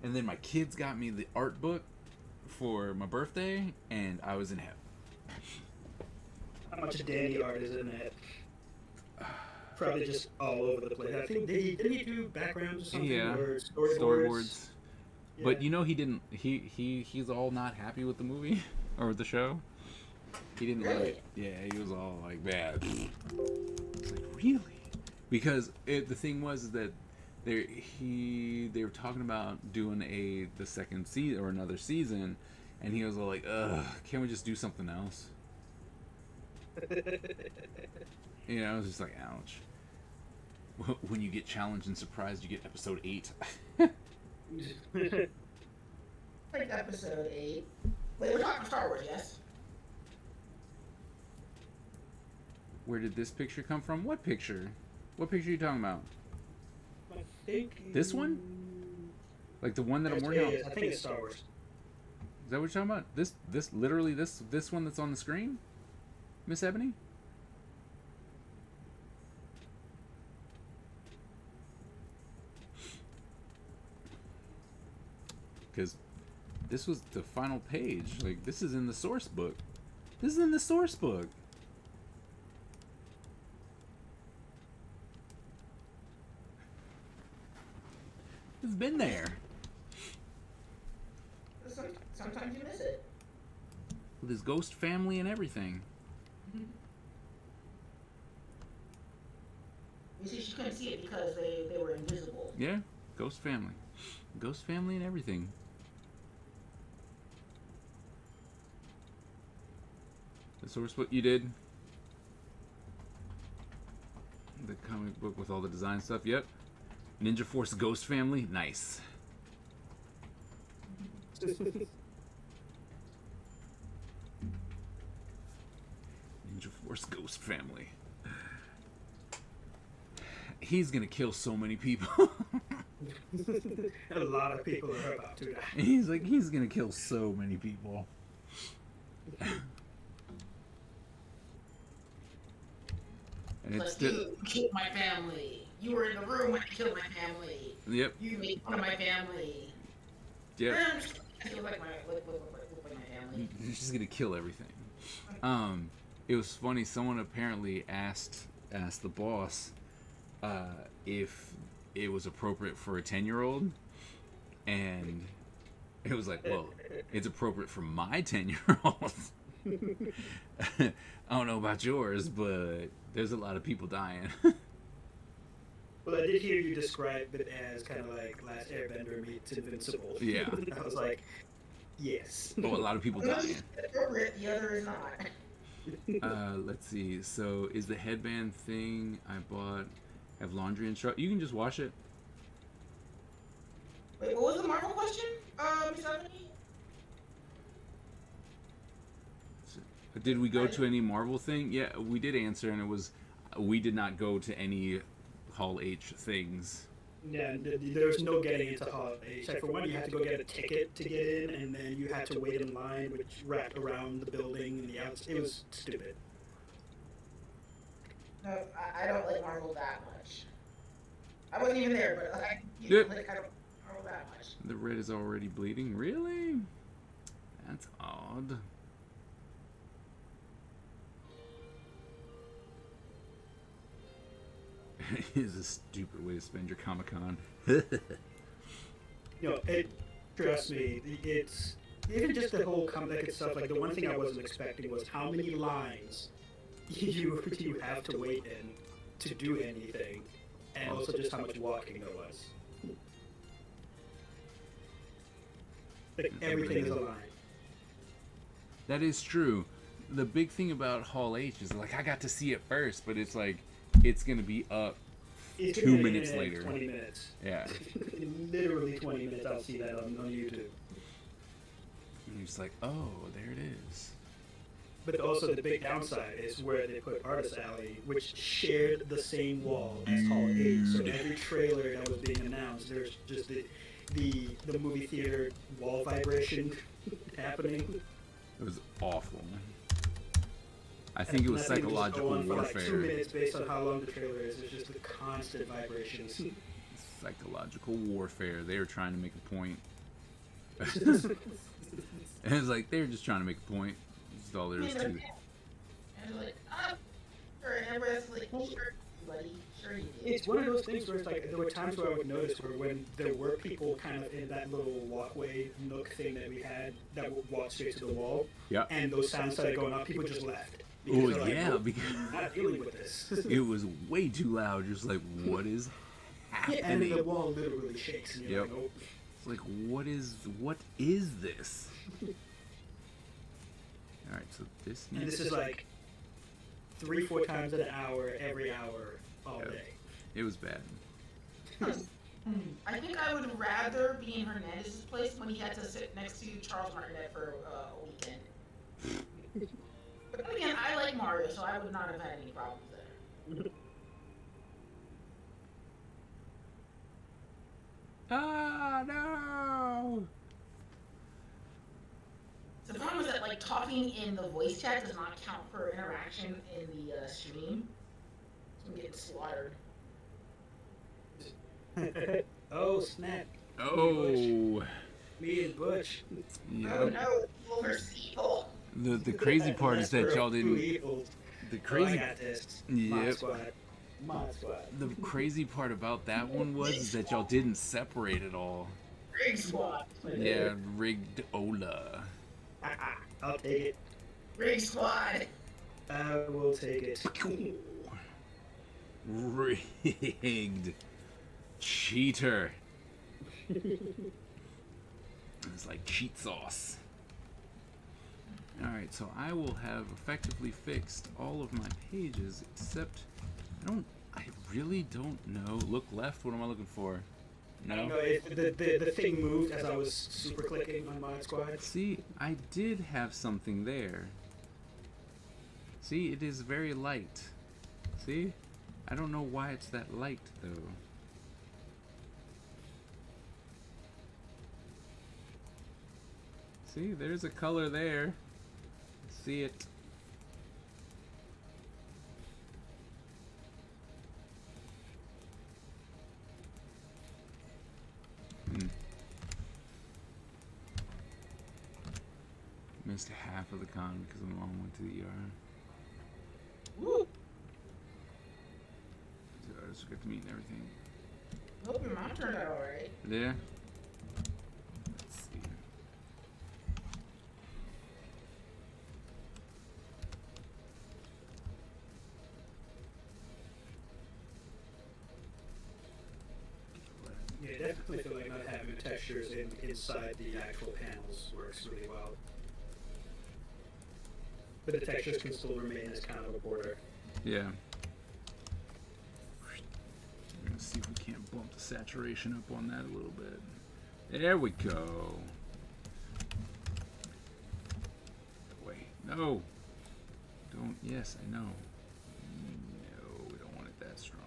And then my kids got me the art book for my birthday, and I was in heaven. How much Danny art is in that? Probably just all over the place. I think didn't he do backgrounds or something? Yeah, Or storyboards? storyboards. Yeah. But you know, he didn't. He's all not happy with the movie or with the show. He didn't like Really? it. Yeah, he was all like bad. It's like, really? Because the thing was that they were talking about doing the second season or another season, and he was all like, ugh, can't we just do something else? You know, I was just like, ouch. When you get challenged and surprised, you get episode 8. Like episode 8. Wait, we're talking Star Wars, yes? Where did this picture come from? What picture? What picture are you talking about? I think This one? Like the one that I'm working on? I think it's Star Wars. Is that what you're talking about? This literally this one that's on the screen? Miss Ebony? Because this was the final page. Like, this is in the source book. This is in the source book. It's been there. Sometimes you miss it. With his ghost family and everything. You see, she couldn't see it because they were invisible. Yeah, ghost family. Ghost family and everything. The source book you did? The comic book with all the design stuff? Yep. Ninja Force Ghost Family? Nice. Ninja Force Ghost Family. He's gonna kill so many people. A lot of people are about to die. He's gonna kill so many people. And it's Like, still, you killed my family. You were in the room when I killed my family. yep, You made fun of my family. yep. I'm just like my family. She's gonna kill everything. It was funny. Someone apparently asked the boss if it was appropriate for a 10-year-old, and it was like, well, it's appropriate for my 10-year-old. I don't know about yours, but there's a lot of people dying. Well, I did hear you describe it as kind of like Last Airbender meets Invincible. Yeah. I was like, yes. Oh, a lot of people One dying. is appropriate, the other is not. Let's see. So, is the headband thing I bought have laundry instructions? You can just wash it. Wait, what was the Marvel question, Miss Ebony? Did we go to any Marvel thing? Yeah, we did answer, and it was we did not go to any Hall H things. Yeah, there was no getting into Hall H. Except for one, you had to go get a ticket to get in, and then you had to wait in line, which wrapped around the building and the outside. It was stupid. No, I don't like Marvel that much. I wasn't even there, but I don't Yep. like Marvel that much. The red is already bleeding. Really? That's odd. It is a stupid way to spend your Comic-Con. Trust me, it's even just the whole comic itself. Like the one thing I wasn't expecting was how many lines you have to wait in to do anything, and also just how much walking there was. Like everything is a line. That is true. the big thing about Hall H is like I got to see it first, but it's like it's gonna be up It's 2 gonna be minutes in later. 20 minutes. Yeah. In literally 20 minutes, I'll see that on YouTube. And you're just like, oh, there it is. But also the big downside is where they put Artist Alley, which shared the same wall as Hall H. So every trailer that was being announced, there's just the movie theater wall vibration happening. It was awful. I think it was And that thing would just psychological go on for like 2 warfare. minutes based on how long the trailer is. It's just the constant vibrations. Psychological warfare. They were trying to make a point. And it's like they were just trying to make a point. That's all there is to it. And they're like, sure. And everybody's like, sure, buddy. Sure you did. It's one of those things where it's like there were times where I would notice where when there were people kind of in that little walkway nook thing that we had that would walk straight to the wall, Yeah. and those sounds started going off, people just left. Oh they're like, yeah, "Nope, because I'm not dealing with this. it was way too loud. Just like, what is Yeah, and happening? the wall literally shakes. And you're Yep. like, oh. It's like, what is this? All right, so this And needs. this is like 3-4 times an hour, every hour, all Yep. day. It was bad. I think I would rather be in Hernandez's place when he had to sit next to Charles Martinet for a weekend. But then again, I like Mario, so I would not have had any problems there. Ah no! So the problem is that like talking in the voice chat does not count for interaction in the stream. So I'm getting slaughtered. Oh, snap. Oh, Me and Butch. yeah. Oh no, over people. The crazy part is that y'all didn't. The I crazy. got this. Mod Yep. Squad. Mod Squad. The crazy part about that one was is that y'all didn't separate it all. Rig squad. Yeah, rigged Ola. I'll take it. Rig squad. I will take it. Rigged. Cheater. It's like cheat sauce. Alright, so I will have effectively fixed all of my pages except I really don't know. Look left, what am I looking for? I don't know No? if the thing moved as I was super clicking on Mod Squad. See, I did have something there. See, it is very light. See? I don't know why it's that light though. See, there's a color there. See it. Missed half of the con because my mom went to the ER. Woo. So I just got to meet and everything. Hope your mom turned out alright. Yeah. Let's see. Yeah, definitely feel like not having the textures inside the actual panels works really well. But the textures can still remain as kind of a border. Yeah. We're gonna see if we can't bump the saturation up on that a little bit. There we go. Wait, no. Don't, yes, I know. No, we don't want it that strong.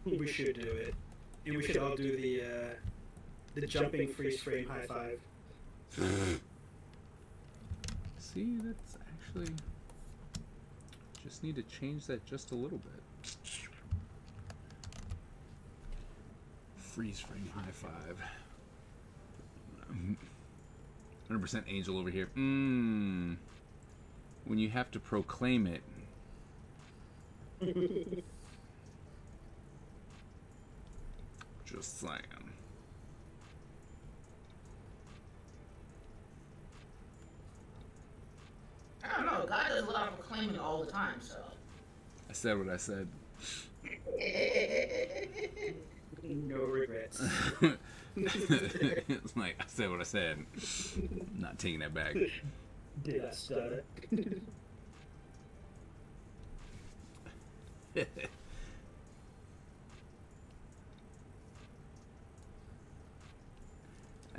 We should do it. And we should all do the jumping freeze frame high five. See, that's actually... Just need to change that just a little bit. Freeze frame high five. 100% angel over here. When you have to proclaim it. Just saying. I don't know. God does a lot of proclaiming all the time, so. I said what I said. No regrets. It's like, I said what I said. Not taking that back. Did I stutter?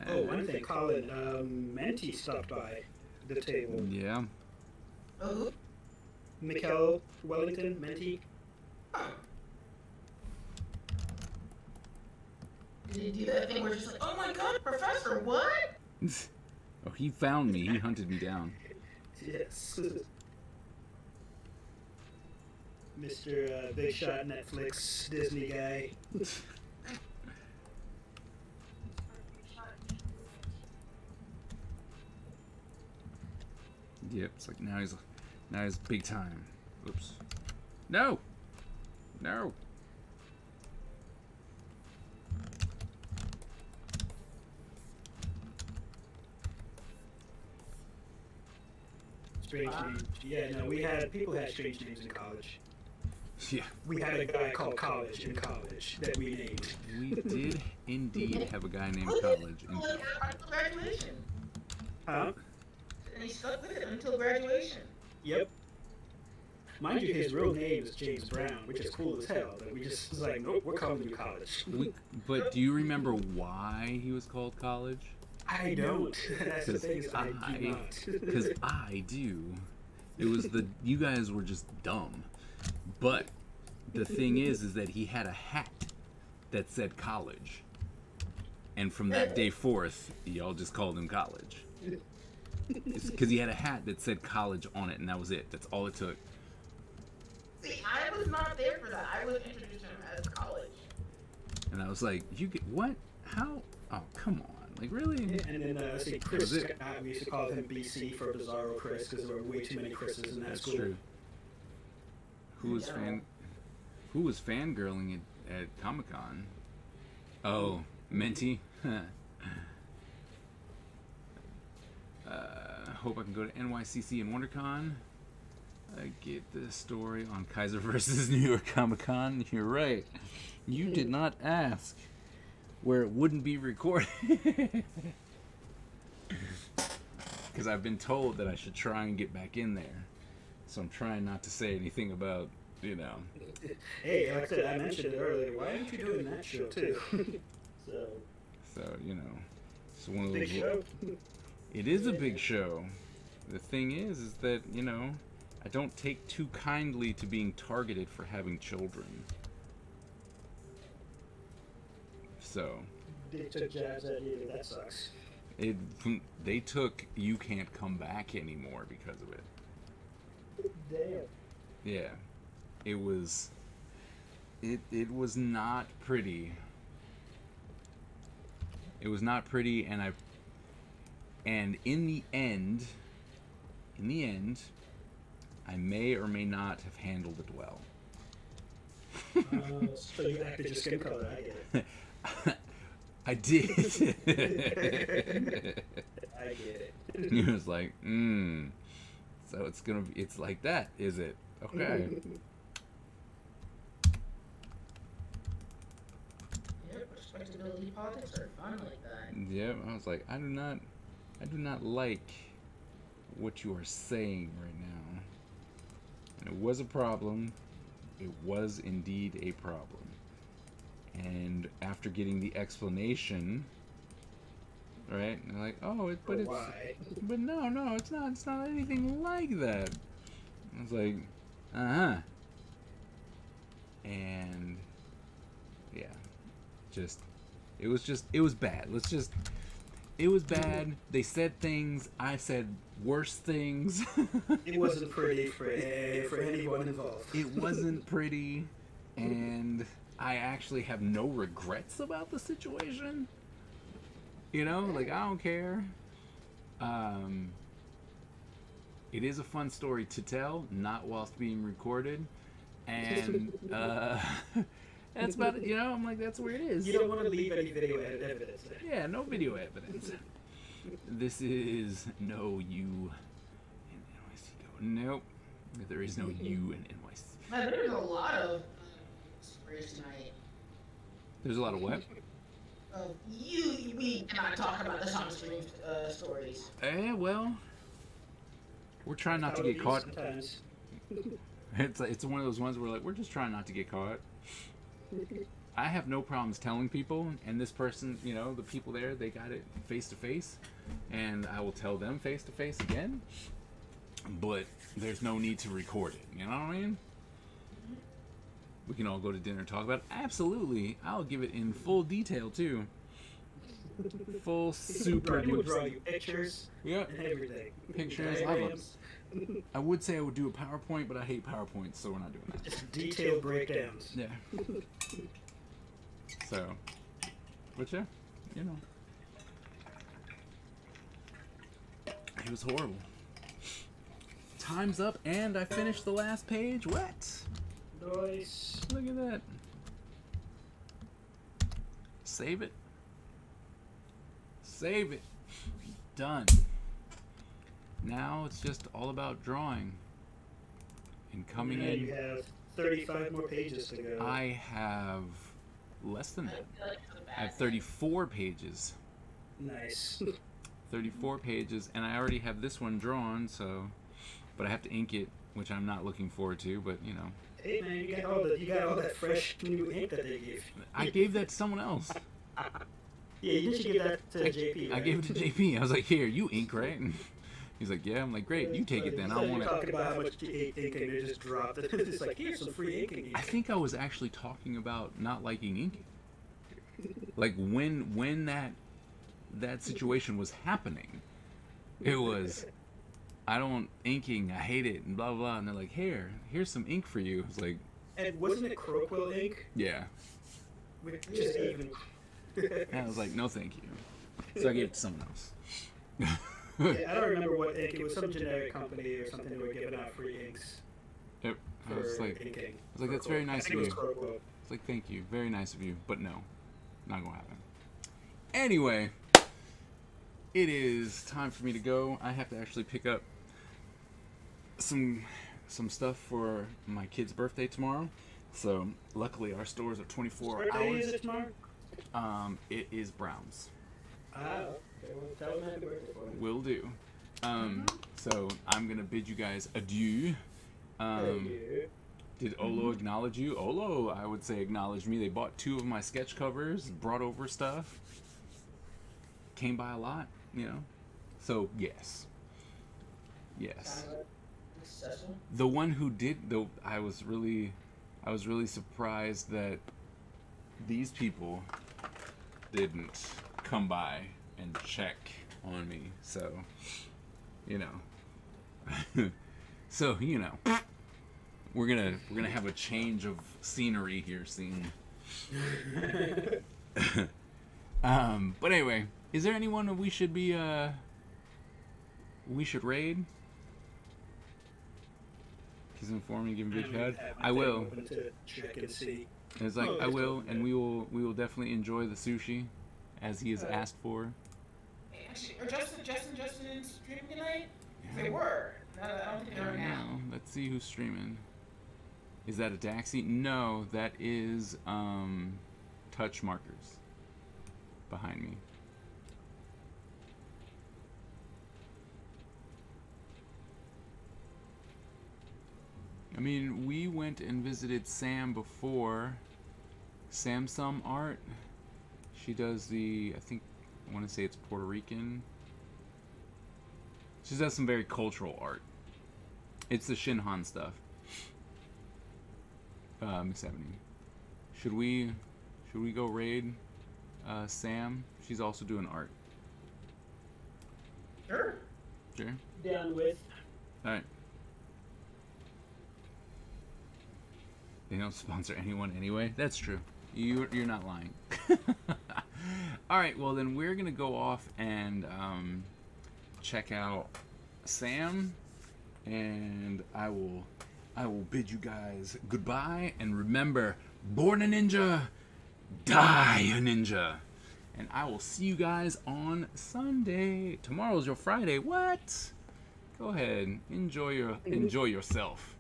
Oh, one thing, Colin, Menti stopped by the table. Yeah. Oh, Mikkel Wellington, Menti. did he do that thing where it's just like, oh my god, Professor, what? Oh, he found me. He hunted me down. Yes. Mr. Big Shot Netflix Disney guy. Yep, it's like now he's big time. Oops. No! No! Strange names. Yeah, no, people had strange names in college. Yeah. We had a guy called College in college that we named. We did indeed have a guy named College. Until graduation. Huh? And he stuck with it until graduation. Yep. Mind you, his real name is James Brown, which is cool as hell, but we just was like, nope, we're calling you College. But do you remember why he was called College? I don't. That's the thing, is I do not. Because I do. It was you guys were just dumb. But the thing is that he had a hat that said College. And from that day forth, y'all just called him College. Because he had a hat that said College on it, and that was it. That's all it took. See, I was not there for that. I was introduced to him as College. And I was like, you get what? How? Oh, come on. Like, really? And then, let's see, Chris, we used to call him BC for Bizarro Chris, because there were way too many Chris's in that school. True. Who was fangirling at Comic-Con? Oh, Menti? Hope I can go to NYCC and WonderCon. I get the story on Kaiser versus New York Comic-Con. You're right. You did not ask where it wouldn't be recorded. Because I've been told that I should try and get back in there. So I'm trying not to say anything about, you know. Hey, like I said, I mentioned it earlier. Why aren't you doing that show too? So, you know. It's one of those. Big show. It is a big show. The thing is that, you know, I don't take too kindly to being targeted for having children. So. They took jabs at you. That sucks. They took you can't come back anymore because of it. Damn. Yeah. It was not pretty. It was not pretty, and in the end, I may or may not have handled it well. So you acted your skin color, I get it. I did. I get it. It was like, so it's like that, is it? Okay. Yeah, respectability politics are fun like that. Yeah, I was like, I do not like what you are saying right now. And it was a problem. It was indeed a problem. And after getting the explanation, right? And they're like, oh, but it's, why? but no, it's not anything like that. I was like, uh-huh. And yeah, it was bad. It was bad. They said things. I said worse things. It wasn't pretty for anyone involved. It wasn't pretty, and I actually have no regrets about the situation. You know, like, I don't care. It is a fun story to tell, not whilst being recorded. And that's about it, you know, I'm like, that's where it is. You don't want to leave any video evidence there. Yeah, no video evidence. This is no you in NYC. Nope. There is no you in NYC. Man, there's a lot of stories tonight. There's a lot of what? We cannot talk about this on stream stories. Well, we're trying not to How it get is caught. Sometimes. It's one of those ones where like we're just trying not to get caught. I have no problems telling people, and this person, you know, the people there, they got it face to face, and I will tell them face to face again. But there's no need to record it. You know what I mean? We can all go to dinner and talk about it. Absolutely, I'll give it in full detail too. Full super. He would draw you pictures Yeah. and everything. Pictures. Diagrams, I would say I would do a PowerPoint, but I hate PowerPoints, so we're not doing that. just detailed breakdowns. Yeah. So, but yeah, you know, it was horrible. Time's up, and I finished the last page. What? Nice. Look at that. Save it. Save it. Done. Now it's just all about drawing and coming Now in. you have 35 more pages to go. I have less than that. I feel like it's a I have bad 34 pages. Nice. 34 pages, and I already have this one drawn, so, but I have to ink it, which I'm not looking forward to, but you know. Hey man, you got all that fresh new ink that they gave you. I gave that to someone else. Yeah, you didn't give that to JP, I right? gave it to JP. I was like, here, you ink, right? And he's like, yeah. I'm like, great, you take it then. I don't want You're it. talking about how much you ate ink and they just dropped it. It's like, here's some free ink. I think I was actually talking about not liking inking. Like when that situation was happening, it was, I don't inking, I hate it, and blah blah blah. And they're like, here's some ink for you. It's like, And wasn't it Crowquill ink? yeah. Which just even. And I was like, no, thank you. So I gave it to someone else. Yeah, I don't remember what ink. It was some generic company or something who were giving out free inks Yep. I for was like, inking. that's very Crowquill. nice I think of it was you. Crowquill. It's like, thank you, very nice of you, but no, not gonna happen. Anyway, it is time for me to go. I have to actually pick up some stuff for my kid's birthday tomorrow. So luckily our stores are 24 What day is hours. it tomorrow? It is Brown's. Ah, okay. Well, tell them happy birthday for me. Will do. So I'm gonna bid you guys adieu. Thank you. Did Olo acknowledge you? Olo, I would say, acknowledged me. They bought 2 of my sketch covers, brought over stuff, came by a lot, you know. So yes, yes. Kind of successful. The one who did, though, I was really surprised that these people didn't come by and check on me. So, you know, we're gonna have a change of scenery here soon. But anyway, is there anyone that we should raid? He's informing, give him a big head. I will. Open to check and see. It's like Oh, I that's will, cool, and yeah. we will definitely enjoy the sushi, as he has asked for. Actually, are Justin streaming tonight? Yeah. They were. I don't think they are now. Now, let's see who's streaming. Is that a Daxi? No, that is touch markers behind me. I mean, we went and visited Sam before. Samsung Art. She does the, I want to say it's Puerto Rican. She does some very cultural art. It's the Shinhan stuff. Miss Ebony. Should we go raid Sam? She's also doing art. Sure. Sure. Down with. All right. They don't sponsor anyone anyway. That's true. You're not lying. All right. Well, then we're gonna go off and check out Sam, and I will bid you guys goodbye. And remember, born a ninja, die a ninja. And I will see you guys on Sunday. Tomorrow's your Friday. What? Go ahead, enjoy yourself.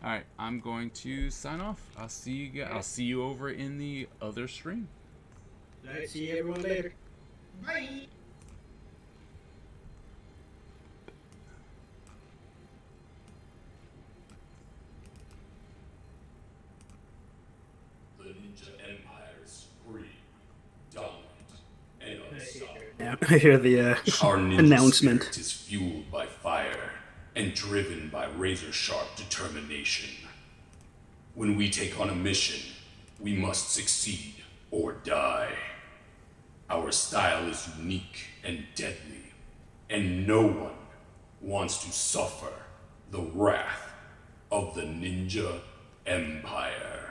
All right, I'm going to sign off. I'll see you guys. I'll see you over in the other stream. All right, see everyone later. Bye. The Ninja Empire is free, dominant, and unstoppable. Now I hear the Our ninja announcement. spirit is fueled by fire and driven by razor-sharp determination. When we take on a mission, we must succeed or die. Our style is unique and deadly, and no one wants to suffer the wrath of the Ninja Empire.